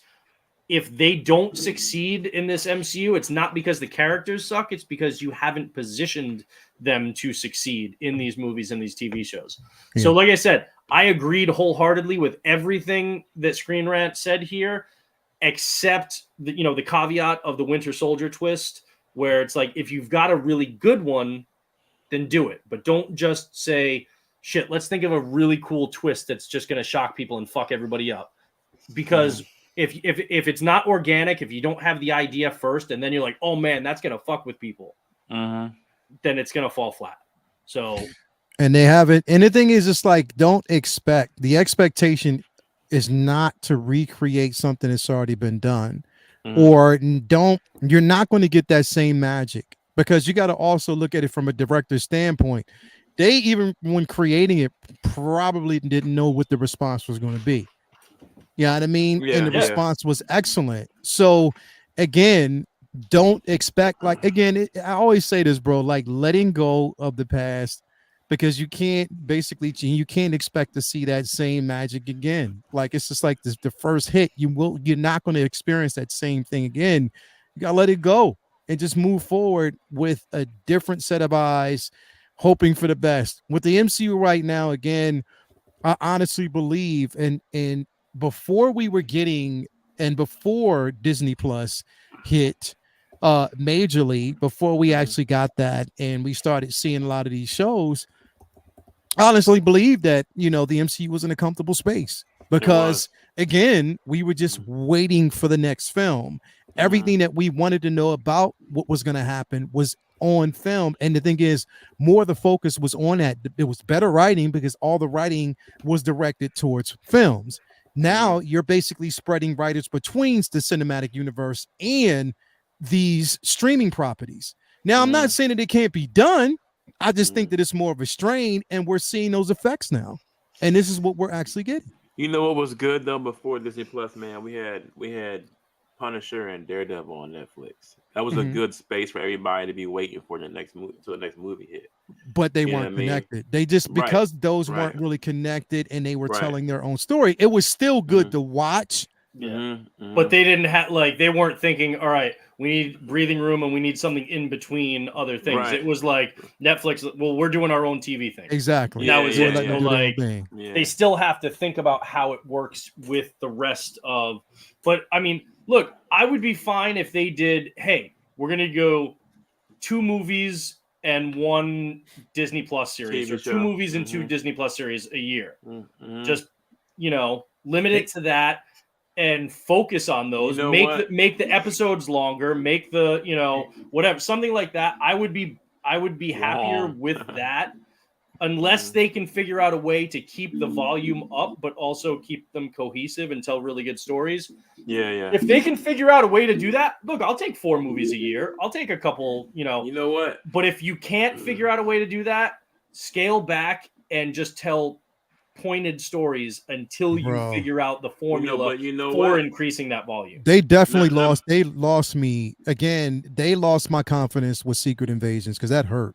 if they don't succeed in this MCU, it's not because the characters suck. It's because you haven't positioned them to succeed in these movies and these TV shows. Yeah. So like I said, I agreed wholeheartedly with everything that Screen Rant said here, except the caveat of the Winter Soldier twist, where it's like, if you've got a really good one, then do it. But don't just say, shit, let's think of a really cool twist that's just going to shock people and fuck everybody up. Because if it's not organic, if you don't have the idea first, and then you're like, oh man, that's going to fuck with people, then it's going to fall flat. So, and they haven't. And the thing is, it's like, don't expect, the expectation is not to recreate something that's already been done, or you're not going to get that same magic, because you got to also look at it from a director's standpoint. They, even when creating it, probably didn't know what the response was going to be. You know what I mean? Yeah, and the response was excellent. So again, don't expect, like, again, I always say this, bro, like, letting go of the past, because you can't expect to see that same magic again. Like, it's just like the first hit, you're not going to experience that same thing again. You got to let it go and just move forward with a different set of eyes, hoping for the best. With the MCU right now, again, I honestly believe, and before we were getting, and before Disney Plus hit majorly, before we actually got that and we started seeing a lot of these shows, I honestly believe that, the MCU was in a comfortable space, because again, we were just waiting for the next film. Everything that we wanted to know about what was going to happen was on film. And the thing is, more of the focus was on that. It was better writing, because all the writing was directed towards films. Now you're basically spreading writers between the cinematic universe and these streaming properties. Now, I'm not saying that it can't be done. I just think that it's more of a strain, and we're seeing those effects now. And this is what we're actually getting. You know what was good though before Disney Plus, man? We had Punisher and Daredevil on Netflix. That was a good space for everybody to be waiting for the next movie hit. But they weren't connected. They just, because those weren't really connected, and they were telling their own story, it was still good to watch. But they didn't have, like, they weren't thinking, all right, we need breathing room and we need something in between other things. It was like Netflix, well, we're doing our own TV thing. Exactly. That was they still have to think about how it works with the rest of. But I mean, look, I would be fine if they did, hey, we're gonna go 2 movies and 1 Disney Plus series, or 2 movies and 2 Disney Plus series a year. Just, limit it to that and focus on those. Make the episodes longer, make the, whatever, something like that. I would be happier with that, unless they can figure out a way to keep the volume up, but also keep them cohesive and tell really good stories. If they can figure out a way to do that, look, I'll take 4 movies a year. I'll take a couple, You know what? But if you can't figure out a way to do that, scale back and just tell pointed stories until you figure out the formula for increasing that volume. They definitely lost me again. They lost my confidence with Secret Invasions, because that hurt.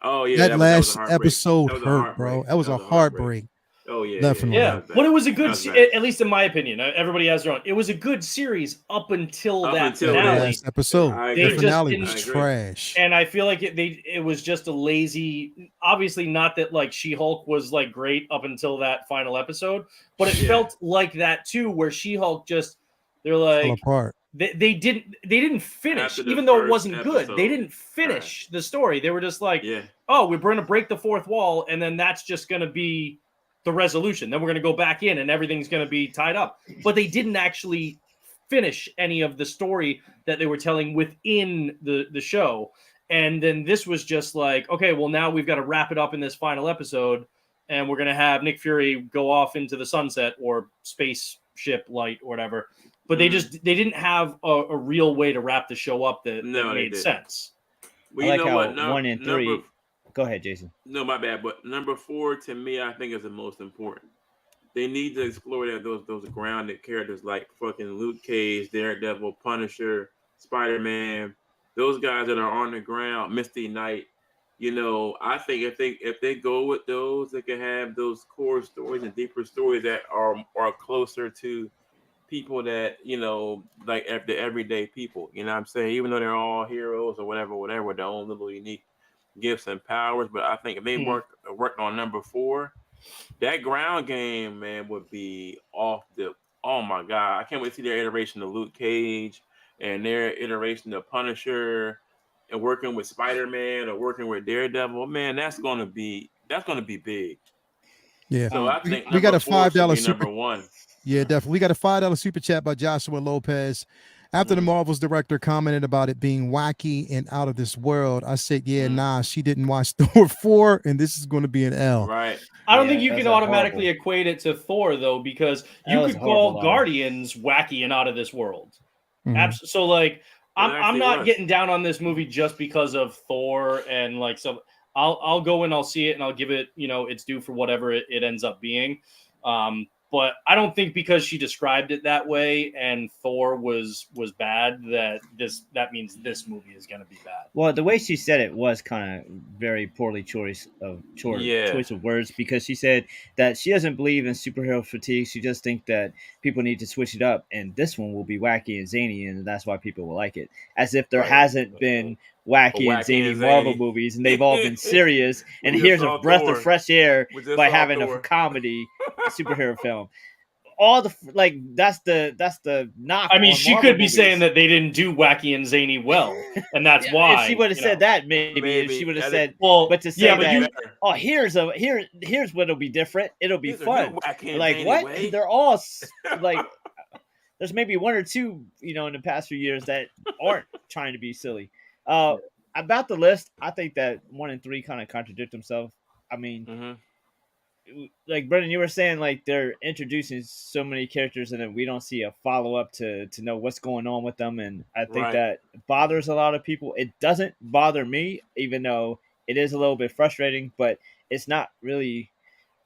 Oh yeah, that last episode hurt, bro. That was a heartbreak. Oh yeah, definitely. But it was a good, at least in my opinion. Everybody has their own. It was a good series up until that finale. Last episode, the finale was trash, and I feel like it was just a lazy. Obviously, not that like She-Hulk was like great up until that final episode, but it felt like that too, where She-Hulk they're like fell apart. They didn't finish, even though it wasn't good. They didn't finish the story. They were just like, oh, we're going to break the fourth wall, and then that's just going to be the resolution. Then we're going to go back in, and everything's going to be tied up. But they didn't actually finish any of the story that they were telling within the show. And then this was just like, okay, well, now we've got to wrap it up in this final episode, and we're going to have Nick Fury go off into the sunset or spaceship light or whatever. But they didn't have a real way to wrap the show up that made sense. Well, I like how what? 1 and 3. Go ahead, Jason. No, my bad. But number 4 to me, I think is the most important. They need to explore that those grounded characters like fucking Luke Cage, Daredevil, Punisher, Spider-Man, those guys that are on the ground, Misty Knight. I think if they go with those, they can have those core stories and deeper stories that are closer to people that like the everyday people. You know what I'm saying? Even though they're all heroes or whatever, with their own little unique gifts and powers. But I think if they worked on number 4, that ground game, man, would be off the. Oh my god! I can't wait to see their iteration of Luke Cage and their iteration of Punisher, and working with Spider-Man or working with Daredevil. Man, that's gonna be big. Yeah. So I think we got a $5 super. Number 1. Yeah, definitely. We got a $5 super chat by Joshua Lopez. After the Marvel's director commented about it being wacky and out of this world, I said, nah, she didn't watch Thor 4, and this is going to be an L. Right. I don't think you can automatically equate it to Thor, though, because you could call Guardians wacky and out of this world. So, like, I'm not getting down on this movie just because of Thor and, like, so I'll go and I'll see it and I'll give it, its due for whatever it ends up being. But I don't think because she described it that way and Thor was bad that means this movie is going to be bad. Well, the way she said it was kind of very poorly choice of words, because she said that she doesn't believe in superhero fatigue. She just thinks that people need to switch it up, and this one will be wacky and zany, and that's why people will like it. As if there hasn't been wacky and zany Marvel movies, and they've all been serious. And here's a breath of fresh air by having a comedy superhero film. All the that's the knock. I mean, she Marvel could be saying that they didn't do wacky and zany well, and that's why. If she would have said that, maybe she would have said, but to say here's what'll be different. It'll be fun. Like what? Way. They're all like. There's maybe 1 or 2, in the past few years that aren't trying to be silly. About the list, I think that 1 and 3 kind of contradict themselves. I mean, like Brendan, you were saying, like they're introducing so many characters and then we don't see a follow up to know what's going on with them, and I think that bothers a lot of people. It doesn't bother me, even though it is a little bit frustrating, but it's not really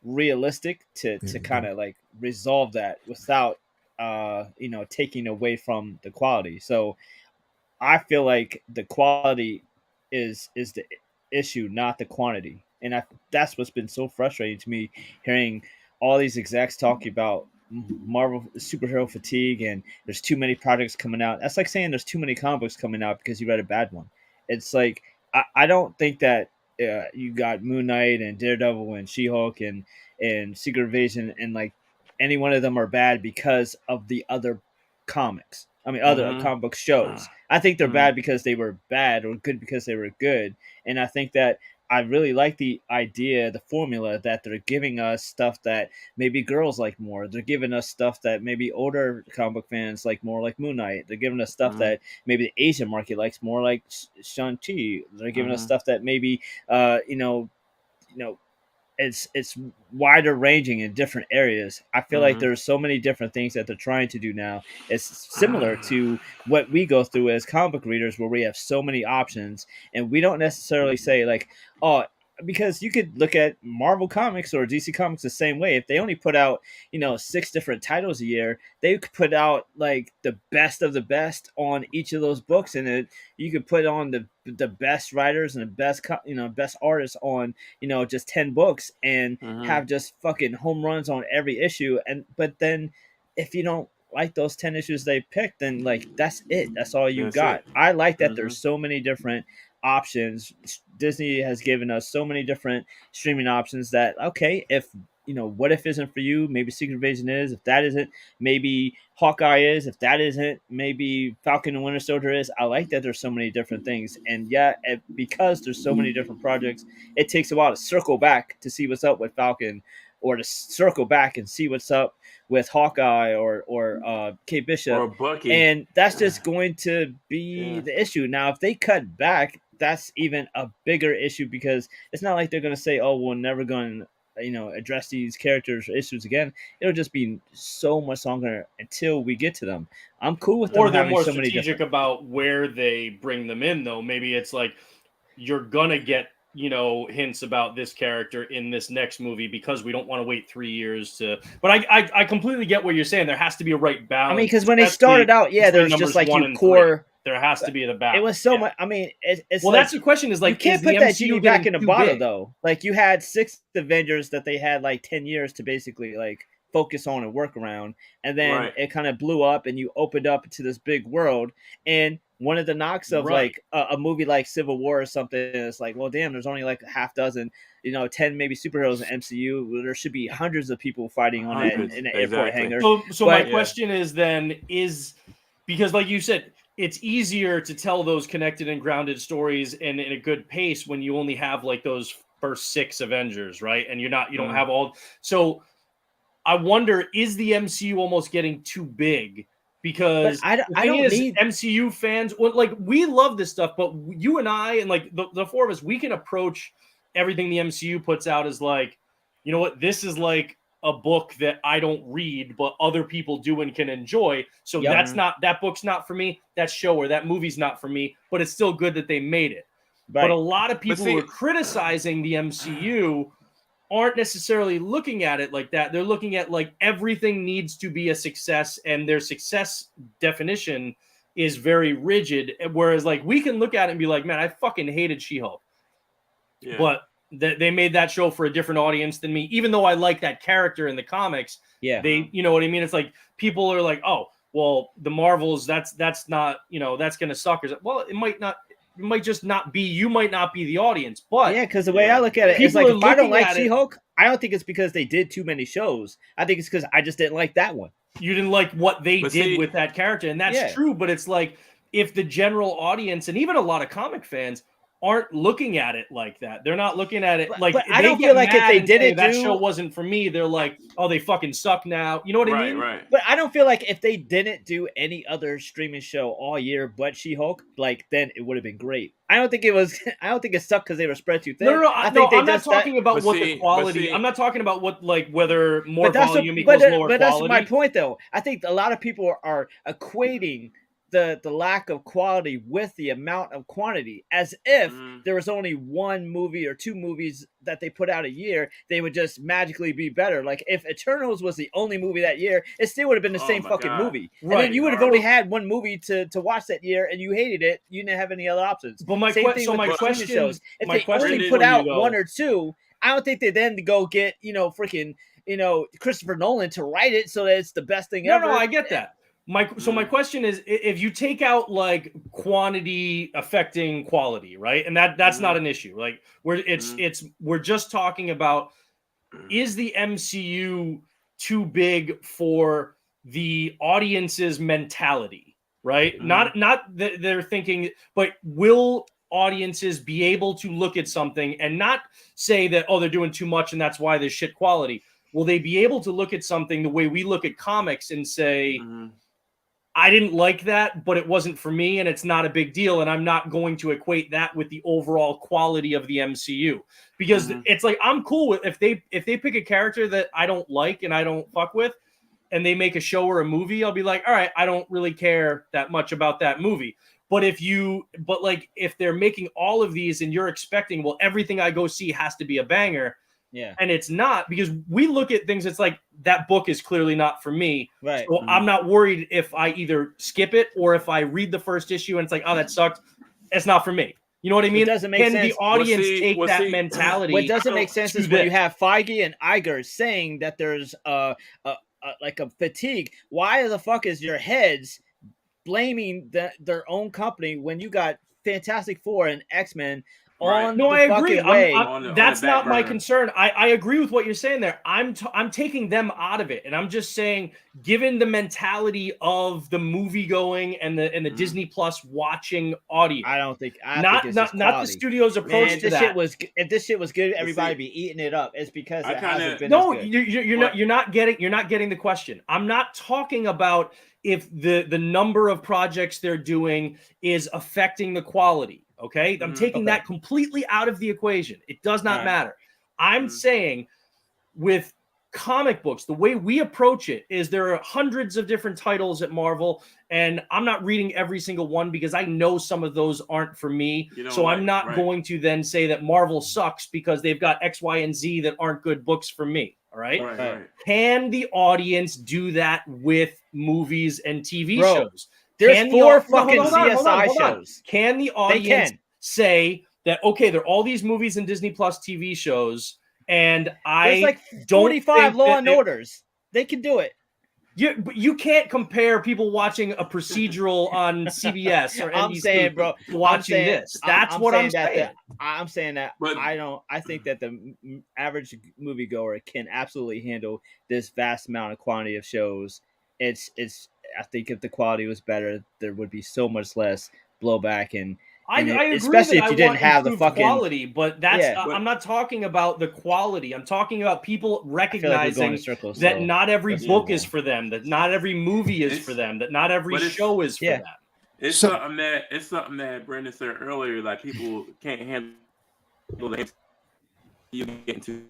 realistic to kind of like resolve that without taking away from the quality. So I feel like the quality is the issue, not the quantity. And that's what's been so frustrating to me, hearing all these execs talking about Marvel superhero fatigue and there's too many projects coming out. That's like saying there's too many comic books coming out because you read a bad one. It's like, I don't think that you got Moon Knight and Daredevil and She-Hulk and Secret Invasion and like any one of them are bad because of the other comics. I mean, other comic book shows. I think they're bad because they were bad or good because they were good. And I think that I really like the idea, the formula that they're giving us stuff that maybe girls like more. They're giving us stuff that maybe older comic book fans like more, like Moon Knight. They're giving us stuff that maybe the Asian market likes more, like Shang-Chi. They're giving us stuff that maybe, it's wider ranging in different areas. I feel like there's so many different things that they're trying to do now. It's similar to what we go through as comic book readers, where we have so many options and we don't necessarily say like, oh, because you could look at Marvel Comics or DC Comics the same way. If they only put out, 6 different titles a year, they could put out like the best of the best on each of those books, and you could put on the best writers and the best best artists on just 10 books and have just fucking home runs on every issue. But then if you don't like those 10 issues they picked, then like that's it. That's all you got. I like that there's so many different options. Disney has given us so many different streaming options that, okay, if What If isn't for you, maybe Secret Invasion is. If that isn't, maybe Hawkeye is. If that isn't, maybe Falcon and Winter Soldier is. I like that there's so many different things. And because there's so many different projects, it takes a while to circle back to see what's up with Falcon or to circle back and see what's up with Hawkeye or Kate Bishop, Or Bucky. and that's just going to be the issue. Now, if they cut back, that's even a bigger issue, because it's not like they're going to say, "Oh, we're never going to." Address these characters or issues again. It'll just be so much longer until we get to them. I'm cool with them Or they're having more so many strategic different. about where they bring them in, though. Maybe it's like you're gonna get hints about this character in this next movie because we don't want to wait 3 years to. But I completely get what you're saying. There has to be a right balance. I mean, because when they started out, there's just like you core. There has to be the balance. It was so much. I mean, it's well, like, that's the question. Is like you can't is the put that MCU genie back in the getting too bottle big? though. Like you had 6 Avengers that they had like 10 years to basically like focus on and work around, and then it kind of blew up, and you opened up to this big world. And one of the knocks of like a movie like Civil War or something is like, well, damn, there's only like a half dozen, 10 maybe superheroes in MCU. There should be hundreds of people fighting on that in an airport hangar. So my question is then because like you said, it's easier to tell those connected and grounded stories and in a good pace when you only have like those first 6 Avengers, right? And you don't have all. So I wonder, is the MCU almost getting too big? Because I don't need MCU fans. Like, we love this stuff, but you and I and like the 4 of us, we can approach everything the MCU puts out as like, you know what, this is like a book that I don't read, but other people do and can enjoy. So that book's not for me. That show or that movie's not for me, but it's still good that they made it. Right. But a lot of people who are criticizing the MCU aren't necessarily looking at it like that. They're looking at like everything needs to be a success, and their success definition is very rigid. Whereas like we can look at it and be like, man, I fucking hated She-Hulk. Yeah. But they made that show for a different audience than me, even though I like that character in the comics. Yeah. They, you know what I mean? It's like people are like, oh, well, the Marvels, that's not, that's going to suck. Well, it might not. It might just not be. You might not be the audience, but because the way I look at it, it's like if I don't like She-Hulk, I don't think it's because they did too many shows. I think it's because I just didn't like that one. You didn't like what they did with that character, and that's true. But it's like if the general audience and even a lot of comic fans aren't looking at it like that. They're not looking at it like. But I don't feel like if they didn't that show wasn't for me, they're like, oh, they fucking suck now. You know what I mean? Right. But I don't feel like if they didn't do any other streaming show all year but She-Hulk, like then it would have been great. I don't think it was. I don't think it sucked because they were spread too thin. No. I'm not talking about what the quality. I'm not talking about what whether more volume equals lower quality. But that's my point, though. I think a lot of people are equating the lack of quality with the amount of quantity, as if there was only 1 movie or 2 movies that they put out a year, they would just magically be better. Like if Eternals was the only movie that year, it still would have been the same fucking movie. Right. And then you would have only had 1 movie to watch that year, and you hated it. You didn't have any other options. But my question shows. If they only put out 1 or 2, I don't think they then go get freaking Christopher Nolan to write it so that it's the best thing ever. No, I get that. My question is, if you take out like quantity affecting quality, right? And that's not an issue. Like we're just talking about, is the MCU too big for the audience's mentality, right? Not that they're thinking, but will audiences be able to look at something and not say that, oh, they're doing too much and that's why there's shit quality? Will they be able to look at something the way we look at comics and say, I didn't like that, but it wasn't for me, and it's not a big deal, and I'm not going to equate that with the overall quality of the MCU, because it's like I'm cool with if they pick a character that I don't like and I don't fuck with, and they make a show or a movie, I'll be like, all right, I don't really care that much about that movie. But if they're making all of these and you're expecting, well, everything I go see has to be a banger. Yeah. And it's not, because we look at things, it's like that book is clearly not for me. Right. So I'm not worried if I either skip it or if I read the first issue and it's like, oh, that sucked. It's not for me. You know what I mean? It doesn't make sense. Can the audience take that mentality? What doesn't make sense is when you have Feige and Iger saying that there's like a fatigue. Why the fuck is your heads blaming their own company when you got Fantastic Four and X-Men on No, the I agree. fucking way. That's the not back my burner. concern. I agree with what you're saying there. I'm taking them out of it, and I'm just saying, given the mentality of the movie going and the Disney Plus watching audience, I don't think. I not think it's not just not the quality. studio's approach Man, to if that. this shit was good, everybody see, be eating it up. It's because I it kinda- hasn't been No, as good. you're not getting the question. I'm not talking about if the number of projects they're doing is affecting the quality. Okay, I'm taking Okay. that completely out of the equation. It does not All right. matter. I'm saying with comic books, the way we approach it is there are hundreds of different titles at Marvel, and I'm not reading every single one because I know some of those aren't for me. You don't So I'm like- not right. going to then say that Marvel sucks because they've got X, Y, and Z that aren't good books for me. All right. Right. Can the audience do that with movies and TV Bro, shows? There's Can the 4 au- no, fucking hold on, hold on, CSI hold on. shows. Can the audience can. say that, okay, there are all these movies and Disney Plus TV shows, and There's I like don't 45 think Law that and they- Orders. They can do it. but you can't compare people watching a procedural on CBS or NBC I'm saying, bro. to watching this. That's what I'm saying. I'm saying that But- I think that the average moviegoer can absolutely handle this vast amount of quantity of shows. It's. I think if the quality was better, there would be so much less blowback and. I agree especially that if you I didn't want have the improved fucking quality, but that's Yeah. I'm not talking about the quality. I'm talking about people I feel like we're going recognizing in circles. that so not every let's book move is on. for them, that not every movie is It's- for them, that not every but it's- show is for Yeah. them. It's So- something that Brendan said earlier. Like people can't handle the you get into.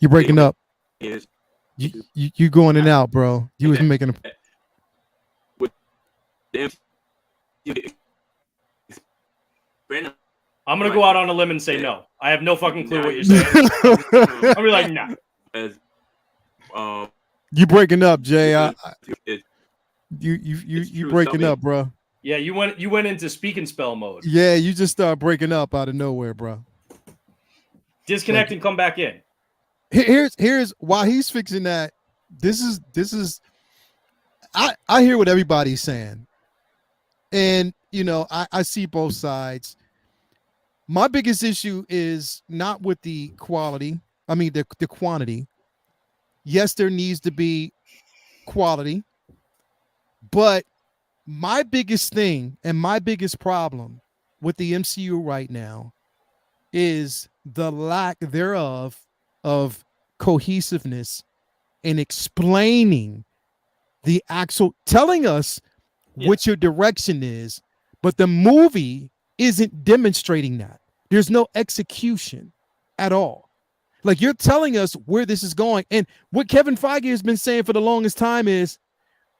You're breaking up. Is You going in and out, bro. You was making a Brendan, I'm gonna go out on a limb and say no. I have no fucking clue what you're Now saying. I'll be like, nah. as you breaking up, Jay. it, You It's true, breaking something- up, bro. Yeah, you went into speak and spell mode. Yeah, you just start breaking up out of nowhere, bro. Disconnect and come back in. Here's while he's fixing that. This is I hear what everybody's saying, and I see both sides. My biggest issue is not with the quality. I mean the quantity. Yes, there needs to be quality, but my biggest thing and my biggest problem with the MCU right now is the lack thereof of cohesiveness in explaining the actual telling us what your direction is, but the movie isn't demonstrating that. There's no execution at all. Like you're telling us where this is going. And what Kevin Feige has been saying for the longest time is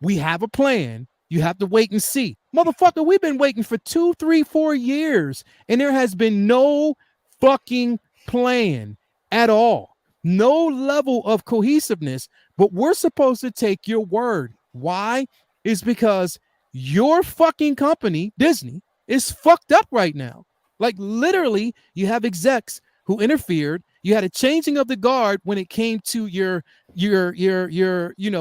we have a plan. You have to wait and see. Motherfucker, we've been waiting for 2, 3, 4 years, and there has been no fucking plan at all. No level of cohesiveness, but we're supposed to take your word. Why? Is because your fucking company, Disney, is fucked up right now. Like literally, you have execs who interfered. You had a changing of the guard when it came to your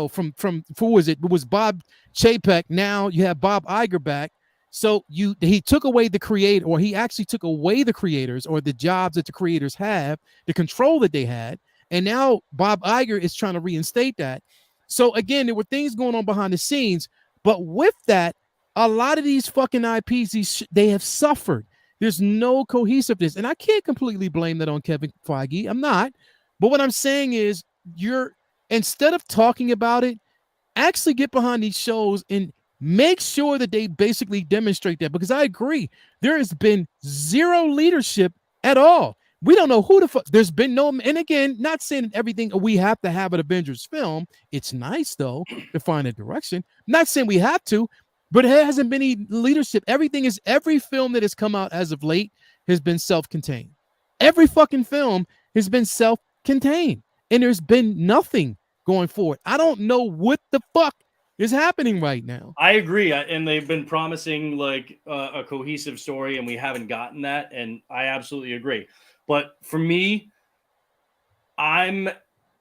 from who was it? It was Bob Chapek. Now you have Bob Iger back. So he took away the creator, or he actually took away the creators or the jobs that the creators have, the control that they had. And now Bob Iger is trying to reinstate that. So again, there were things going on behind the scenes, but with that, a lot of these fucking IPs, they have suffered. There's no cohesiveness, and I can't completely blame that on Kevin Feige. I'm not. But what I'm saying is, instead of talking about it, actually get behind these shows and make sure that they basically demonstrate that. Because I agree, there has been zero leadership at all. We don't know who the fuck. There's been no, and again, not saying that everything we have to have an Avengers film. It's nice though to find a direction. Not saying we have to, but it hasn't been any leadership. Every film that has come out as of late has been self-contained. Every fucking film has been self-contained, and there's been nothing going forward. I don't know what the fuck is happening right now. I agree, and they've been promising like a cohesive story, and we haven't gotten that, and I absolutely agree. But for me, I'm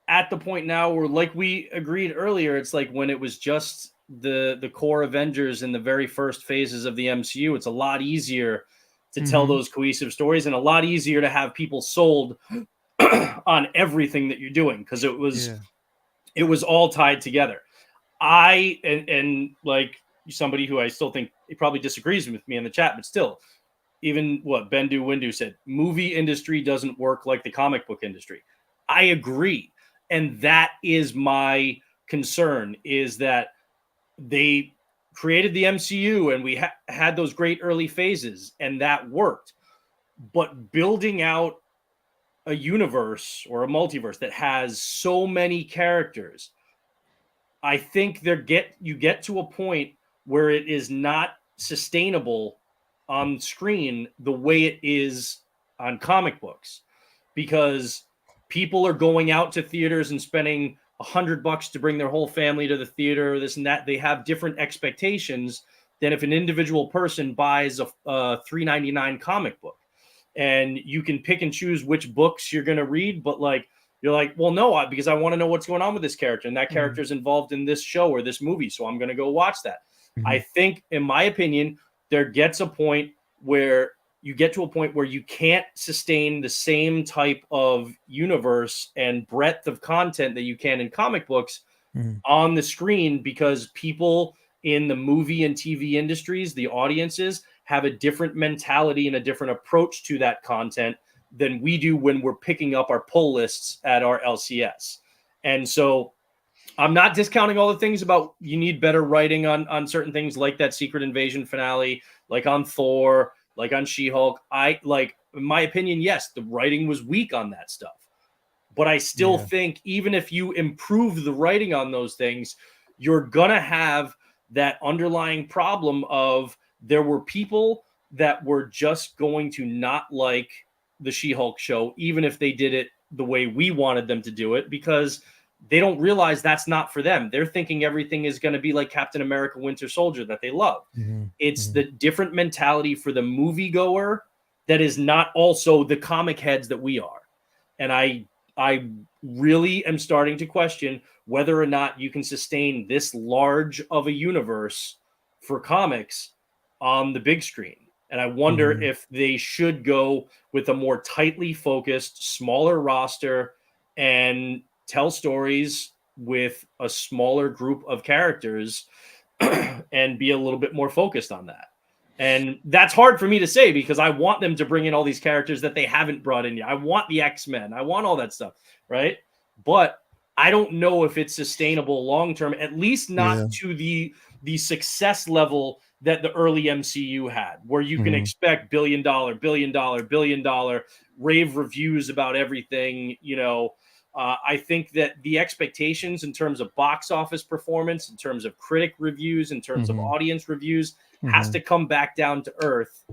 at the point now where, like we agreed earlier, it's like when it was just the core Avengers in the very first phases of the MCU, it's a lot easier to tell those cohesive stories, and a lot easier to have people sold on everything that you're doing, because it was all tied together. And like somebody who I still think he probably disagrees with me in the chat, but still, even what Bendu Windu said, movie industry doesn't work like the comic book industry. I agree. And that is my concern, is that they created the MCU and we had those great early phases and that worked. But building out a universe or a multiverse that has so many characters, I think you get to a point where it is not sustainable on screen the way it is on comic books, because people are going out to theaters and spending $100 to bring their whole family to the theater, this and that. They have different expectations than if an individual person buys a $3.99 comic book. And you can pick and choose which books you're going to read, but like, you're like, well, no, because I want to know what's going on with this character, and that character is involved in this show or this movie, so I'm going to go watch that. I think, in my opinion, there gets a point where you get to a point where you can't sustain the same type of universe and breadth of content that you can in comic books on the screen, because people in the movie and TV industries, the audiences, have a different mentality and a different approach to that content than we do when we're picking up our pull lists at our LCS. And so I'm not discounting all the things about you need better writing on certain things, like that Secret Invasion finale, like on Thor, like on She-Hulk. In my opinion, yes, the writing was weak on that stuff. But I still think even if you improve the writing on those things, you're going to have that underlying problem of there were people that were just going to not like the She-Hulk show, even if they did it the way we wanted them to do it, because they don't realize that's not for them. They're thinking everything is going to be like Captain America Winter Soldier that they love. It's the different mentality for the moviegoer that is not also the comic heads that we are. And I really am starting to question whether or not you can sustain this large of a universe for comics on the big screen. And I wonder if they should go with a more tightly focused, smaller roster and tell stories with a smaller group of characters and be a little bit more focused on that. And that's hard for me to say, because I want them to bring in all these characters that they haven't brought in yet. I want the X-Men. I want all that stuff, right? But I don't know if it's sustainable long-term, at least not to the success level that the early MCU had, where you can expect billion dollar rave reviews about everything. I think that the expectations in terms of box office performance, in terms of critic reviews, in terms of audience reviews, has to come back down to earth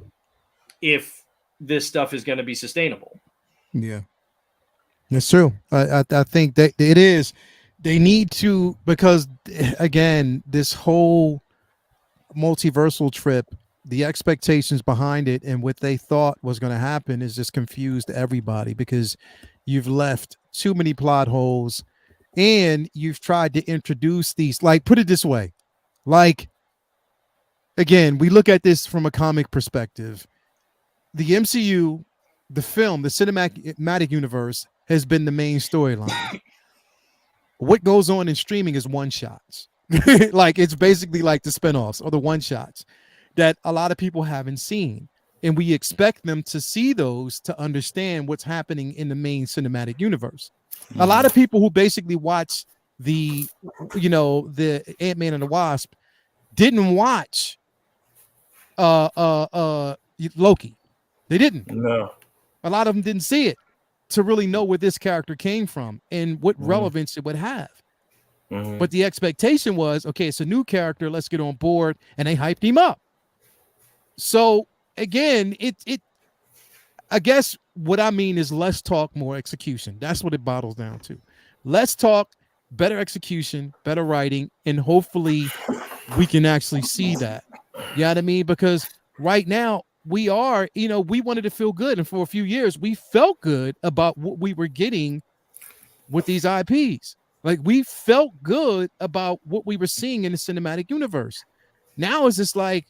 if this stuff is going to be sustainable. Yeah, that's true. I think that it is. They need to, because again, this whole multiversal trip, the expectations behind it and what they thought was going to happen is just confused everybody, because you've left too many plot holes and you've tried to introduce these, like, put it this way, like, again, we look at this from a comic perspective. The MCU, the film, the cinematic universe has been the main storyline. What goes on in streaming is one shots. Like, it's basically like the spinoffs or the one shots that a lot of people haven't seen. And we expect them to see those to understand what's happening in the main cinematic universe. A lot of people who basically watch the Ant-Man and the Wasp didn't watch Loki. They didn't. No. A lot of them didn't see it to really know where this character came from and what relevance it would have. But the expectation was, okay, it's a new character, let's get on board, and they hyped him up. So again, I guess what I mean is less talk, more execution. That's what it bottles down to. Let's talk, better execution, better writing, and hopefully we can actually see that. You know what I mean? Because right now we wanted to feel good, and for a few years we felt good about what we were getting with these IPs. Like, we felt good about what we were seeing in the cinematic universe. Now it's just like,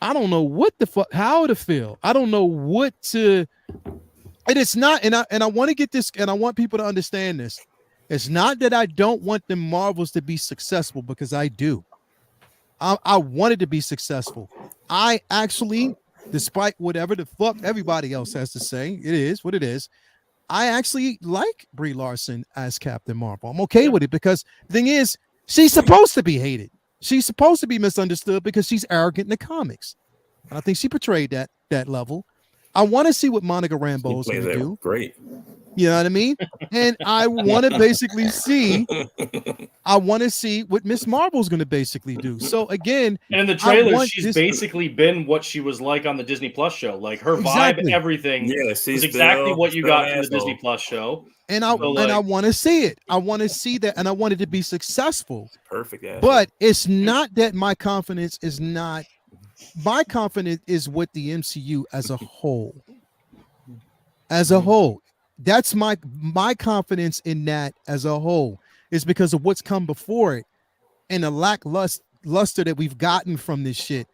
I don't know what the fuck, how to feel. I don't know what to. And it's not, and I want to get this, and I want people to understand this. It's not that I don't want the Marvels to be successful, because I do. I wanted to be successful. I actually, despite whatever the fuck everybody else has to say, it is what it is. I actually like Brie Larson as Captain Marvel. I'm okay with it, because the thing is, she's supposed to be hated. She's supposed to be misunderstood because she's arrogant in the comics. And I think she portrayed that level. I want to see what Monica Rambeau is going to do. Great. You know what I mean? And I want to basically see, I want to see what Miss Marvel's going to basically do. So again, and in the trailer, she's basically been what she was like on the Disney Plus show. Like her vibe, everything is exactly what you got from the Disney Plus show. And I want to see it. I want to see that, and I want it to be successful. Perfect. Asshole. But it's not that my confidence is not. My confidence is with the MCU as a whole. As a whole, that's my confidence in that as a whole is because of what's come before it and the lackluster that we've gotten from this shit.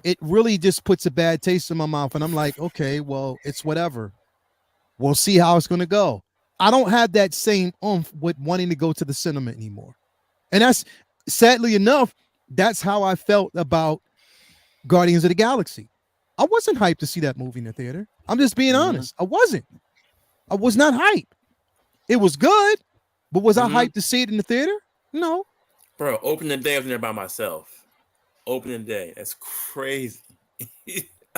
It really just puts a bad taste in my mouth, and I'm like, okay, well, it's whatever. We'll see how it's going to go. I don't have that same oomph with wanting to go to the cinema anymore. And that's, sadly enough, that's how I felt about Guardians of the Galaxy. I wasn't hyped to see that movie in the theater. I'm just being honest. I wasn't. I was not hyped. It was good, but was I hyped to see it in the theater? No. Bro, opening day I was in there by myself. Opening day. That's crazy.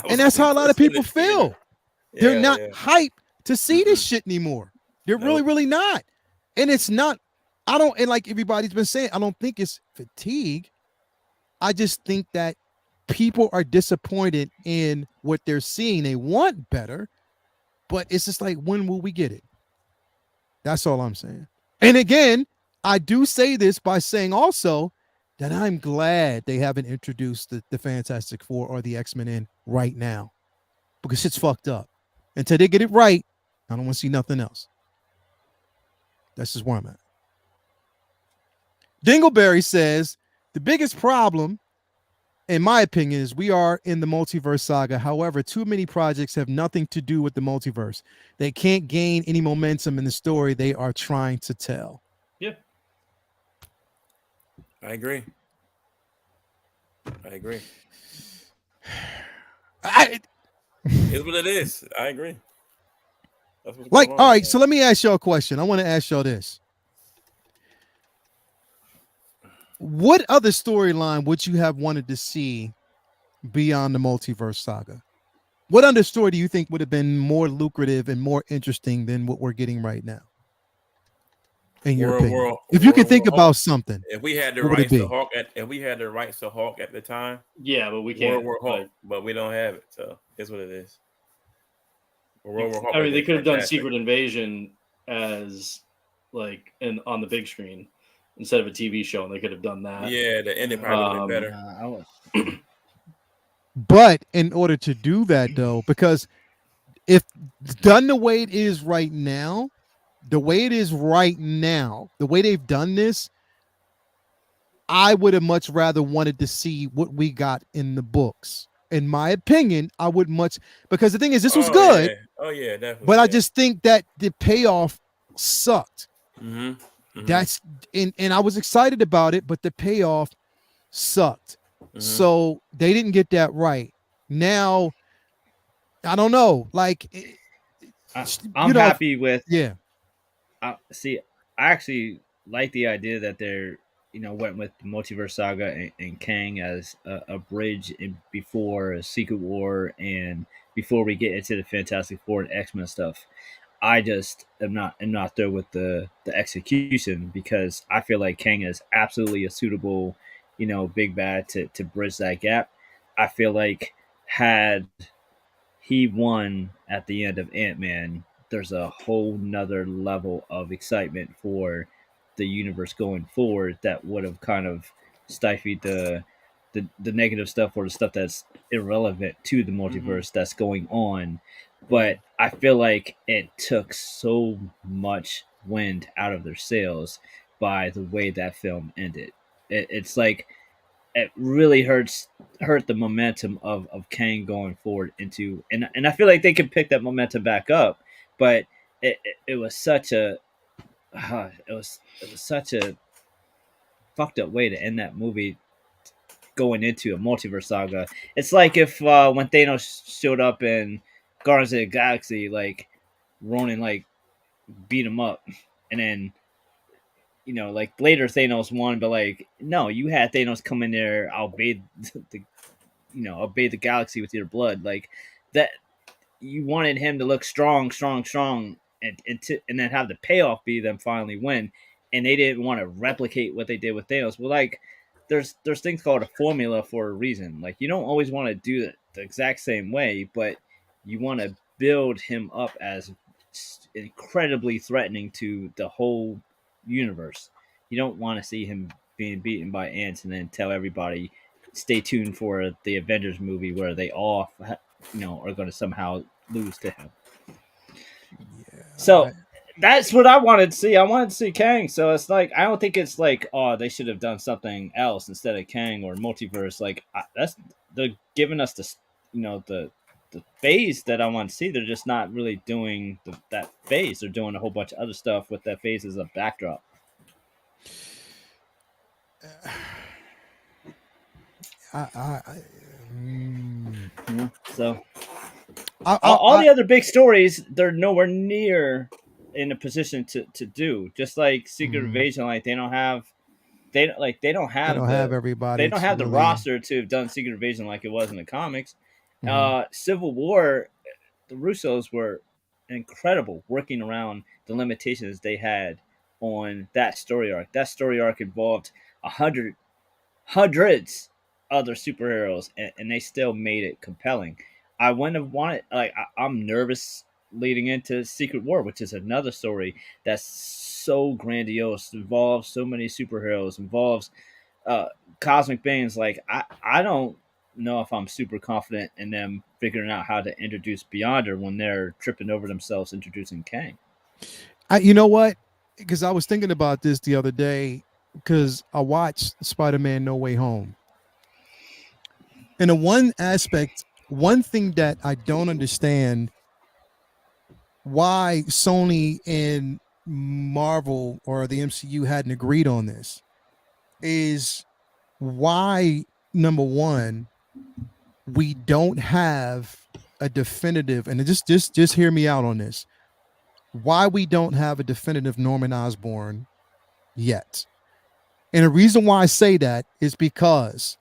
And that's how a lot of people feel. They're not hyped to see this shit anymore. They're really not. And it's not, and like everybody's been saying, I don't think it's fatigue. I just think that people are disappointed in what they're seeing. They want better, but it's just like, when will we get it? That's all I'm saying. And again, I do say this by saying also that I'm glad they haven't introduced the Fantastic Four or the X-Men in right now, because it's fucked up. Until they get it right, I don't want to see nothing else. That's just where I'm at. Dingleberry says, the biggest problem, in my opinion, is we are in the multiverse saga. However, too many projects have nothing to do with the multiverse. They can't gain any momentum in the story they are trying to tell. Yeah. I agree. It's what it is. I agree. That's what's Like, going all on, right, man. so let me ask y'all a question. I want to ask y'all this. What other storyline would you have wanted to see beyond the multiverse saga? What other story do you think would have been more lucrative and more interesting than what we're getting right now? In your opinion, if you could think about something, if we had the rights to Hulk at the time, yeah, but we can't. World War Hulk, but we don't have it, so it's what it is. I mean, they could have done Secret Invasion as like on the big screen instead of a TV show, and they could have done that. Yeah, the ending probably would have been better. But in order to do that, though, because if done the way it is right now, the way they've done this, I would have much rather wanted to see what we got in the books. In my opinion, I would much, because the thing is, this was good. Yeah. Oh yeah, definitely. But I just think that the payoff sucked. That's and I was excited about it, but the payoff sucked. So they didn't get that right. Now, I don't know. Like, I'm happy with. Yeah. See, I actually like the idea that they're went with the Multiverse Saga and Kang as a bridge before Secret War and before we get into the Fantastic Four and X-Men stuff. I just am not there with the execution, because I feel like Kang is absolutely a suitable, big bad to bridge that gap. I feel like had he won at the end of Ant-Man, there's a whole nother level of excitement for the universe going forward that would have kind of stifled the negative stuff or the stuff that's irrelevant to the multiverse that's going on. But I feel like it took so much wind out of their sails by the way that film ended. It's like it really hurt the momentum of Kang going forward into, and I feel like they could pick that momentum back up, but it was such a it was such a fucked up way to end that movie going into a multiverse saga. It's like if when Thanos showed up in Guardians of the Galaxy, like Ronan like beat him up, and then like later Thanos won, but like no, you had Thanos come in there, I'll bathe the I'll bathe the galaxy with your blood, like that. You wanted him to look strong, and then have the payoff be them finally win, and they didn't want to replicate what they did with Thanos. Well, like there's things called a formula for a reason. Like you don't always want to do it the exact same way, but you want to build him up as incredibly threatening to the whole universe. You don't want to see him being beaten by ants and then tell everybody stay tuned for the Avengers movie where they all are going to somehow lose to him. Yeah. So that's what I wanted to see. I wanted to see Kang. So it's like I don't think it's like they should have done something else instead of Kang or multiverse. Like they're giving us the phase that I want to see. They're just not really doing that phase. They're doing a whole bunch of other stuff with that phase as a backdrop. So all the other big stories, they're nowhere near in a position to do. Just like Secret Invasion, like they don't have everybody. They don't have the roster to have done Secret Invasion like it was in the comics. Civil War, the Russos were incredible working around the limitations they had on that story arc. That story arc involved hundreds other superheroes, and they still made it compelling. I wouldn't have wanted, like, I'm nervous leading into Secret War, which is another story that's so grandiose, involves so many superheroes, involves cosmic beings. Like, I don't know if I'm super confident in them figuring out how to introduce Beyonder when they're tripping over themselves introducing Kang. You know what? Because I was thinking about this the other day, because I watched Spider-Man No Way Home. And in one aspect, one thing that I don't understand why Sony and Marvel or the MCU hadn't agreed on this is why, number one, we don't have a definitive, and just hear me out on this, why we don't have a definitive Norman Osborn yet. And the reason why I say that is because,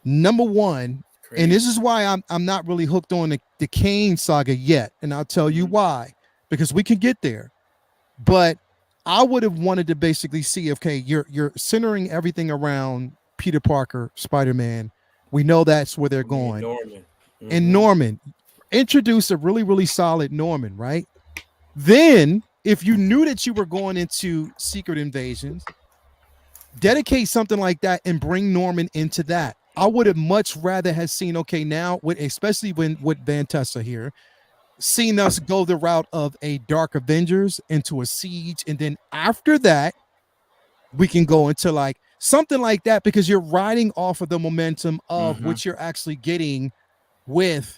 number one, and this is why I'm not really hooked on the Kane saga yet, and I'll tell you why, because we can get there. But I would have wanted to basically see, okay, you're centering everything around Peter Parker, Spider-Man. We know that's where they're going. Norman. And Norman, introduce a really, really solid Norman, right? Then, if you knew that you were going into Secret Invasions, dedicate something like that and bring Norman into that. I would have much rather have seen, okay, now, especially with Van Tessa here, seen us go the route of a Dark Avengers into a Siege, and then after that, we can go into like something like that, because you're riding off of the momentum of what you're actually getting with,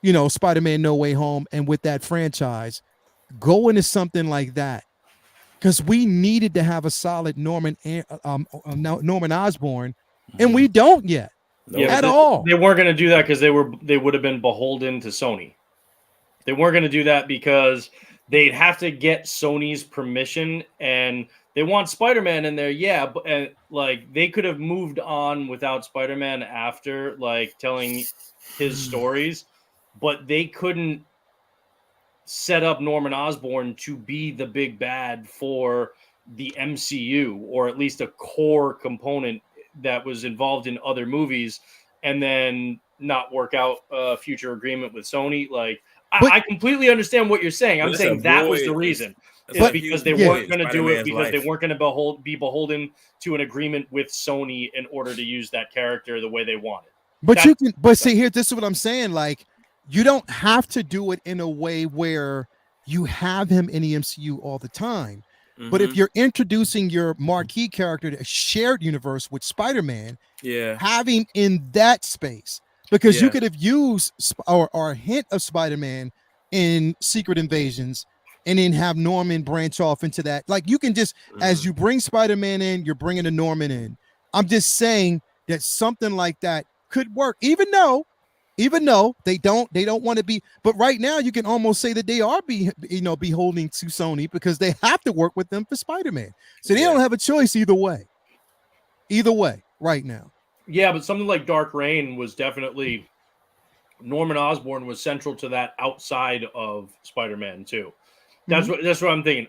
Spider-Man No Way Home, and with that franchise. Go into something like that, because we needed to have a solid Norman Osborn, and we don't yet at all. They weren't going to do that because they would have been beholden to Sony. They weren't going to do that because they'd have to get Sony's permission, and they want Spider-Man in there. Yeah, but like they could have moved on without Spider-Man after like telling his stories, but they couldn't set up Norman Osborn to be the big bad for the MCU, or at least a core component that was involved in other movies, and then not work out a future agreement with Sony. Like, I completely understand what you're saying. I'm saying that was the reason. Is because they weren't going to do it because they weren't going to be beholden to an agreement with Sony in order to use that character the way they wanted. But see here, this is what I'm saying. Like, you don't have to do it in a way where you have him in the MCU all the time. But if you're introducing your marquee character to a shared universe with Spider-Man, having in that space, because you could have used or a hint of Spider-Man in Secret Invasions and then have Norman branch off into that. Like you can just, as you bring Spider-Man in, you're bringing a Norman in. I'm just saying that something like that could work, even though they don't want to be, but right now you can almost say that they are beholding to Sony because they have to work with them for Spider-Man. So they don't have a choice either way right now. Yeah, but something like Dark Reign was definitely, Norman Osborn was central to that outside of Spider-Man too. That's what I'm thinking.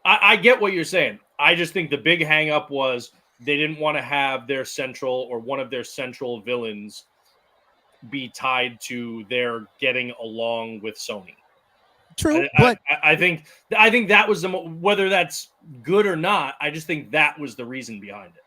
I get what you're saying. I just think the big hang up was they didn't want to have their central or one of their central villains be tied to their getting along with Sony. True, I think that was whether that's good or not. I just think that was the reason behind it.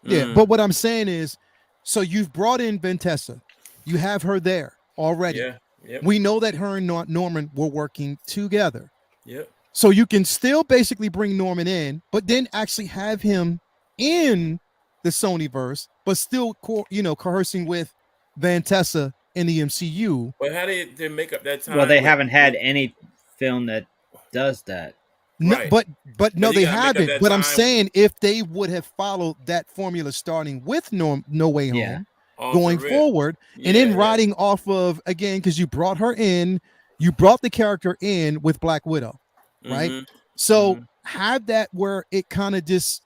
Yeah, but what I'm saying is, so you've brought in Ventessa, you have her there already. Yeah, yep. We know that her and Norman were working together. Yep. So you can still basically bring Norman in, but then actually have him in the Sonyverse, but still, coercing with Ventessa in the MCU. But how did they make up that time? Well, they haven't had any film that does that. No, Right. but no, they haven't. But I'm time. saying if they would have followed that formula starting with No Way Home, going forward, and then riding off of, again, because you brought her in, you brought the character in with Black Widow, right? So have that where it kind of just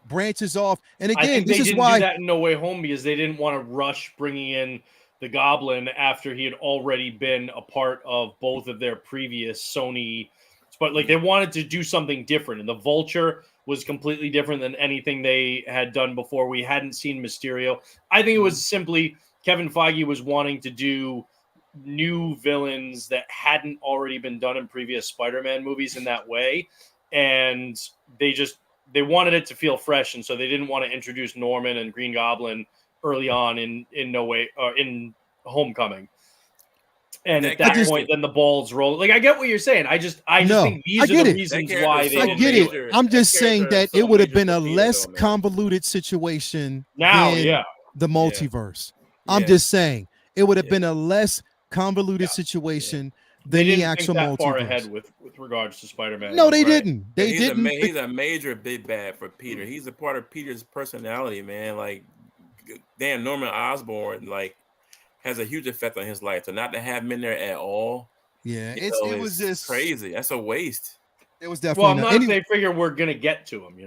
branches off. And again, I think this they is didn't why do that in No Way Home because they didn't want to rush bringing in the Goblin after he had already been a part of both of their previous Sony. But like they wanted to do something different, and the Vulture was completely different than anything they had done before. We hadn't seen Mysterio. I think it was simply Kevin Feige was wanting to do new villains that hadn't already been done in previous Spider-Man movies in that way, and they wanted it to feel fresh, and so they didn't want to introduce Norman and Green Goblin early on in No Way or in Homecoming. And at that point, then the balls roll. Like I get what you're saying. I just think these are the reasons why they. I get it. I'm just saying that it would have been a less convoluted situation than the multiverse. I'm just saying it would have been a less convoluted situation than the actual think that multiverse. Far ahead with regards to Spider-Man. No, they didn't. They didn't. He's a major big bad for Peter. He's a part of Peter's personality, man. Like, damn, Norman Osborn, like, has a huge effect on his life. So not to have him in there at all, it was just crazy. That's a waste. It was definitely. Well, I'm not. They figure we're gonna get to him,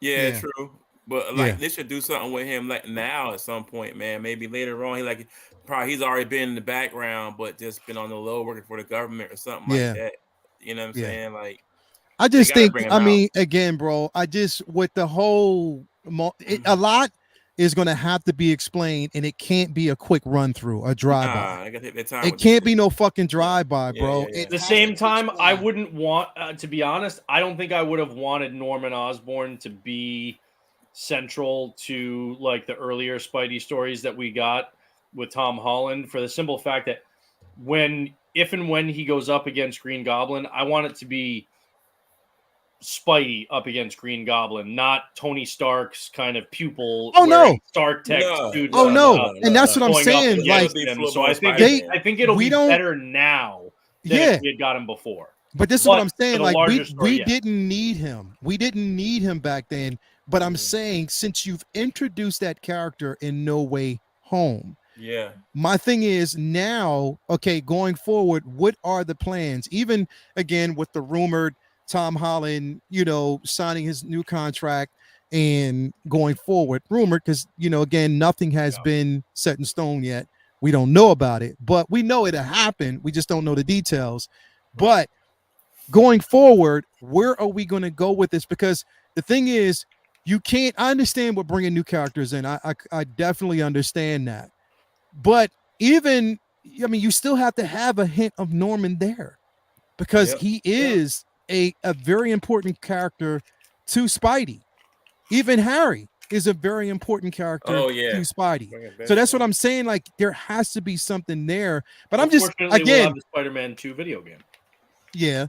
Yeah, true. But like they should do something with him like now at some point, man. Maybe later on, he's already been in the background, but just been on the low working for the government or something like that. You know what I'm saying? Like, I just think. I mean, again, bro. I just with the whole a lot is going to have to be explained, and it can't be a quick run through, a drive by. It can't be no fucking drive by, bro. At the same time, I wouldn't want to be honest. I don't think I would have wanted Norman Osborn to be central to like the earlier Spidey stories that we got with Tom Holland, for the simple fact that if and when he goes up against Green Goblin, I want it to be Spidey up against Green Goblin, not Tony Stark's kind of pupil. Oh no, Stark Tech. And that's what I'm saying. Like, so I think it'll be better now than if we had got him before. But this is what I'm saying. Like, we didn't need him. We didn't need him back then. But I'm saying, since you've introduced that character in No Way Home, my thing is now, okay, going forward, what are the plans? Even again with the rumored Tom Holland, signing his new contract and going forward, rumored, because again, nothing has been set in stone yet. We don't know about it, but we know it'll happen. We just don't know the details. But going forward, where are we going to go with this? Because the thing is, you can't. I understand what bringing new characters in. I definitely understand that. But even, you still have to have a hint of Norman there, because he is a very important character to Spidey. Even Harry is a very important character to Spidey. So that's what I'm saying. Like, there has to be something there. But I'm just, again, we'll have the Spider-Man 2 video game. Yeah.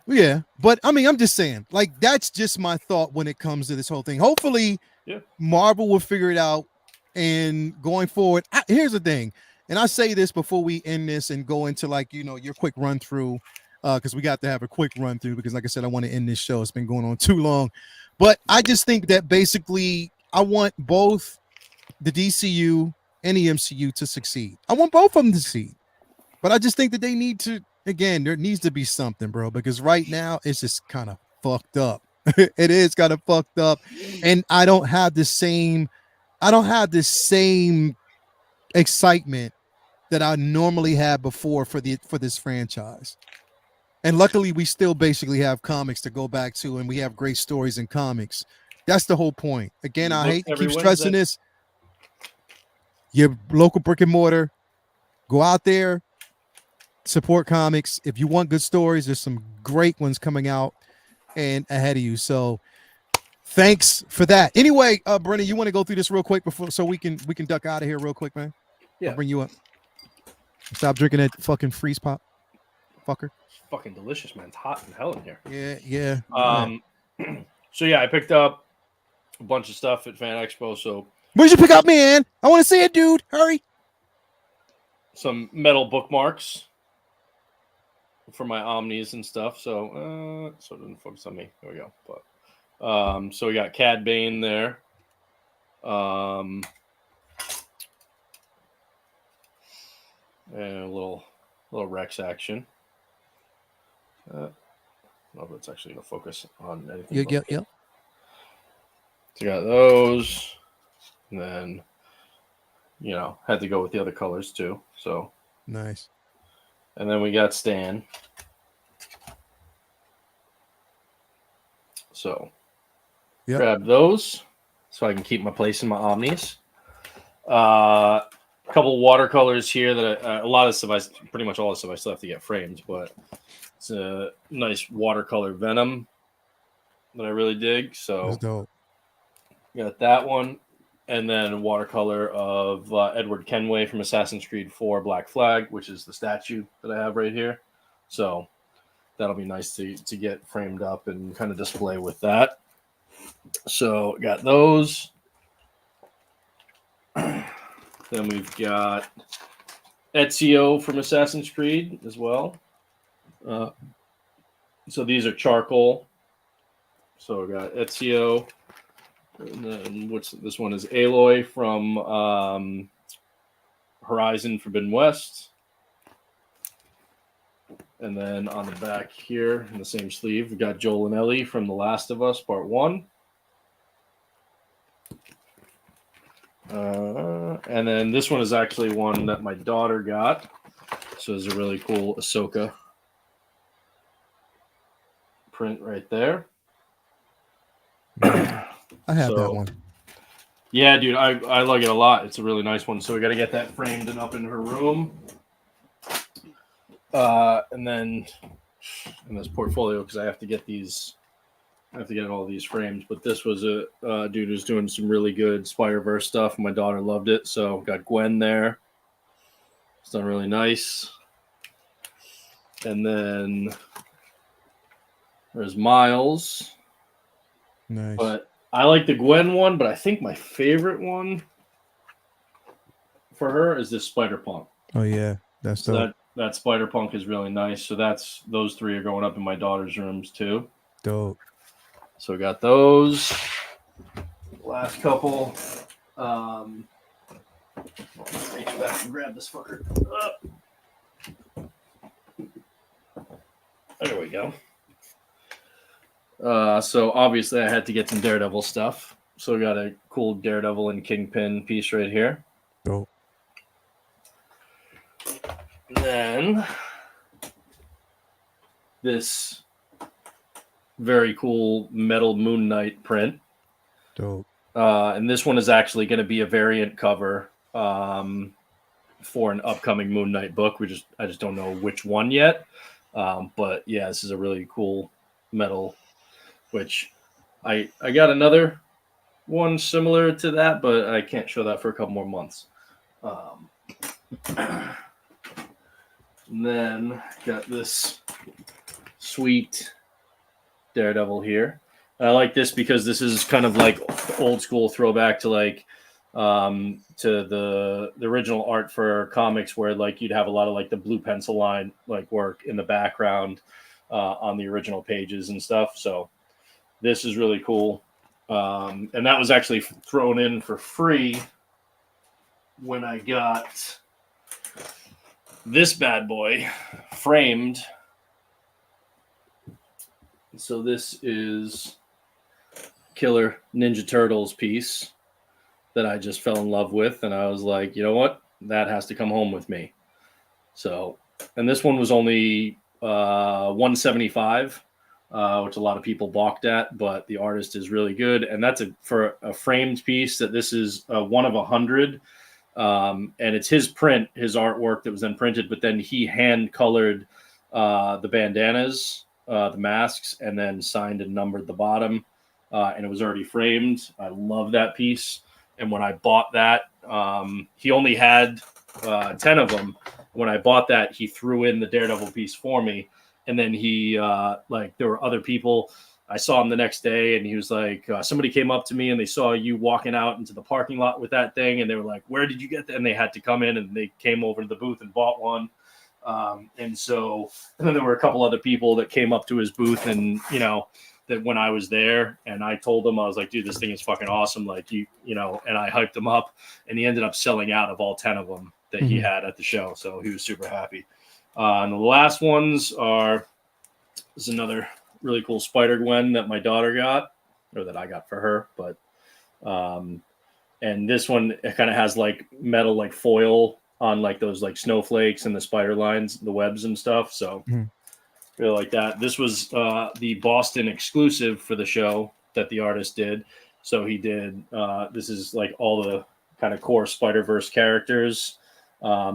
Yeah. But I mean, I'm just saying, like, that's just my thought when it comes to this whole thing. Hopefully, Yeah. Marvel will figure it out. And going forward, here's the thing. And I say this before we end this and go into, like, your quick run through, because we got to have a quick run through, because like I said, I want to end this show. It's been going on too long. But I just think that basically I want both the DCU and the MCU to succeed. I want both of them to succeed. But I just think that they need to, again, there needs to be something, bro, because right now it's just kind of fucked up. It is kind of fucked up. And I don't have the same excitement that I normally had before for this franchise. And luckily we still basically have comics to go back to, and we have great stories in comics. That's the whole point. Again, I hate to keep stressing this. Your local brick and mortar, go out there, support comics. If you want good stories, there's some great ones coming out and ahead of you. So thanks for that. Anyway, Brennan, you want to go through this real quick before, so we can duck out of here real quick, man? Yeah. I'll bring you up. Stop drinking that fucking freeze pop, fucker. It's fucking delicious, man. It's hot in hell in here. Yeah. So yeah, I picked up a bunch of stuff at Fan Expo. So where'd you pick up, man? I want to see it, dude. Hurry. Some metal bookmarks for my Omnis and stuff. So it didn't focus on me. There we go. But so we got Cad Bane there. And a little Rex action. I don't know if it's actually going to focus on anything. Yep. So you got those. And then, had to go with the other colors too. So nice. And then we got Stan. So grab those so I can keep my place in my Omnis. A couple watercolors here that a lot of stuff, pretty much all the stuff I still have to get framed, but it's a nice watercolor Venom that I really dig. So that's dope. Got that one, and then a watercolor of Edward Kenway from Assassin's Creed 4 Black Flag, which is the statue that I have right here. So that'll be nice to get framed up and kind of display with that. So got those. Then we've got Ezio from Assassin's Creed as well. So these are charcoal. So we got Ezio. And then this one is Aloy from Horizon Forbidden West. And then on the back here in the same sleeve, we got Joel and Ellie from The Last of Us Part 1. And then this one is actually one that my daughter got. So it's a really cool Ahsoka print right there. I have that one. Yeah, dude, I like it a lot. It's a really nice one. So we got to get that framed and up in her room. And then in this portfolio, because I have to get these. I have to get all these framed, but this was a dude who's doing some really good Spider-Verse stuff. My daughter loved it, so got Gwen there. It's done really nice. And then there's Miles. Nice. But I like the Gwen one, but I think my favorite one for her is this Spider-Punk. Oh yeah, that's so that Spider-Punk is really nice. So those three are going up in my daughter's rooms too. Dope. So we got those. Last couple. Let's reach back and grab this fucker. There we go. So obviously I had to get some Daredevil stuff. So we got a cool Daredevil and Kingpin piece right here. Dope. And then this very cool metal Moon Knight print. Dope. And this one is actually going to be a variant cover for an upcoming Moon Knight book. I just don't know which one yet. But yeah, this is a really cool metal, which I got another one similar to that, but I can't show that for a couple more months. And then got this sweet Daredevil here. I like this because this is kind of like old school throwback to like to the original art for comics, where like you'd have a lot of like the blue pencil line like work in the background on the original pages and stuff. So this is really cool. And that was actually thrown in for free when I got this bad boy framed. So this is Killer Ninja Turtles piece that I just fell in love with, and I was like, you know what, that has to come home with me. So, and this one was only $175, which a lot of people balked at, but the artist is really good, and that's for a framed piece. That this is one of 100, and it's his print, his artwork that was then printed, but then he hand colored the bandanas, the masks, and then signed and numbered the bottom, and it was already framed. I love that piece. And when I bought that, he only had 10 of them. When I bought that, he threw in the Daredevil piece for me. And then he, like, there were other people. I saw him the next day, and he was like, somebody came up to me, and they saw you walking out into the parking lot with that thing. And they were like, where did you get that? And they had to come in, and they came over to the booth and bought one. And then there were a couple other people that came up to his booth, and, you know, that when I was there, and I told him, I was like, dude, this thing is fucking awesome. Like, you know, and I hyped him up, and he ended up selling out of all 10 of them that he had at the show. So he was super happy. And the last ones this is another really cool Spider-Gwen that my daughter got, or that I got for her. But, and this one, it kind of has like metal, like foil on like those like snowflakes and the spider lines, the webs and stuff. So really like that. This was the Boston exclusive for the show that the artist did. So he did, this is like all the kind of core Spider-Verse characters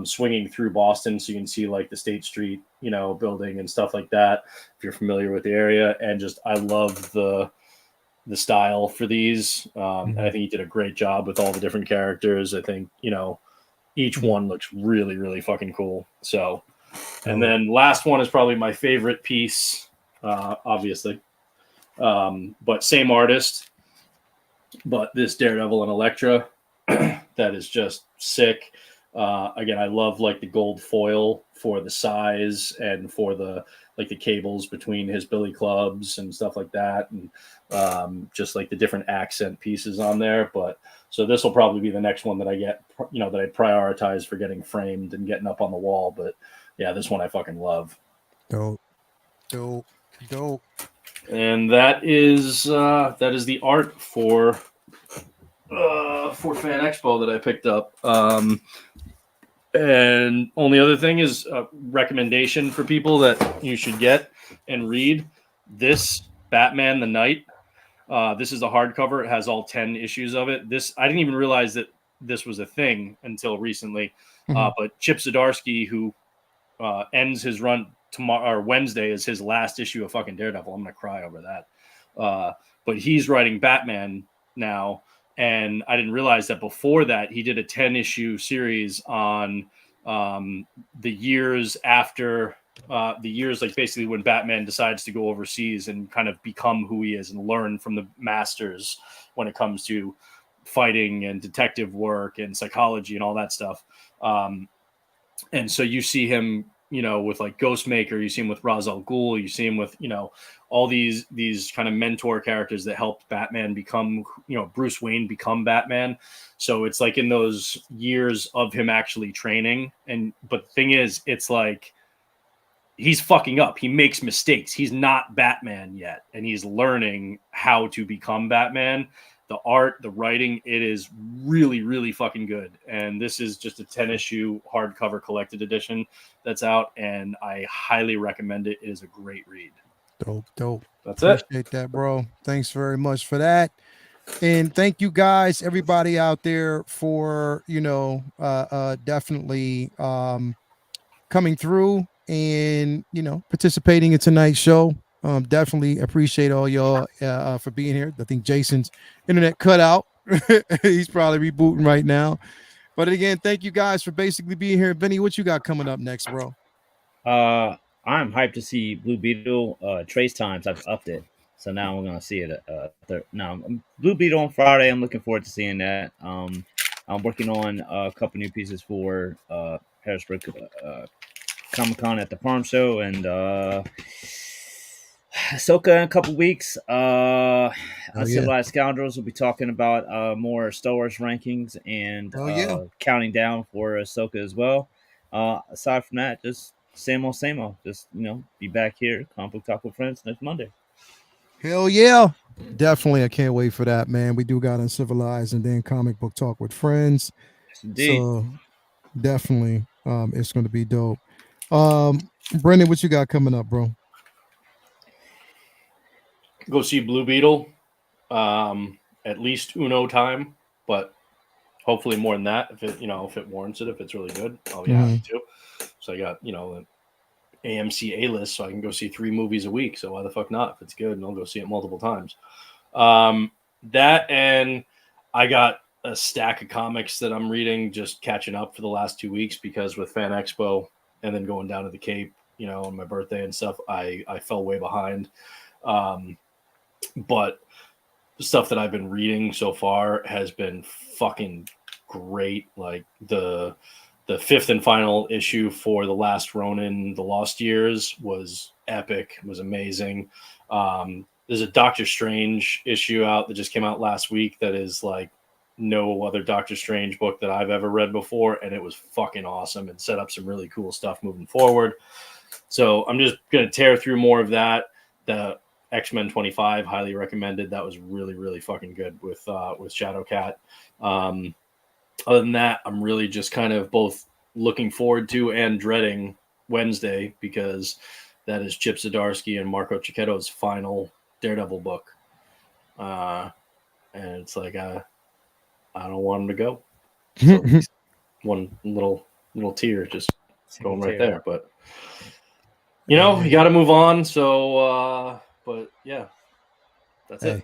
swinging through Boston. So you can see like the State Street, you know, building and stuff like that, if you're familiar with the area. And just, I love the style for these. And I think he did a great job with all the different characters. I think, you know, each one looks really, really fucking cool. So, and then last one is probably my favorite piece, obviously. But same artist, but this Daredevil and Elektra, that is just sick. Again, I love like the gold foil for the size and for the like the cables between his billy clubs and stuff like that, and just like the different accent pieces on there. But so this will probably be the next one that I get, you know, that I prioritize for getting framed and getting up on the wall. But yeah, this one I fucking love. Dope. And that is the art for Fan Expo that I picked up. And only other thing is a recommendation for people that you should get and read this Batman the Knight. This is the hardcover. It has all 10 issues of it. This, I didn't even realize that this was a thing until recently. But Chip Zdarsky, who ends his run tomorrow or Wednesday, is his last issue of fucking Daredevil. I'm gonna cry over that. But he's writing Batman now. And I didn't realize that before that, he did a 10-issue series on the years after the years, like basically when Batman decides to go overseas and kind of become who he is and learn from the masters when it comes to fighting and detective work and psychology and all that stuff. And so you see him, you know, with like Ghostmaker, you see him with Ra's al Ghul, you see him with, you know, all these kind of mentor characters that helped Batman become, you know, Bruce Wayne become Batman. So it's like in those years of him actually training. But the thing is, it's like he's fucking up. He makes mistakes. He's not Batman yet. And he's learning how to become Batman. The art, the writing, it is really, really fucking good. And this is just a 10-issue hardcover collected edition that's out, and I highly recommend it. It is a great read. Dope. That's it. Appreciate that, bro. Thanks very much for that. And thank you guys, everybody out there, for, you know, definitely coming through and, you know, participating in tonight's show. Definitely appreciate all y'all for being here. I think Jason's internet cut out. He's probably rebooting right now. But again, thank you guys for basically being here. Benny, what you got coming up next, bro? I'm I'm hyped to see Blue Beetle. Trace times I've upped it, so now we're gonna see it. Now Blue Beetle on Friday. I'm looking forward to seeing that. I'm working on a couple new pieces for Harrisburg Comic Con at the farm show, and Ahsoka in a couple weeks. Uncivilized Scoundrels will be talking about more Star Wars rankings and counting down for Ahsoka as well. Aside from that, just same old, same old. Just be back here, Comic Book Talk with Friends next Monday. Hell yeah. Definitely. I can't wait for that, man. We do got Uncivilized and then Comic Book Talk with Friends. Yes, indeed. So definitely it's going to be dope. Brendan, what you got coming up, bro? Go see Blue Beetle. At least Uno time, but hopefully more than that if it warrants it, if it's really good, I'll be happy to. So I got an AMC A-list, so I can go see 3 movies a week. So why the fuck not? If it's good, and I'll go see it multiple times. That, and I got a stack of comics that I'm reading, just catching up for the last 2 weeks, because with Fan Expo and then going down to the Cape, on my birthday and stuff, I fell way behind. But the stuff that I've been reading so far has been fucking great. Like the 5th and final issue for The Last Ronin, The Lost Years, was epic. It was amazing. There's a Doctor Strange issue out that just came out last week that is like no other Doctor Strange book that I've ever read before, and it was fucking awesome and set up some really cool stuff moving forward. So I'm just going to tear through more of that. The X-Men 25, highly recommended. That was really, really fucking good with Shadowcat. Other than that, I'm really just kind of both looking forward to and dreading Wednesday, because that is Chip Zdarsky and Marco Cicchetto's final Daredevil book. And it's like, I don't want him to go. So one little tear just going right there. But, you got to move on. So, but yeah, that's it.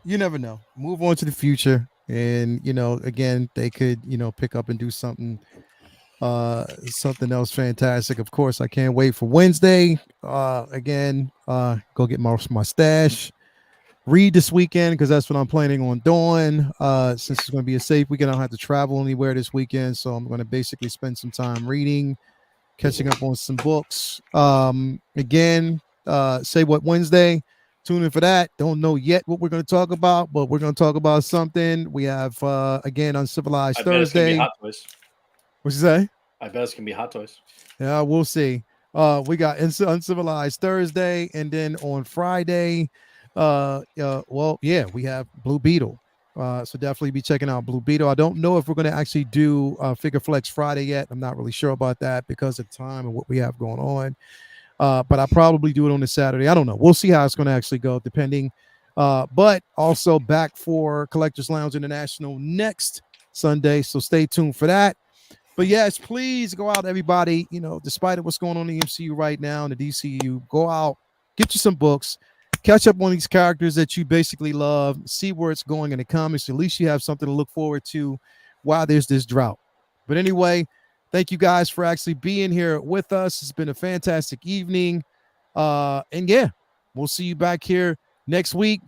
You never know. Move on to the future. And, again, they could, pick up and do something else fantastic. Of course, I can't wait for Wednesday. Again, go get my stash. Read this weekend, because that's what I'm planning on doing. Since it's going to be a safe weekend, I don't have to travel anywhere this weekend. So I'm going to basically spend some time reading, catching up on some books. Again, Say What Wednesday. Tune in for that. Don't know yet what we're going to talk about, but we're going to talk about something. We have, again, Uncivilized Thursday. Hot Toys. What'd you say? I bet it's going to be Hot Toys. Yeah, we'll see. We got Uncivilized Thursday, and then on Friday, we have Blue Beetle. So definitely be checking out Blue Beetle. I don't know if we're going to actually do Figure Flex Friday yet. I'm not really sure about that because of time and what we have going on. But I'll probably do it on a Saturday. I don't know. We'll see how it's going to actually go, depending. But also back for Collectors Lounge International next Sunday. So stay tuned for that. But yes, please go out, everybody. Despite what's going on in the MCU right now and the DCU, go out, get you some books, catch up on these characters that you basically love, see where it's going in the comics. At least you have something to look forward to while there's this drought. But anyway, thank you guys for actually being here with us. It's been a fantastic evening. And yeah, we'll see you back here next week.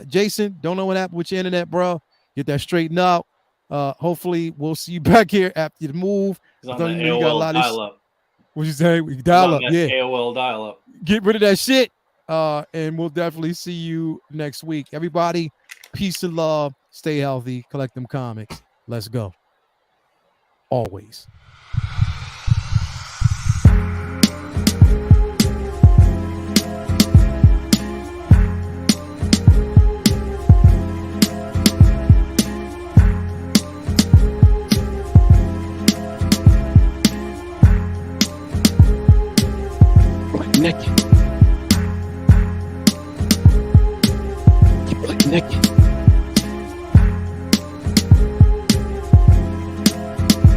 Jason, don't know what happened with your internet, bro. Get that straightened out. Hopefully we'll see you back here after the move. He's on the AOL dial-up. What you say? We dial up, yeah. AOL dial-up. Get rid of that shit. And we'll definitely see you next week. Everybody, peace and love. Stay healthy. Collect them comics. Let's go. Always. Nick.